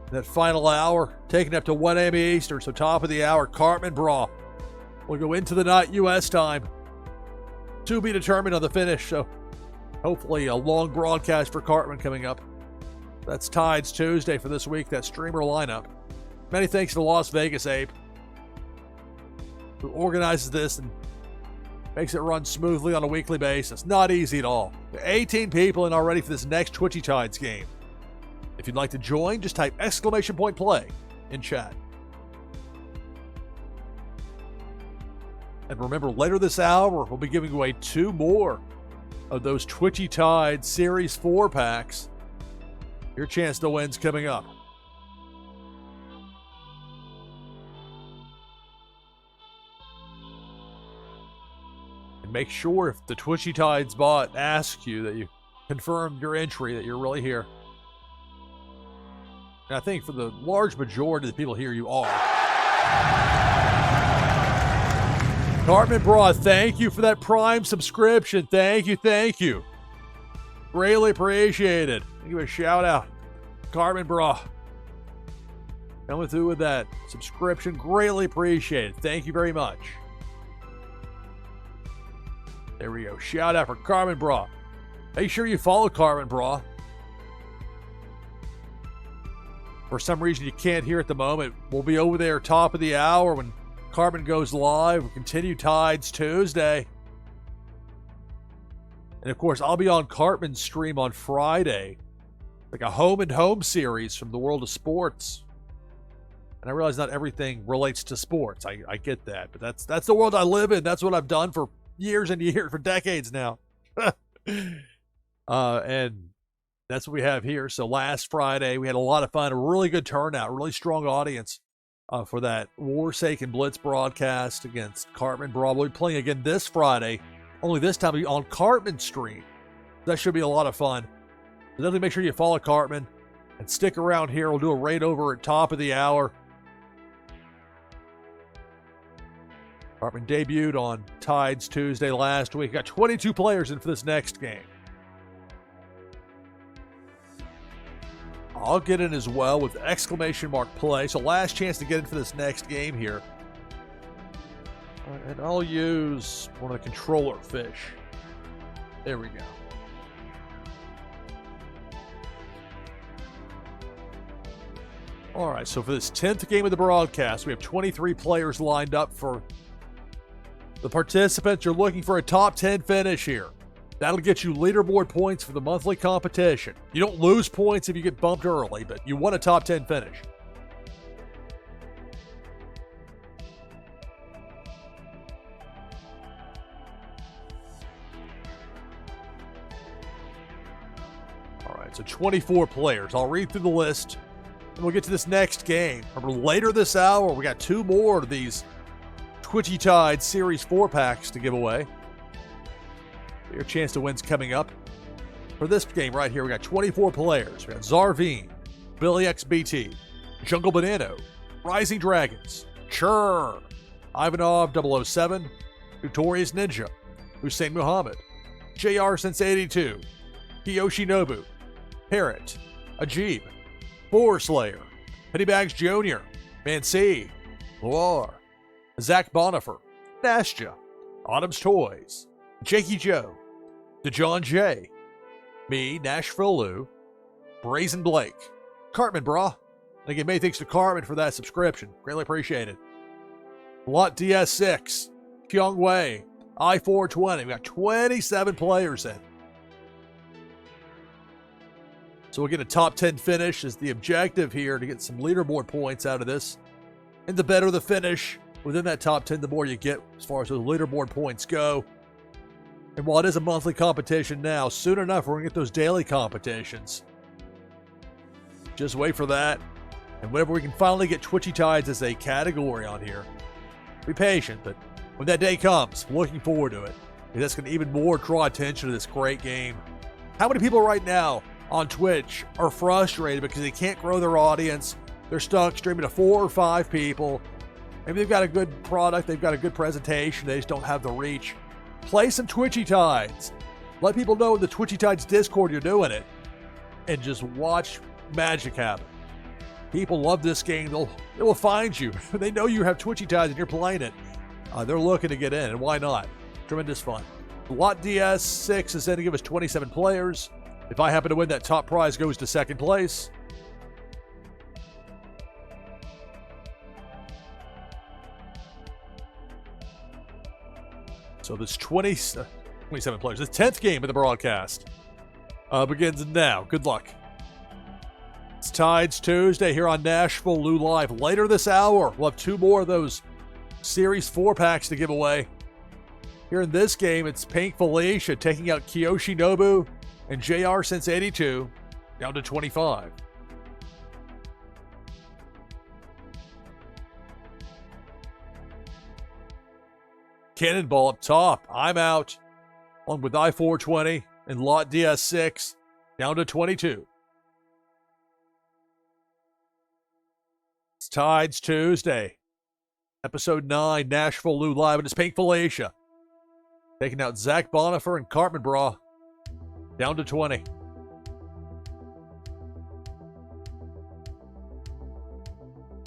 That final hour, taking up to 1 a.m. Eastern, so top of the hour, Cartman Bra. We'll go into the night U.S. time. To be determined on the finish, so hopefully a long broadcast for Cartman coming up. That's Tides Tuesday for this week, that streamer lineup. Many thanks to Las Vegas Ape, who organizes this and makes it run smoothly on a weekly basis. Not easy at all. There are 18 people in already for this next Twitchy Tides game. If you'd like to join, just type exclamation point play in chat. And remember, later this hour, we'll be giving away 2 more of those Twitchy Tides Series 4 packs. Your chance to win's coming up. Make sure if the Twitchy Tides bot asks you that you confirm your entry, that you're really here. And I think for the large majority of the people here, you are. Cartman Broad, thank you for that Prime subscription. Thank you. Greatly appreciated. Give a shout out. Cartman Broad. Coming through with that subscription. Greatly appreciated. Thank you very much. There we go. Shout out for Carmen Bra. Make sure you follow Carmen Bra. For some reason you can't hear at the moment, we'll be over there top of the hour when Carmen goes live. We'll continue Tides Tuesday. And of course, I'll be on Cartman's stream on Friday like a home and home series from the world of sports. And I realize not everything relates to sports. I get that, but that's the world I live in. That's what I've done for years and years, for decades now. And that's what we have here. So last Friday, we had a lot of fun, a really good turnout, really strong audience for that Warsaken Blitz broadcast against Cartman Brawl. We'll be playing again this Friday, only this time on Cartman stream. That should be a lot of fun. So definitely make sure you follow Cartman and stick around here. We'll do a raid over at top of the hour. Cartman debuted on Tides Tuesday last week. Got 22 players in for this next game. I'll get in as well with exclamation mark play. So last chance to get in for this next game here. And I'll use one of the controller fish. There we go. All right, so for this 10th game of the broadcast, we have 23 players lined up for the participants. You're looking for a top 10 finish here. That'll get you leaderboard points for the monthly competition. You don't lose points if you get bumped early, but you want a top 10 finish. All right, so 24 players. I'll read through the list, and we'll get to this next game. Remember, later this hour, we got 2 more of these Twitchy Tide Series 4 packs to give away. Your chance to win's coming up. For this game right here, we got 24 players. We got Zarveen, Billy XBT, Jungle Banano, Rising Dragons, Churr, Ivanov 007, Notorious Ninja, Hussein Muhammad, JR Since 82, Kiyoshi Nobu, Parrot, Ajib, Boar Slayer, Pennybags Jr., Mancy, Loire, Zach Bonifer, Nastja, Autumn's Toys, Jakey Joe, DeJohn J, me, NashvilleLou, Brazen Blake, Cartman Bra. And again, many thanks to Cartman for that subscription. Greatly appreciated. Lot DS6, Kyung Wei, I420. We got 27 players in. So we'll get a top 10 finish as the objective here to get some leaderboard points out of this. And the better the finish within that top 10, the more you get as far as those leaderboard points go. And while it is a monthly competition now, soon enough, we're going to get those daily competitions. Just wait for that. And whenever we can finally get Twitchy Tides as a category on here, be patient. But when that day comes, looking forward to it. And that's going to even more draw attention to this great game. How many people right now on Twitch are frustrated because they can't grow their audience? They're stuck streaming to 4 or 5 people. Maybe they've got a good product, they've got a good presentation, they just don't have the reach. Play some Twitchy Tides. Let people know in the Twitchy Tides Discord you're doing it. And just watch magic happen. People love this game. They will find you. They know you have Twitchy Tides and you're playing it. They're looking to get in, and why not? Tremendous fun. Lot DS6 is in to give us 27 players. If I happen to win, that top prize goes to second place. So this 27 players, this 10th game of the broadcast begins now. Good luck. It's Tides Tuesday here on NashvilleLou Live. Later this hour, we'll have 2 more of those Series 4 packs to give away. Here in this game, it's Pink Felicia taking out Kiyoshi Nobu and JR Since 82, down to 25. Cannonball up top. I'm out. Along with I420 and Lot DS6, down to 22. It's Tides Tuesday. Episode 9, NashvilleLou Live. And it's Pink Felicia taking out Zach Bonifer and Cartman Bra, down to 20.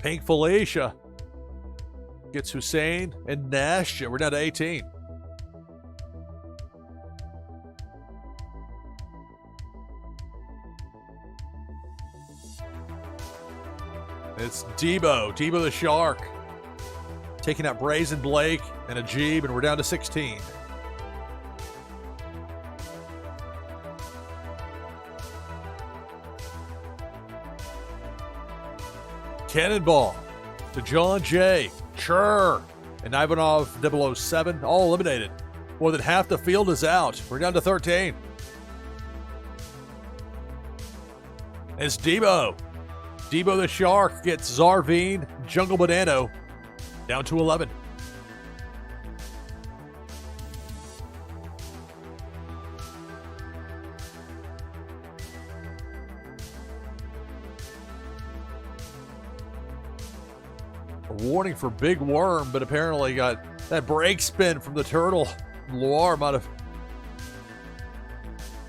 Pink Felicia gets Hussein and Nastja. We're down to 18. It's Debo the Shark, taking out Brazen Blake and Ajib, and we're down to 16. Cannonball to John J. Chur and Ivanov 007, all eliminated. More than half the field is out. We're down to 13. It's Debo. Debo the Shark gets Zarveen, Jungle Banano, down to 11. A warning for Big Worm, but apparently got that brake spin from the turtle. Loire might have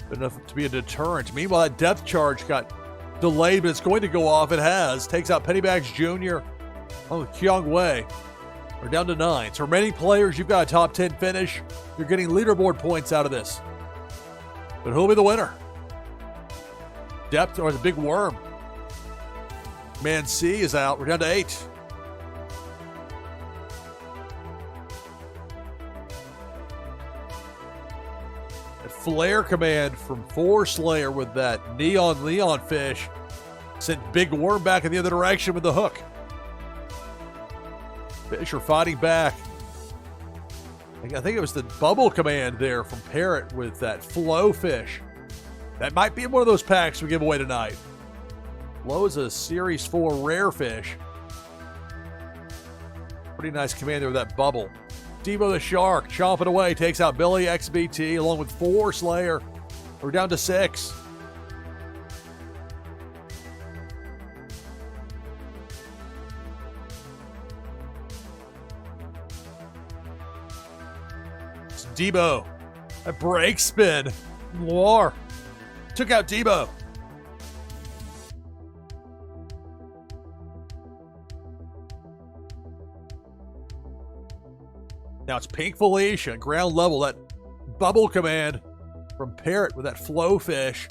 been enough to be a deterrent. Meanwhile, that depth charge got delayed, but it's going to go off. It has. Takes out Pennybags Jr. on Kyung Wei. We're down to 9. So remaining players, you've got a top 10 finish. You're getting leaderboard points out of this. But who'll be the winner? Depth or the Big Worm? Man C is out. We're down to 8. Flare command from Four Slayer with that neon fish sent Big Worm back in the other direction with the hook. Fish are fighting back. I think it was the bubble command there from Parrot with that flow fish. That might be one of those packs we give away tonight. Flow is a Series 4 rare fish. Pretty nice command there with that bubble. Debo the Shark chomping away, takes out Billy XBT along with Four Slayer. We're down to 6. It's Debo. A brake spin. Loire took out Debo. Now it's Pink Felicia, ground level. That bubble command from Parrot with that flow fish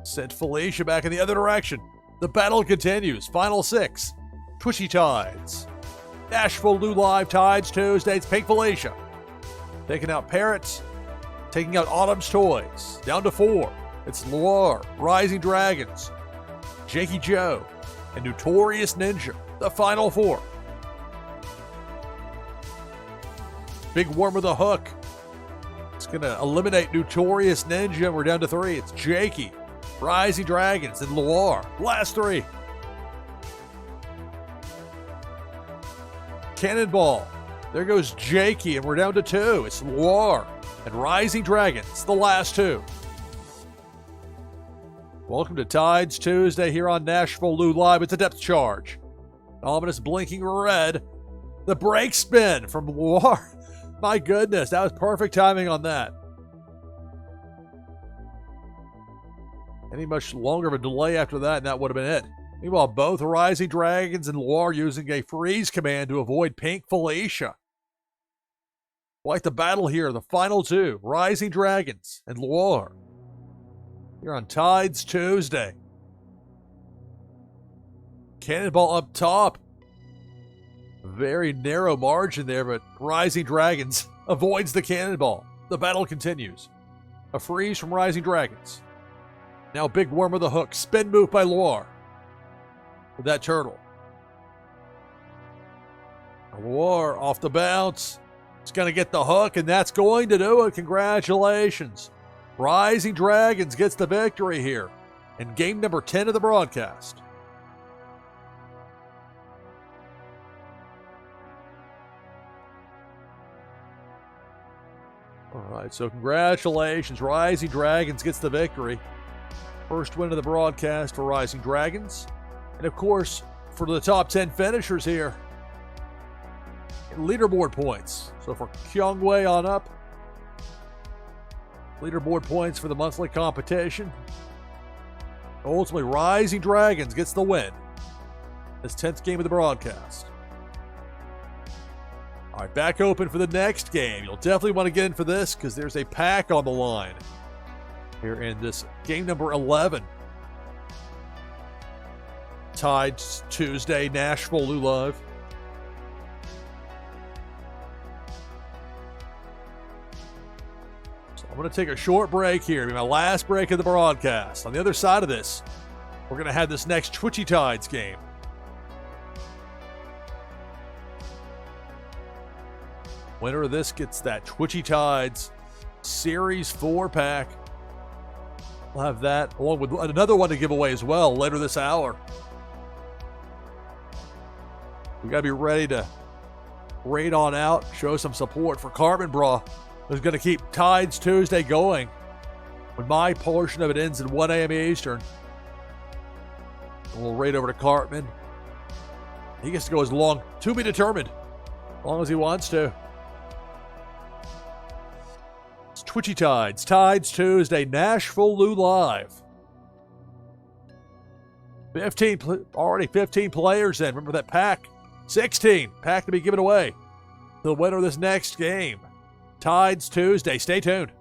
sent Felicia back in the other direction. The battle continues. Final 6. Twitchy Tides. NashvilleLou Live Tides Tuesday. It's Pink Felicia. Taking out Parrots. Taking out Autumn's Toys. Down to 4. It's Loire, Rising Dragons, Jakey Joe, and Notorious Ninja. The final 4. Big Worm with a hook. It's going to eliminate Notorious Ninja. We're down to 3. It's Jakey, Rising Dragons, and Loire. Last 3. Cannonball. There goes Jakey, and we're down to 2. It's Loire and Rising Dragons. The last 2. Welcome to Tides Tuesday here on NashvilleLou Live. It's a depth charge. Ominous blinking red. The brake spin from Loire. My goodness, that was perfect timing on that. Any much longer of a delay after that, and that would have been it. Meanwhile, both Rising Dragons and Loire using a freeze command to avoid Pink Felicia. Like the battle here, the final 2, Rising Dragons and Loire. Here on Tides Tuesday. Cannonball up top. Very narrow margin there, but Rising Dragons avoids the cannonball. The battle continues. A freeze from Rising Dragons. Now Big Worm with a hook. Spin move by Loire. With that turtle. Loire off the bounce. It's going to get the hook, and that's going to do it. Congratulations. Rising Dragons gets the victory here in game number 10 of the broadcast. All right, so congratulations. Rising Dragons gets the victory. First win of the broadcast for Rising Dragons. And of course, for the top 10 finishers here, leaderboard points. So for Kyung Wei on up, leaderboard points for the monthly competition. Ultimately, Rising Dragons gets the win. This 10th game of the broadcast. All right, back open for the next game. You'll definitely want to get in for this because there's a pack on the line here in this game number 11. Tides Tuesday, NashvilleLou Live. So I'm going to take a short break here. It'll be my last break of the broadcast. On the other side of this, we're going to have this next Twitchy Tides game. Winner of this gets that Twitchy Tides Series 4 pack. We'll have that along with another one to give away as well later this hour. We got to be ready to raid on out, show some support for Cartman Bra, who's going to keep Tides Tuesday going when my portion of it ends at 1 a.m. Eastern. And we'll raid over to Cartman. He gets to go as long, to be determined, as long as he wants to. It's Twitchy Tides, Tides Tuesday, NashvilleLou Live. 15 players in. Remember that pack? 16 pack to be given away. The winner of this next game. Tides Tuesday. Stay tuned.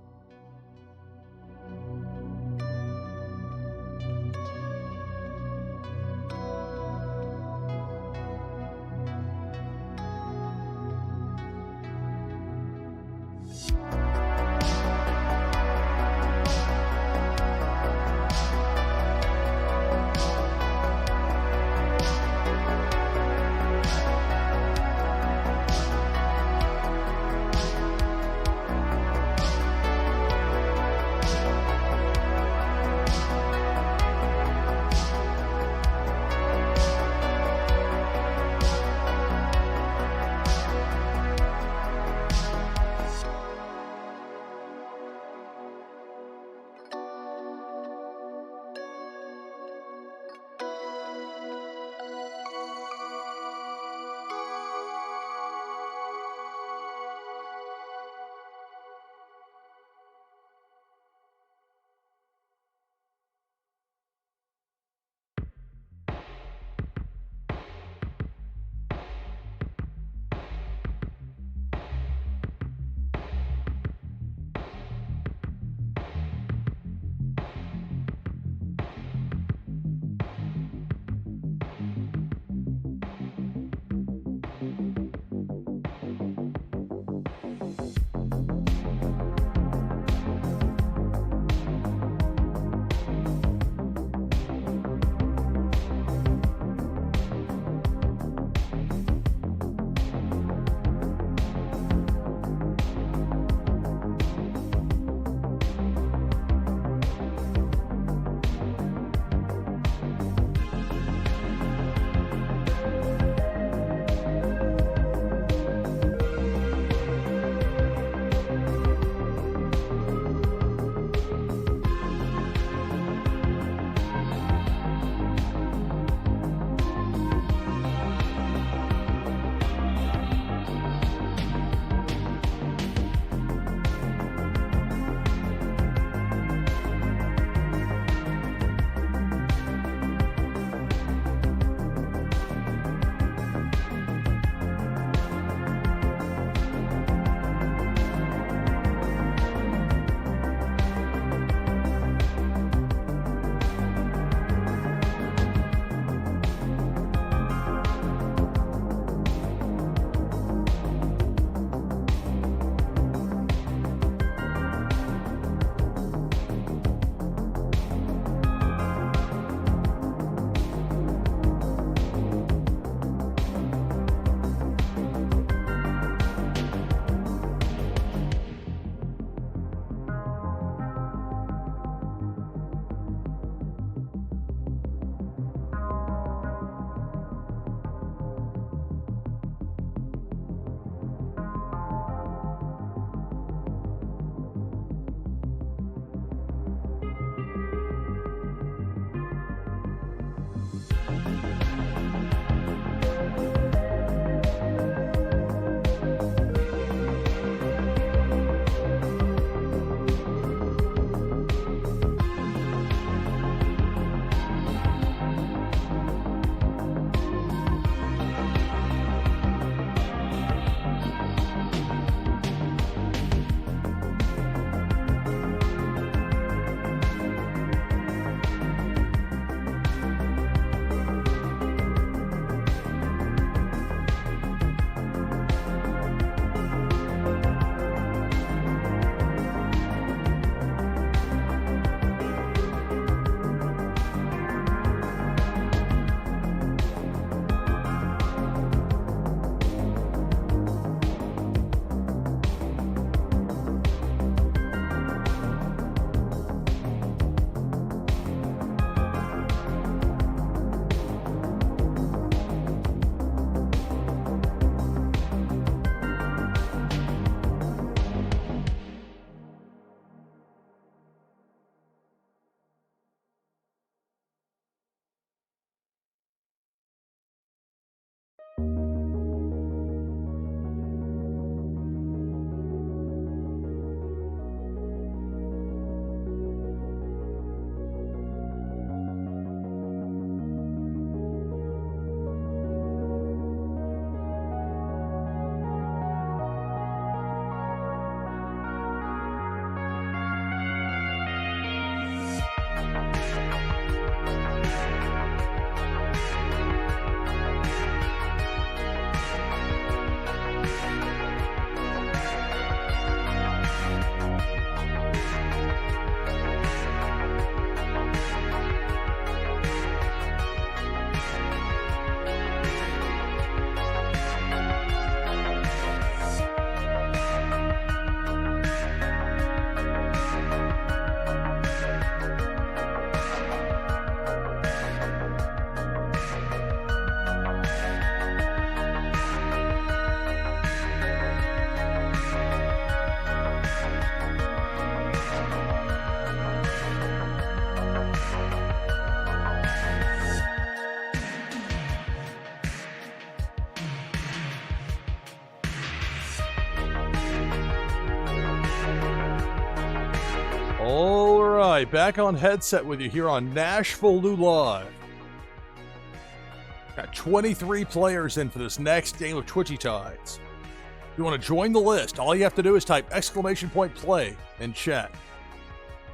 right, back on headset with you here on NashvilleLou Live. Got 23 players in for this next game of Twitchy Tides. If you want to join the list, all you have to do is type !play in chat.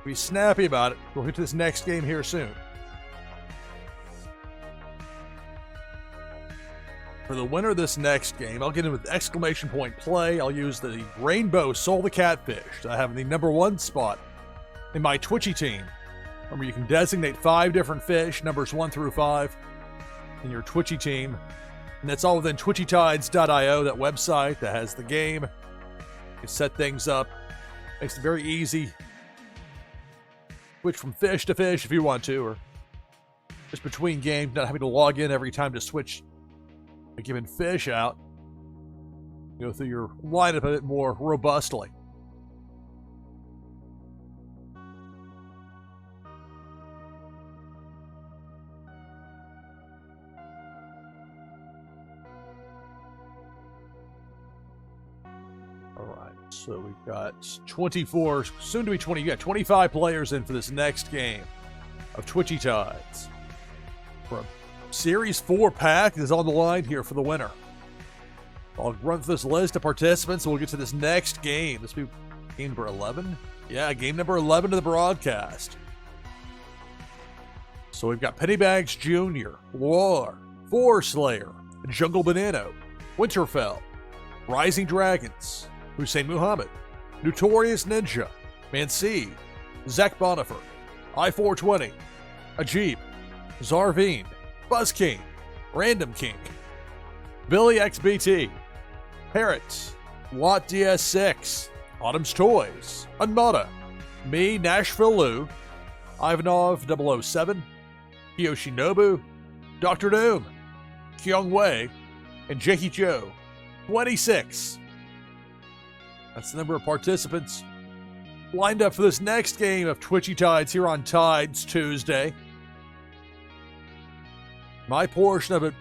Be snappy about it. We'll get to this next game here soon. For the winner of this next game, I'll get in with !play. I'll use the Rainbow Soul the Catfish that I have in the #1 spot in my Twitchy team. Remember, you can designate 5 different fish, numbers 1 through 5, in your Twitchy team. And that's all within twitchytides.io, that website that has the game. You can set things up. Makes it very easy. Switch from fish to fish if you want to, or just between games, not having to log in every time to switch a given fish out. Go through your lineup a bit more robustly. So we've got 24, soon to be 20, you got 25 players in for this next game of Twitchy Tides. For a Series 4 pack is on the line here for the winner. I'll run through this list of participants and we'll get to this next game. This will be game number 11? Yeah, game number 11 of the broadcast. So we've got Pennybags Jr., War, Forest Slayer, Jungle Banano, Winterfell, Rising Dragons, Hussein Muhammad, Notorious Ninja, Mansi, Zach Bonifer, I-420, Ajib, Zarveen, Buzz King, Random King, Billy XBT, Parrot, Watt DS6, Autumn's Toys, Unmata, me, NashvilleLou, Ivanov 007, Yoshinobu, Dr. Doom, Kyung Wei, and Jakey Joe, 26. That's the number of participants lined up for this next game of Twitchy Tides here on Tides Tuesday. My portion of it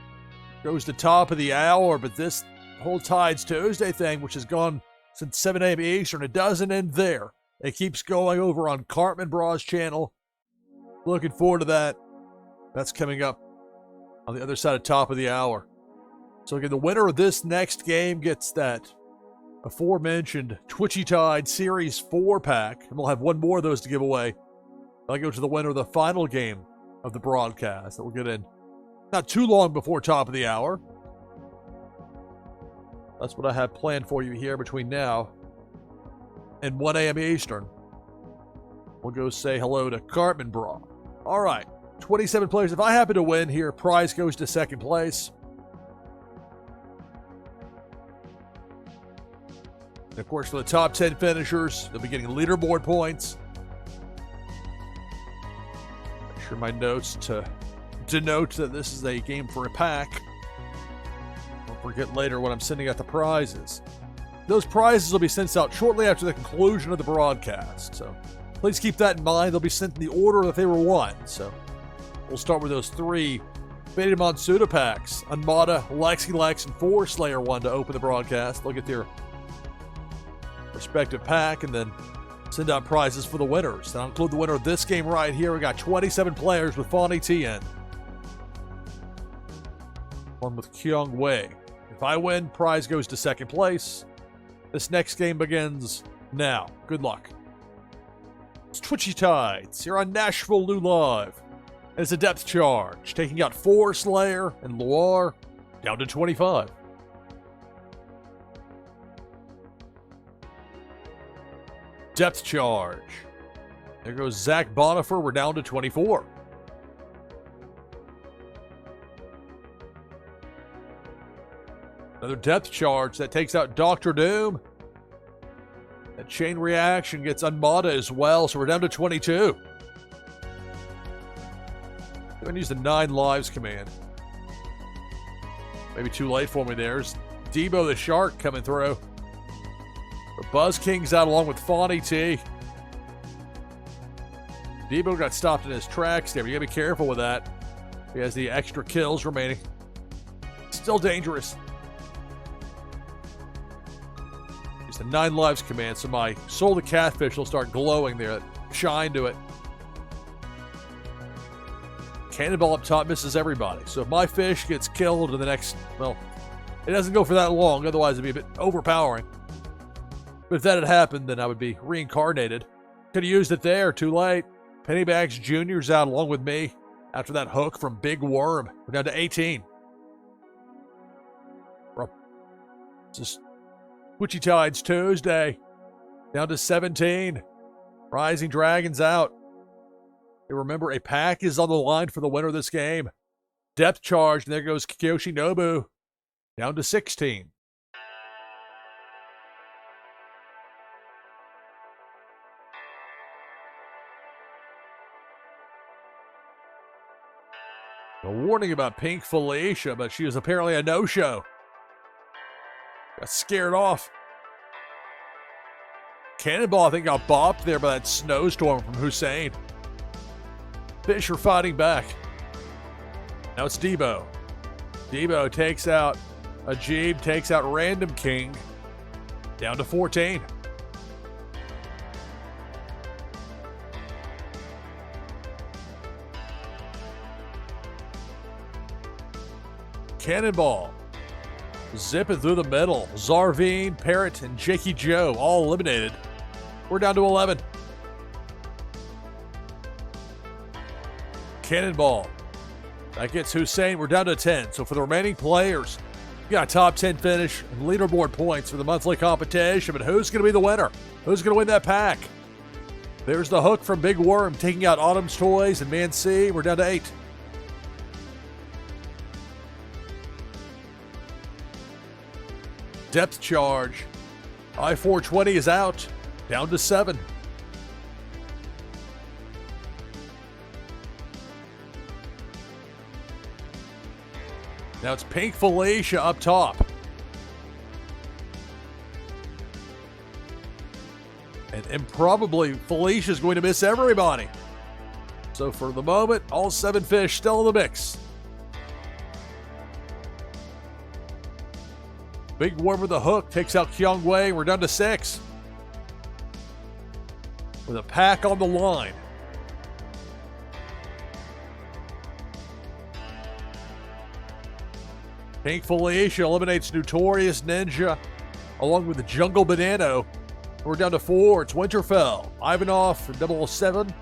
goes to top of the hour, but this whole Tides Tuesday thing, which has gone since 7 a.m. Eastern, it doesn't end there. It keeps going over on Cartman Braw's channel. Looking forward to that. That's coming up on the other side of top of the hour. So again, the winner of this next game gets that aforementioned Twitchy Tide Series 4 pack, and we'll have one more of those to give away. I'll go to the winner of the final game of the broadcast that we'll get in not too long before top of the hour. That's what I have planned for you here between now and 1 a.m. Eastern. We'll go say hello to Cartman Braw. All right, 27 players. If I happen to win here, prize goes to second place. And of course, for the top 10 finishers, they'll be getting leaderboard points. Make sure my notes to denote that this is a game for a pack. Don't forget later when I'm sending out the prizes. Those prizes will be sent out shortly after the conclusion of the broadcast. So please keep that in mind. They'll be sent in the order that they were won. So we'll start with those 3 Beta Monsuda packs. Unmata, Lexi Lex, and Forest Slayer one to open the broadcast. They'll get their respective pack and then send out prizes for the winners. And I'll include the winner of this game right here. We got 27 players with Fawny T in. One with Kyung Wei. If I win, prize goes to second place. This next game begins now. Good luck. It's Twitchy Tides here on NashvilleLou Live. It's a depth charge, taking out Forest Slayer and Loire down to 25. Depth charge. There goes Zach Bonifer. We're down to 24. Another depth charge that takes out Dr. Doom. That chain reaction gets Unmata as well, so we're down to 22. I'm going to use the 9 lives command. Maybe too late for me there. There's Debo the Shark coming through. But Buzz King's out along with Fawny T. Debo got stopped in his tracks there, but you gotta be careful with that. He has the extra kills remaining. Still dangerous. Use the 9 lives command, so my Soul the Catfish will start glowing there. Shine to it. Cannonball up top misses everybody. So if my fish gets killed in the next, well, it doesn't go for that long. Otherwise, it'd be a bit overpowering. But if that had happened, then I would be reincarnated. Could have used it there. Too late. Pennybags Jr.'s out along with me after that hook from Big Worm. We're down to 18. This is Twitchy Tides Tuesday. Down to 17. Rising Dragons out. Hey, remember, a pack is on the line for the winner of this game. Depth charge, and there goes Kiyoshi Nobu. Down to 16. A warning about Pink Felicia, but she was apparently a no-show. Got scared off. Cannonball, I think, got bopped there by that snowstorm from Hussein. Fish are fighting back. Now it's Debo. Debo takes out Ajib, takes out Random King. Down to 14. Cannonball. Zipping through the middle. Zarveen, Parrot, and Jakey Joe all eliminated. We're down to 11. Cannonball. That gets Hussein. We're down to 10. So for the remaining players, you got a top 10 finish and leaderboard points for the monthly competition. But who's going to be the winner? Who's going to win that pack? There's the hook from Big Worm taking out Autumn's Toys and Man C. We're down to 8. Depth charge. I-420 is out. Down to 7. Now it's Pink Felicia up top. And improbably, Felicia's going to miss everybody. So for the moment, all 7 fish still in the mix. Big Worm with the hook takes out Kyungwei. We're down to 6. With a pack on the line. Pink Felicia eliminates Notorious Ninja along with the Jungle Banano. We're down to 4. It's Winterfell, Ivanov, 007,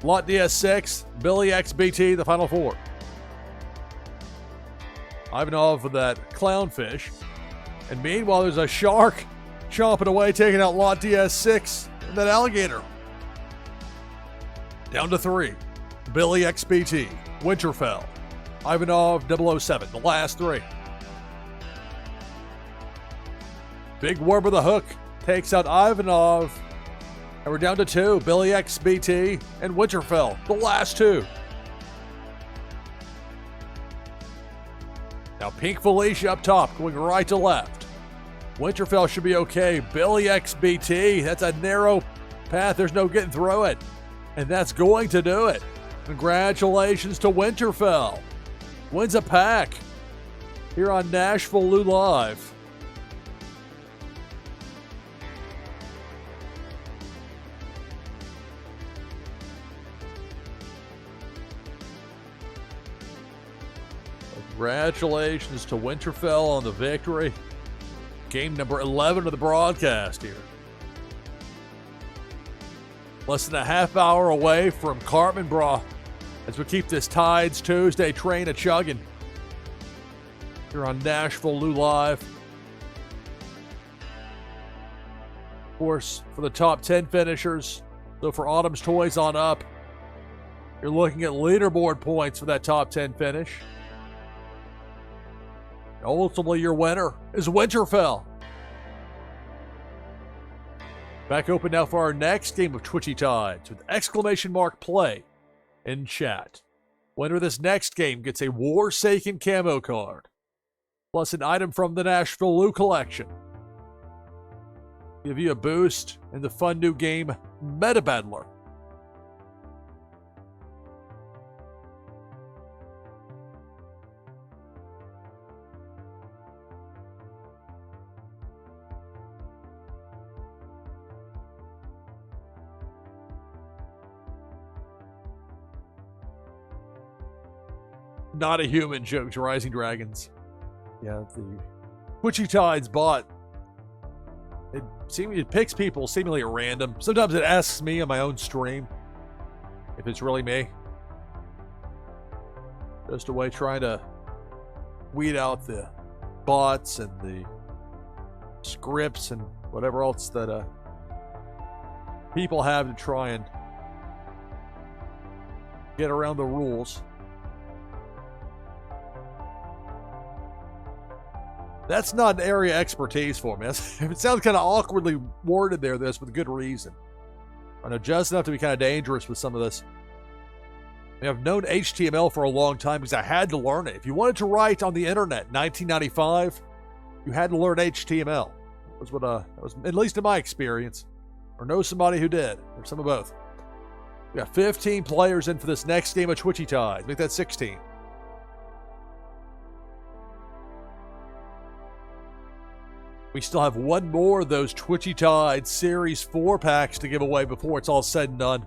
Lot DS6, Billy XBT, the final 4. Ivanov with that clownfish. And meanwhile, there's a shark chomping away, taking out Lot DS6 and that alligator. Down to 3. Billy XBT, Winterfell, Ivanov, 007, the last 3. Big Worm with a hook takes out Ivanov. And we're down to 2. Billy XBT and Winterfell, the last 2. Now Pink Felicia up top, going right to left. Winterfell should be okay. Billy XBT, that's a narrow path. There's no getting through it. And that's going to do it. Congratulations to Winterfell. Wins a pack here on NashvilleLou Live. Congratulations to Winterfell on the victory. Game number 11 of the broadcast here. Less than a half hour away from Cartman Bra as we keep this Tides Tuesday train a-chugging here on NashvilleLou Live. Of course, for the top 10 finishers, so for Autumn's Toys on up, you're looking at leaderboard points for that top 10 finish. Ultimately, your winner is Winterfell. Back open now for our next game of Twitchy Tides with exclamation mark play in chat. Winner of this next game gets a Warsaken camo card, plus an item from the NashvilleLou collection. Give you a boost in the fun new game Meta Battler. Not a human, jokes Rising Dragons. Yeah, the Twitchy Tides bot. It picks people seemingly at random. Sometimes it asks me on my own stream if it's really me. Just a way trying to weed out the bots and the scripts and whatever else that people have to try and get around the rules. That's not an area of expertise for me. It sounds kind of awkwardly worded there, this with good reason. I know just enough to be kind of dangerous with some of this. I mean, I've known HTML for a long time because I had to learn it. If you wanted to write on the internet in 1995, you had to learn HTML. That was at least in my experience. Or know somebody who did, or some of both. We got 15 players in for this next game of Twitchy Tides. Make that 16. We still have one more of those Twitchy Tides Series 4 packs to give away before it's all said and done.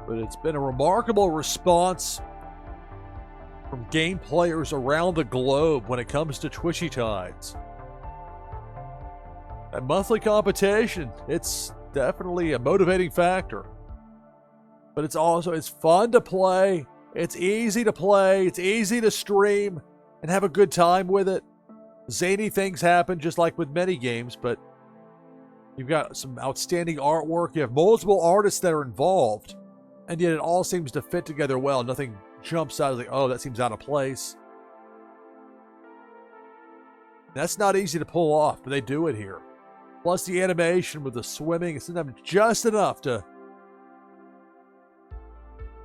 But it's been a remarkable response from game players around the globe when it comes to Twitchy Tides. That monthly competition, it's definitely a motivating factor. But it's fun to play, it's easy to play, it's easy to stream and have a good time with it. Zany things happen just like with many games, but you've got some outstanding artwork, you have multiple artists that are involved, and yet it all seems to fit together well. Nothing jumps out as like, oh, that seems out of place. That's not easy to pull off, but they do it here. Plus the animation with the swimming, it's sometimes just enough to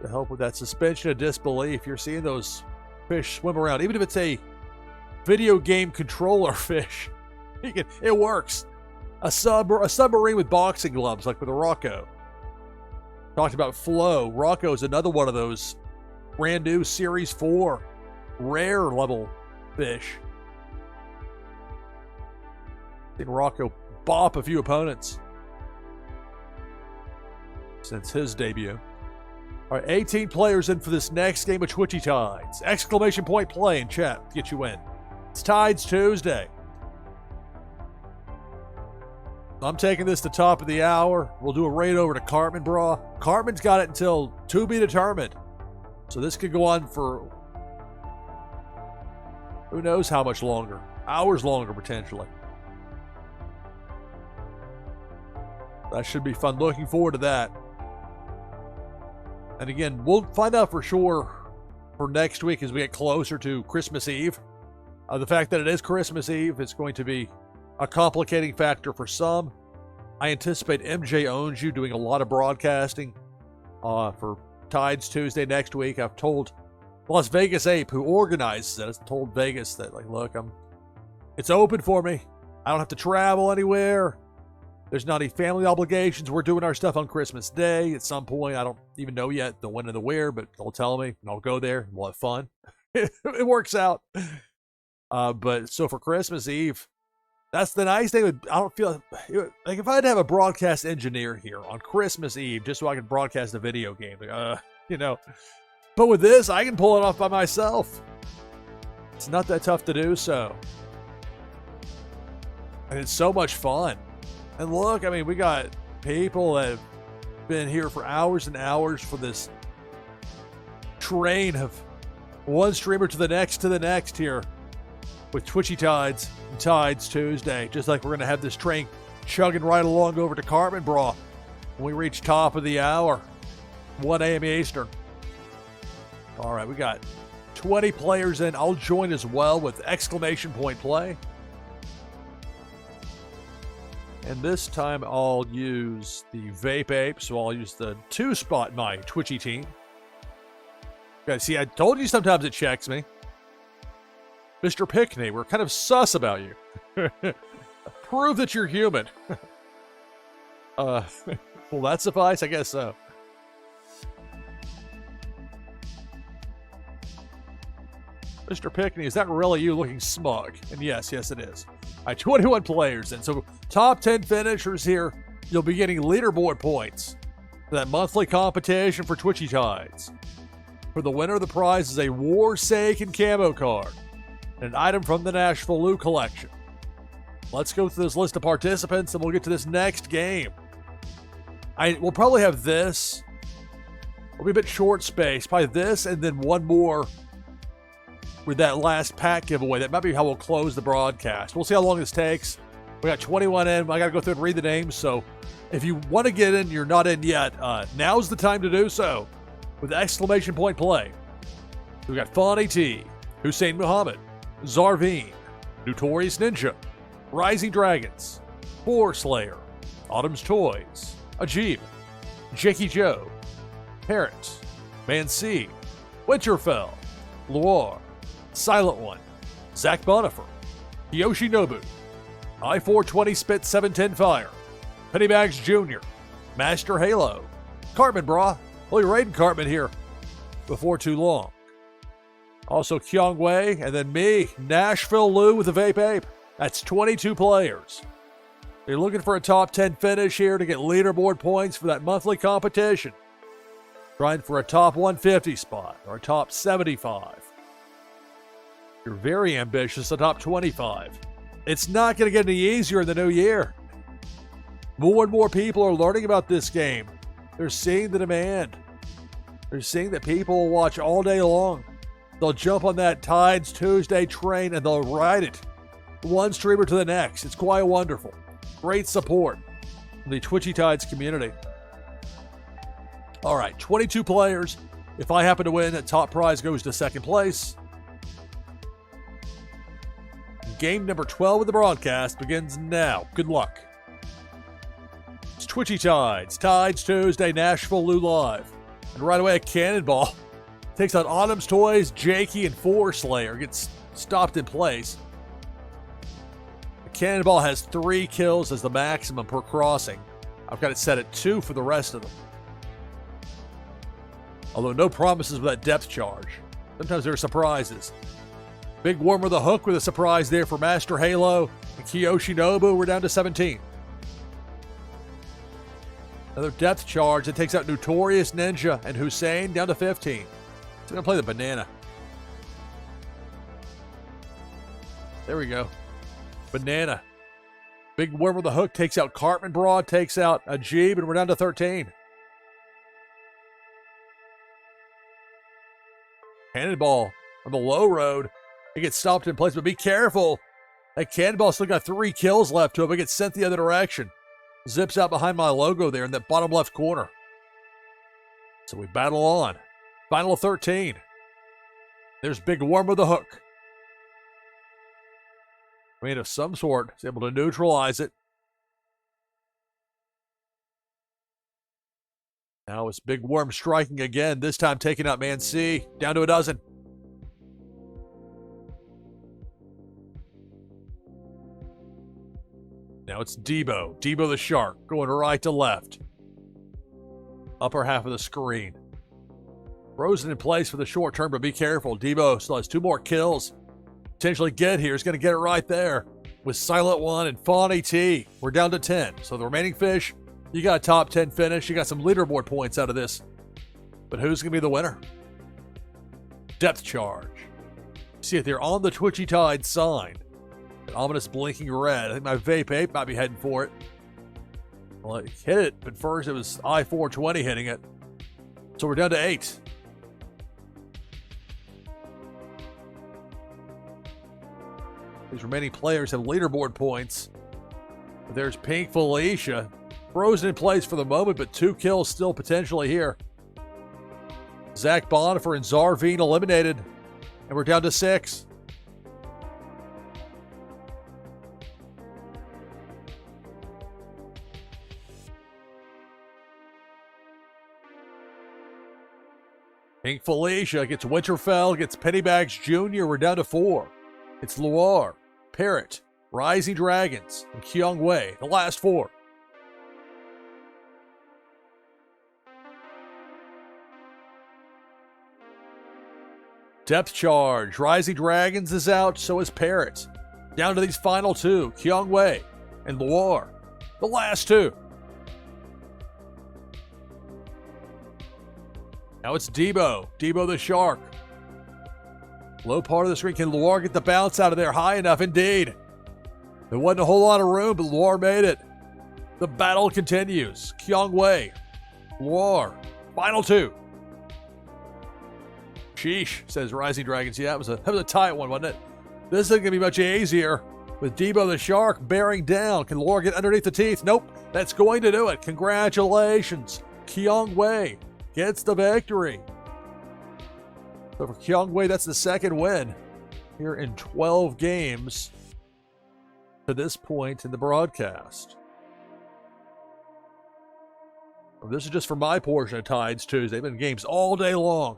help with that suspension of disbelief. You're seeing those fish swim around, even if it's a video game controller fish. It works. A submarine with boxing gloves, like with a Rocco. Talked about Flow. Rocco is another one of those brand new Series 4 rare level fish. Seen Rocco bop a few opponents since his debut. All right, 18 players in for this next game of Twitchy Tides. Exclamation point play in chat to get you in. It's Tides Tuesday. I'm taking this to top of the hour. We'll do a raid over to Cartman Bra. Cartman's got it until to be determined. So this could go on for who knows how much longer. Hours longer, potentially. That should be fun. Looking forward to that. And again, we'll find out for sure for next week as we get closer to Christmas Eve. The fact that it is Christmas Eve is going to be a complicating factor for some. I anticipate MJ Owns You doing a lot of broadcasting for Tides Tuesday next week. I've told Las Vegas Ape, who organizes it, has told Vegas that, like, look, it's open for me. I don't have to travel anywhere. There's not any family obligations. We're doing our stuff on Christmas Day at some point. I don't even know yet the when and the where, but they'll tell me, and I'll go there and we'll have fun. It works out. But so for Christmas Eve, that's the nice thing. I don't feel like if I had to have a broadcast engineer here on Christmas Eve just so I could broadcast a video game, But with this, I can pull it off by myself. It's not that tough to do so. And it's so much fun. And look, I mean, we got people that have been here for hours and hours for this train of one streamer to the next here with Twitchy Tides and Tides Tuesday. Just like we're going to have this train chugging right along over to Cartman Bra when we reach top of the hour, 1 a.m. Eastern. All right, we got 20 players in. I'll join as well with exclamation point play. And this time I'll use the Vape Ape, so I'll use the 2-spot in my Twitchy team. Guys, see, I told you sometimes it checks me. Mr. Pickney, we're kind of sus about you. Prove that you're human. Will that suffice? I guess so. Mr. Pickney, is that really you looking smug? And yes, it is. All right, 21 players then. So top 10 finishers here. You'll be getting leaderboard points for that monthly competition for Twitchy Tides. For the winner, the prize is a Warsaken camo card, an item from the NashvilleLou collection. Let's go through this list of participants and we'll get to this next game. We'll probably have this. We'll be a bit short space. Probably this and then one more with that last pack giveaway. That might be how we'll close the broadcast. We'll see how long this takes. We got 21 in. I got to go through and read the names. So if you want to get in, you're not in yet, now's the time to do so with exclamation point play. We got Fawny T, Hussein Muhammad, Zarveen, Notorious Ninja, Rising Dragons, Boar Slayer, Autumn's Toys, Ajib, Jakey Joe, Parrot, Man C, Winterfell, Loire, Silent One, Zach Bonifer, Yoshinobu, I-420 Spit 710 Fire, Pennybags Jr., Master Halo, Cartman Bra, we'll be raiding Cartman here before too long. Also Kyung Wei, and then me, NashvilleLou with the Vape Ape. That's 22 players. You're looking for a top 10 finish here to get leaderboard points for that monthly competition. Trying for a top 150 spot or a top 75. You're very ambitious, a top 25. It's not going to get any easier in the new year. More and more people are learning about this game. They're seeing the demand. They're seeing that people will watch all day long. They'll jump on that Tides Tuesday train and they'll ride it. One streamer to the next. It's quite wonderful. Great support from the Twitchy Tides community. All right, 22 players. If I happen to win, that top prize goes to second place. Game number 12 of the broadcast begins now. Good luck. It's Twitchy Tides, Tides Tuesday, NashvilleLou Live. And right away, a cannonball takes out Autumn's Toys, Jakey, and Four Slayer. Gets stopped in place. The cannonball has 3 kills as the maximum per crossing. I've got it set at 2 for the rest of them. Although no promises with that depth charge. Sometimes there are surprises. Big Worm with a hook with a surprise there for Master Halo. And Kiyoshinobu, we're down to 17. Another depth charge that takes out Notorious Ninja and Hussein down to 15. So I'm going to play the banana. There we go. Banana. Big Worm with a hook takes out Cartman Broad, takes out Ajib, and we're down to 13. Cannonball on the low road. It gets stopped in place, but be careful. That Cannonball still got 3 kills left to him. It gets sent the other direction. Zips out behind my logo there in that bottom left corner. So we battle on. Final of 13. There's Big Worm with a hook. I mean, of some sort, is able to neutralize it. Now it's Big Worm striking again, this time taking out Man C, down to a dozen. Now it's Debo the Shark, going right to left. Upper half of the screen. Frozen in place for the short term, but be careful. Debo still has 2 more kills. Potentially get here. He's going to get it right there with Silent One and Fawny T. We're down to 10. So the remaining fish, you got a top 10 finish. You got some leaderboard points out of this. But who's going to be the winner? Depth charge. See if they're on the Twitchy Tide sign. An ominous blinking red. I think my Vape Ape might be heading for it. Well, it hit it, but first it was I-420 hitting it. So we're down to 8. These remaining players have leaderboard points. But there's Pink Felicia. Frozen in place for the moment, but 2 kills still potentially here. Zach Bonifer and Zarveen eliminated. And we're down to 6. Pink Felicia gets Winterfell, gets Pennybags Jr. We're down to 4. It's Loire, Parrot, Rising Dragons, and Kyung Wei, the last 4. Depth charge. Rising Dragons is out, so is Parrot. Down to these final two, Kyungwei and Loire. The last two. Now it's Debo. Debo the Shark. Low part of the screen. Can Loire get the bounce out of there? High enough, indeed. There wasn't a whole lot of room, but Loire made it. The battle continues. Kyungwei. Loire. Final two. Sheesh, says Rising Dragons. Yeah, that was a tight one, wasn't it? This isn't going to be much easier with Debo the Shark bearing down. Can Loire get underneath the teeth? Nope. That's going to do it. Congratulations. Kyungwei gets the victory. So for Kyungwei, that's the second win here in 12 games to this point in the broadcast. Well, this is just for my portion of Tides Tuesday. They've been games all day long.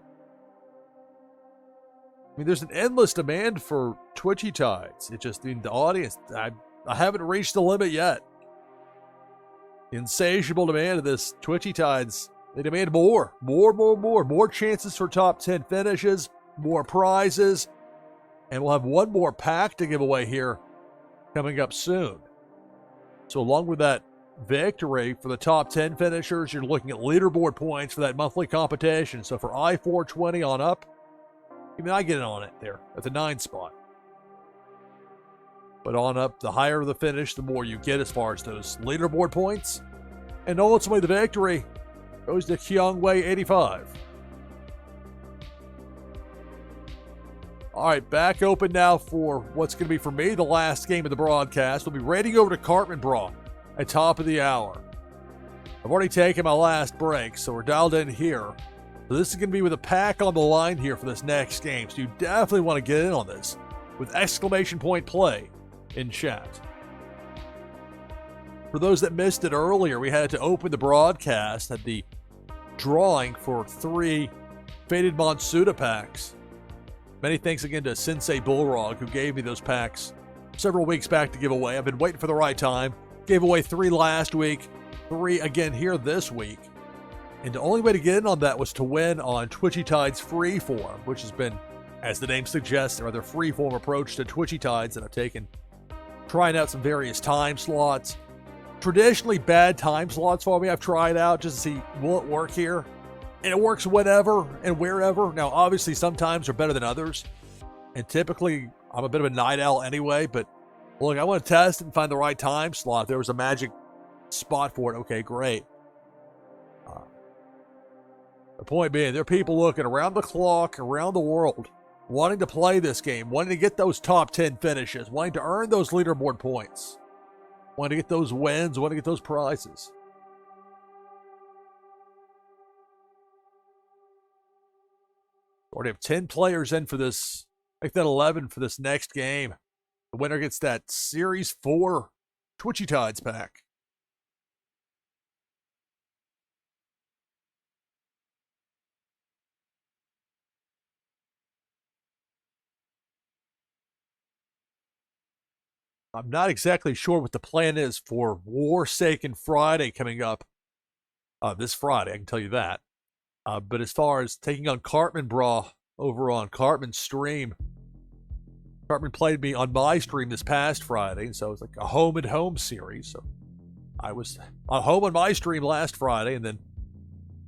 I mean, there's an endless demand for Twitchy Tides. It just, the audience, I haven't reached the limit yet. The insatiable demand of this Twitchy Tides, they demand more. More chances for top 10 finishes, more prizes, and we'll have one more pack to give away here coming up soon. So along with that victory for the top 10 finishers, you're looking at leaderboard points for that monthly competition. So for I-420 on up, even I get it on it there at the 9 spot. But on up, the higher the finish, the more you get as far as those leaderboard points. And ultimately, the victory goes to Kyungwei 85. All right, back open now for what's going to be, for me, the last game of the broadcast. We'll be raiding over to Cartman Bra at top of the hour. I've already taken my last break, so we're dialed in here. So this is going to be with a pack on the line here for this next game. So you definitely want to get in on this with exclamation point play in chat. For those that missed it earlier, we had to open the broadcast at the drawing for 3 Faded Monsuda packs. Many thanks again to Sensei Bullrog, who gave me those packs several weeks back to give away. I've been waiting for the right time. Gave away 3 last week, 3 again here this week. And the only way to get in on that was to win on Twitchy Tides Freeform, which has been, as the name suggests, a rather freeform approach to Twitchy Tides that I've taken, trying out some various time slots. Traditionally bad time slots for me, I've tried out just to see, will it work here? And it works whenever and wherever. Now, obviously, some times are better than others. And typically, I'm a bit of a night owl anyway, but look, I want to test and find the right time slot. If there was a magic spot for it, okay, great. The point being, there are people looking around the clock, around the world, wanting to play this game, wanting to get those top 10 finishes, wanting to earn those leaderboard points, wanting to get those wins, wanting to get those prizes. Already have 10 players in for this, make that 11 for this next game. The winner gets that Series 4 Twitchy Tides pack. I'm not exactly sure what the plan is for Warsaken Friday coming up this Friday, I can tell you that. But as far as taking on Cartman Bra over on Cartman's stream, Cartman played me on my stream this past Friday, so it's like a home and home series. So I was on home on my stream last Friday, and then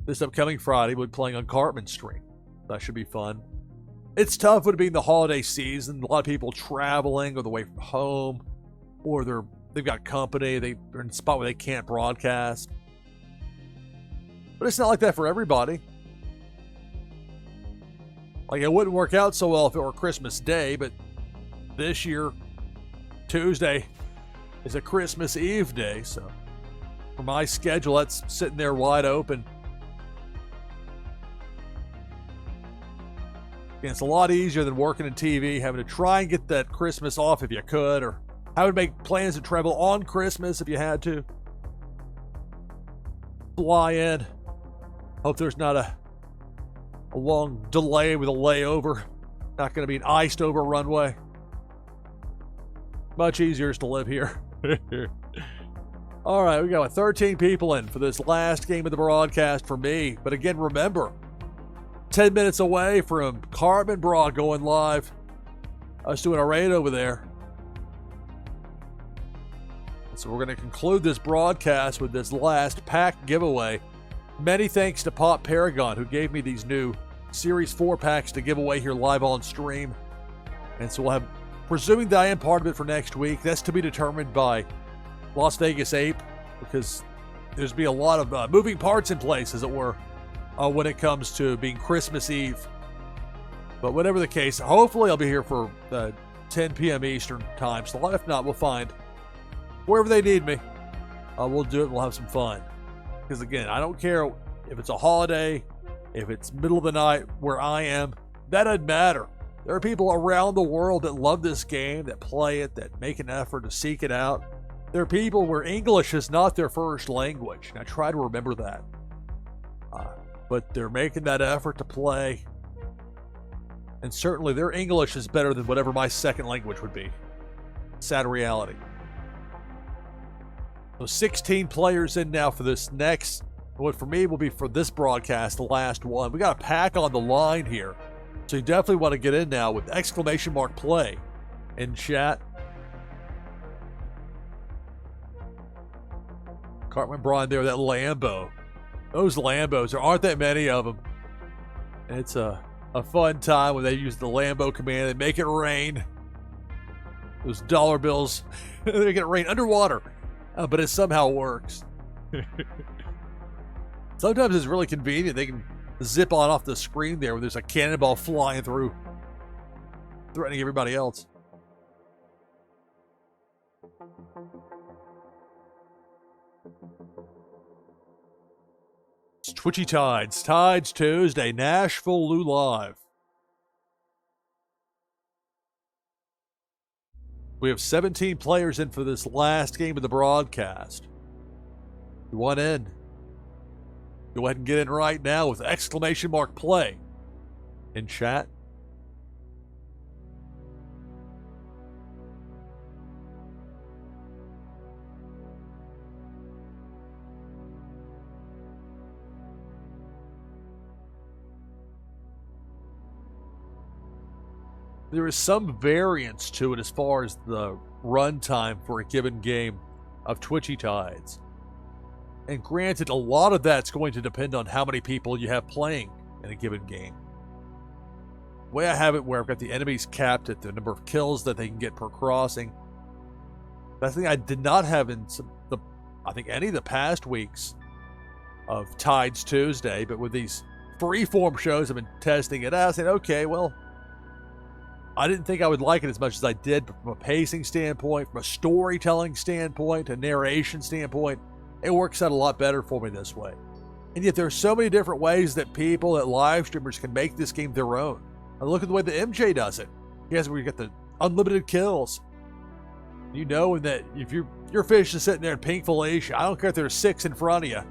this upcoming Friday we'll be playing on Cartman's stream. That should be fun. It's tough with it being the holiday season. A lot of people traveling or the way from home, or they've got company. They're in a spot where they can't broadcast. But it's not like that for everybody. Like, it wouldn't work out so well if it were Christmas Day, but this year, Tuesday is a Christmas Eve day, so for my schedule, that's sitting there wide open. And it's a lot easier than working in TV, having to try and get that Christmas off if you could, or having to make plans to travel on Christmas if you had to. Fly in. Hope there's not a long delay with a layover. Not going to be an iced over runway. Much easier to live here. All right, we got 13 people in for this last game of the broadcast for me. But again, remember, 10 minutes away from Cartman Broad going live. I was doing a raid over there. So we're going to conclude this broadcast with this last pack giveaway. Many thanks to Pop Paragon, who gave me these new Series 4 packs to give away here live on stream. And so we'll have, presuming that I am part of it for next week, that's to be determined by Las Vegas Ape, because there's be a lot of moving parts in place, as it were, when it comes to being Christmas Eve. But whatever the case, hopefully I'll be here for 10 p.m. Eastern time. So if not, we'll find wherever they need me. We'll do it. We'll have some fun. Because again, I don't care if it's a holiday, if it's middle of the night where I am. That doesn't matter. There are people around the world that love this game, that play it, that make an effort to seek it out. There are people where English is not their first language. And I try to remember that. But they're making that effort to play. And certainly their English is better than whatever my second language would be. Sad reality. So 16 players in now for this next, what for me will be for this broadcast, the last one. We got a pack on the line here. So you definitely want to get in now with !play in chat. Cartman Brian there, that Lambo. Those Lambos, there aren't that many of them. And it's a fun time when they use the Lambo command and make it rain. Those dollar bills, they make it rain underwater. But it somehow works. Sometimes it's really convenient. They can zip on off the screen there when there's a cannonball flying through, threatening everybody else. It's Twitchy Tides. Tides Tuesday. NashvilleLou live. We have 17 players in for this last game of the broadcast. You want in? Go ahead and get in right now with !play in chat. There is some variance to it as far as the runtime for a given game of Twitchy Tides. And granted, a lot of that's going to depend on how many people you have playing in a given game. The way I have it, where I've got the enemies capped at the number of kills that they can get per crossing. That's the thing I did not have in I think any of the past weeks of Tides Tuesday, but with these freeform shows, I've been testing it out, saying, okay, well, I didn't think I would like it as much as I did, but from a pacing standpoint, from a storytelling standpoint, a narration standpoint, it works out a lot better for me this way. And yet there's so many different ways that people, that live streamers can make this game their own. And look at the way that MJ does it. He has where you get the unlimited kills. You know that if your fish is sitting there in Pink Felicia, I don't care if there's 6 in front of you,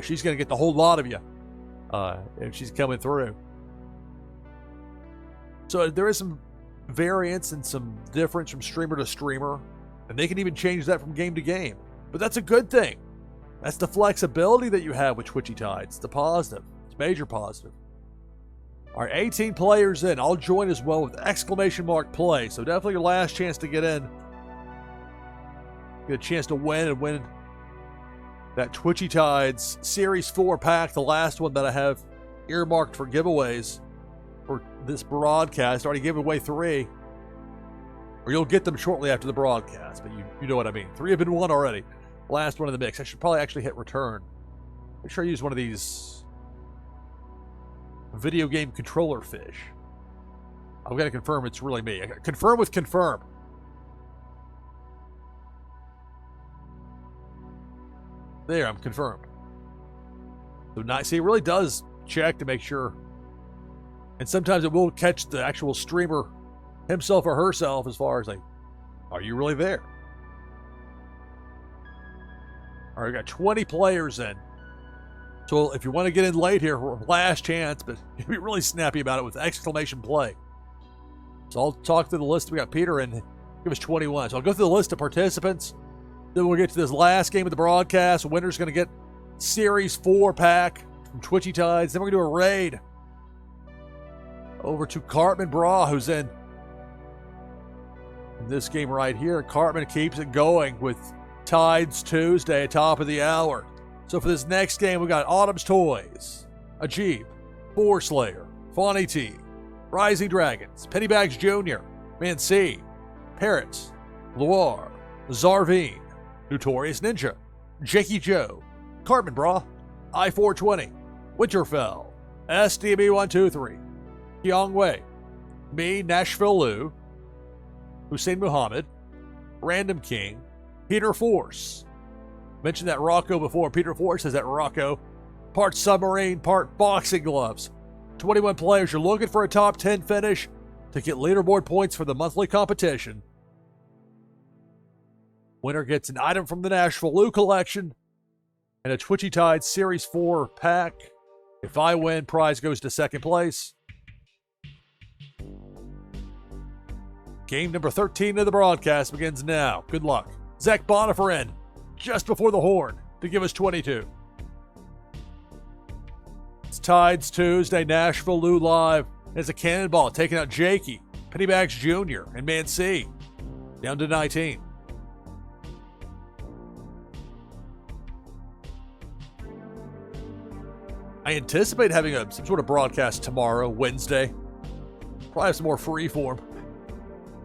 she's going to get the whole lot of you if she's coming through. So there is some variance and some difference from streamer to streamer, and they can even change that from game to game. But that's a good thing. That's the flexibility that you have with Twitchy Tides. It's a positive. It's major positive. All right, 18 players in. I'll join as well with !play. So definitely your last chance to get in. Get a chance to win and win that Twitchy Tides Series 4 pack, the last one that I have earmarked for giveaways for this broadcast. I already gave away 3. Or you'll get them shortly after the broadcast, but you know what I mean. 3 have been won already. Last one in the mix. I should probably actually hit return. Make sure I use one of these video game controller fish. I'm going to confirm it's really me. Confirm with confirm. There, I'm confirmed. So nice. See, it really does check to make sure. And sometimes it will catch the actual streamer himself or herself as far as like, are you really there? All right, we got 20 players in. So if you want to get in late here, last chance, but be really snappy about it with !play. So I'll talk through the list. We got Peter in. Give us 21. So I'll go through the list of participants. Then we'll get to this last game of the broadcast. Winner's going to get Series 4 pack from Twitchy Tides. Then we're going to do a raid. over to Cartman Bra, who's in this game right here. Cartman keeps it going with Tides Tuesday, top of the hour. So for this next game, we got Autumn's Toys, Ajib, Four Slayer, Fawny T, Rising Dragons, Pennybags Jr., Mancy, Parrots, Loire, Zarvine, Notorious Ninja, Jakey Joe, Cartman Bra, I-420, Winterfell, SDB123, Kyong Wei, me, NashvilleLou, Hussein Muhammad, Random King, Peter Force. Mentioned that Rocco before. Peter Force has that Rocco. Part submarine, part boxing gloves. 21 players. You're looking for a top 10 finish to get leaderboard points for the monthly competition. Winner gets an item from the NashvilleLou collection and a Twitchy Tide Series 4 pack. If I win, prize goes to second place. Game number 13 of the broadcast begins now. Good luck. Zach Bonifer in just before the horn to give us 22. It's Tides Tuesday, NashvilleLou live. There's a cannonball taking out Jakey, Pennybags Jr., and Mancy. Down to 19. I anticipate having some sort of broadcast tomorrow, Wednesday. Probably have some more free form.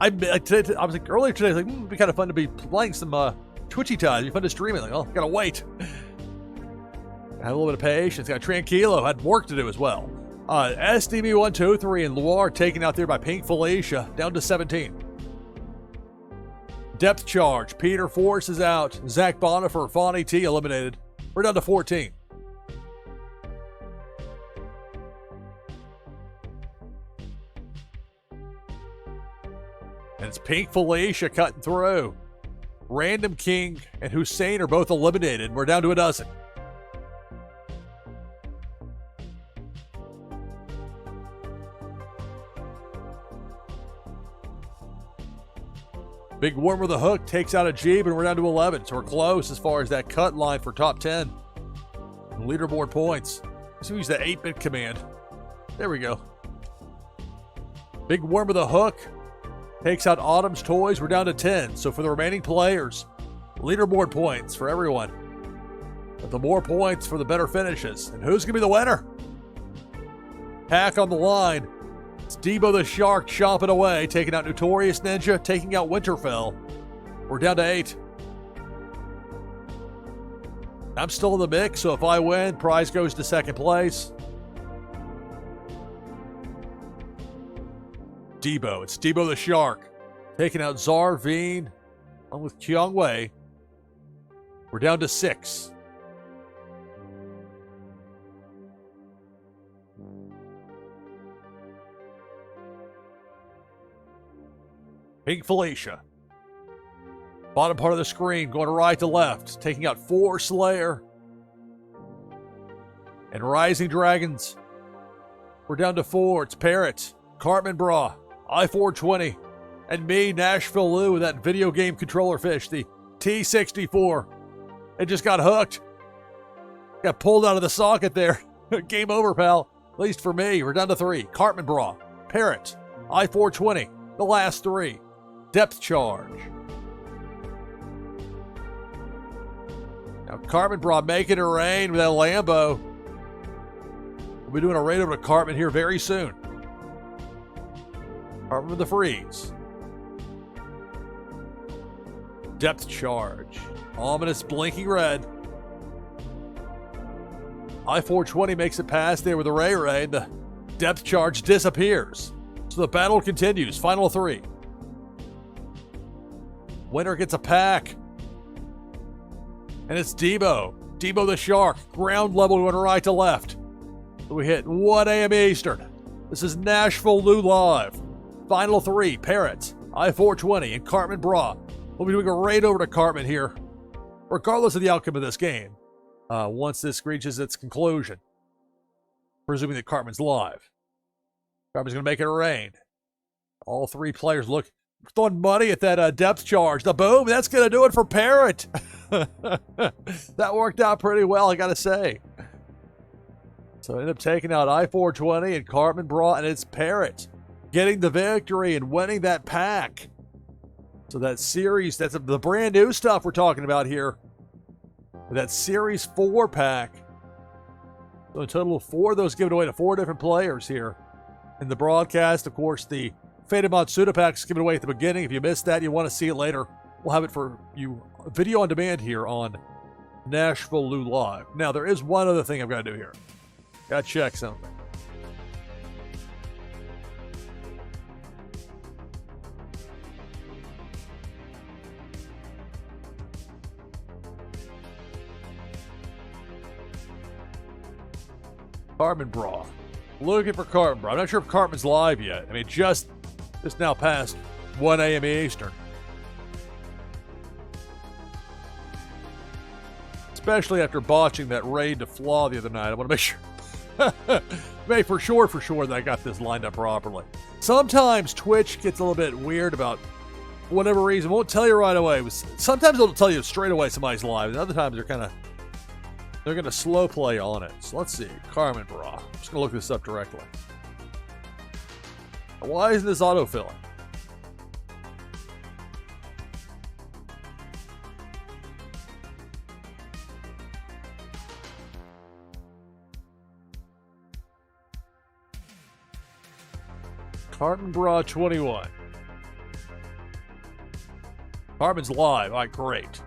I was like earlier today, it'd be kind of fun to be playing some Twitchy Tide. It'd be fun to stream it. Like, oh, gotta wait. I had a little bit of patience. Got Tranquilo. Had work to do as well. SDB123 and Loire taken out there by Pink Felicia. Down to 17. Depth charge. Peter Force is out. Zach Bonifer, Fawny T eliminated. We're down to 14. And it's Pink Felicia cutting through. Random King and Hussein are both eliminated. We're down to a dozen. Big Worm with a hook takes out a Jeep, and we're down to 11. So we're close as far as that cut line for top 10. And leaderboard points. Let's use that 8-bit command. There we go. Big Worm with a hook takes out Autumn's Toys. We're down to 10. So for the remaining players, leaderboard points for everyone. But the more points for the better finishes. And who's going to be the winner? Pack on the line. It's Debo the Shark chomping away, taking out Notorious Ninja, taking out Winterfell. We're down to 8. I'm still in the mix, so if I win, prize goes to second place. Debo. It's Debo the Shark. Taking out Zarvine along with Kyong Wei. We're down to 6. Pink Felicia. Bottom part of the screen going right to left. Taking out Four Slayer. And Rising Dragons. We're down to 4. It's Parrot, Cartman Bra, I-420, and me, NashvilleLou, with that video game controller fish, the T64. It just got hooked. Got pulled out of the socket there. Game over, pal. At least for me. We're down to 3. Cartman Bra, Parrot, I-420, the last 3. Depth charge. Now, Cartman Bra making it rain with that Lambo. We'll be doing a raid over to Cartman here very soon. Cartman with the freeze. Depth charge. Ominous blinking red. I-420 makes it past there with a Ray Ray. The depth charge disappears. So the battle continues. Final 3. Winner gets a pack. And it's Debo. Debo the Shark. Ground level going right to left. We hit 1 a.m. Eastern. This is NashvilleLou Live. Final 3. Parrots, I-420, and Cartman Bra. We'll be doing a raid over to Cartman here, regardless of the outcome of this game, once this reaches its conclusion. Presuming that Cartman's live. Cartman's going to make it rain. All 3 players look throwing money at that depth charge. The boom, that's going to do it for Parrot. That worked out pretty well, I got to say. So end up taking out I-420 and Cartman Bra, and it's Parrot getting the victory and winning that pack. So that series, that's the brand new stuff we're talking about here. That Series 4 pack. So a total of 4 of those given away to 4 different players here in the broadcast. Of course, the Faded Matsuda pack is given away at the beginning. If you missed that, you want to see it later, we'll have it for you video on demand here on NashvilleLou Live. Now, there is one other thing I've got to do here. Got to check something. Cartman Bra. Looking for Cartman Bra. I'm not sure if Cartman's live yet. I mean, just now past 1 a.m. Eastern. Especially after botching that raid to Flaw the other night. I want to make sure, make for sure that I got this lined up properly. Sometimes Twitch gets a little bit weird about whatever reason. Won't tell you right away. Sometimes they'll tell you straight away somebody's live, and other times they're going to slow play on it. So let's see. Cartman Bra. I'm just going to look this up directly. Why isn't this autofilling? Cartman Bra 21. Cartman's live. All right, great.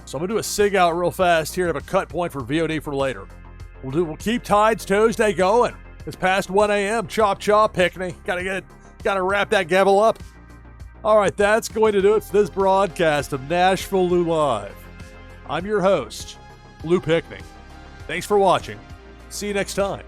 So I'm going to do a sig out real fast here. Have a cut point for VOD for later. We'll keep Tides Tuesday going. It's past 1 a.m. Chop, chop, Pickney. Gotta wrap that gavel up. All right, that's going to do it for this broadcast of NashvilleLou Live. I'm your host, Lou Pickney. Thanks for watching. See you next time.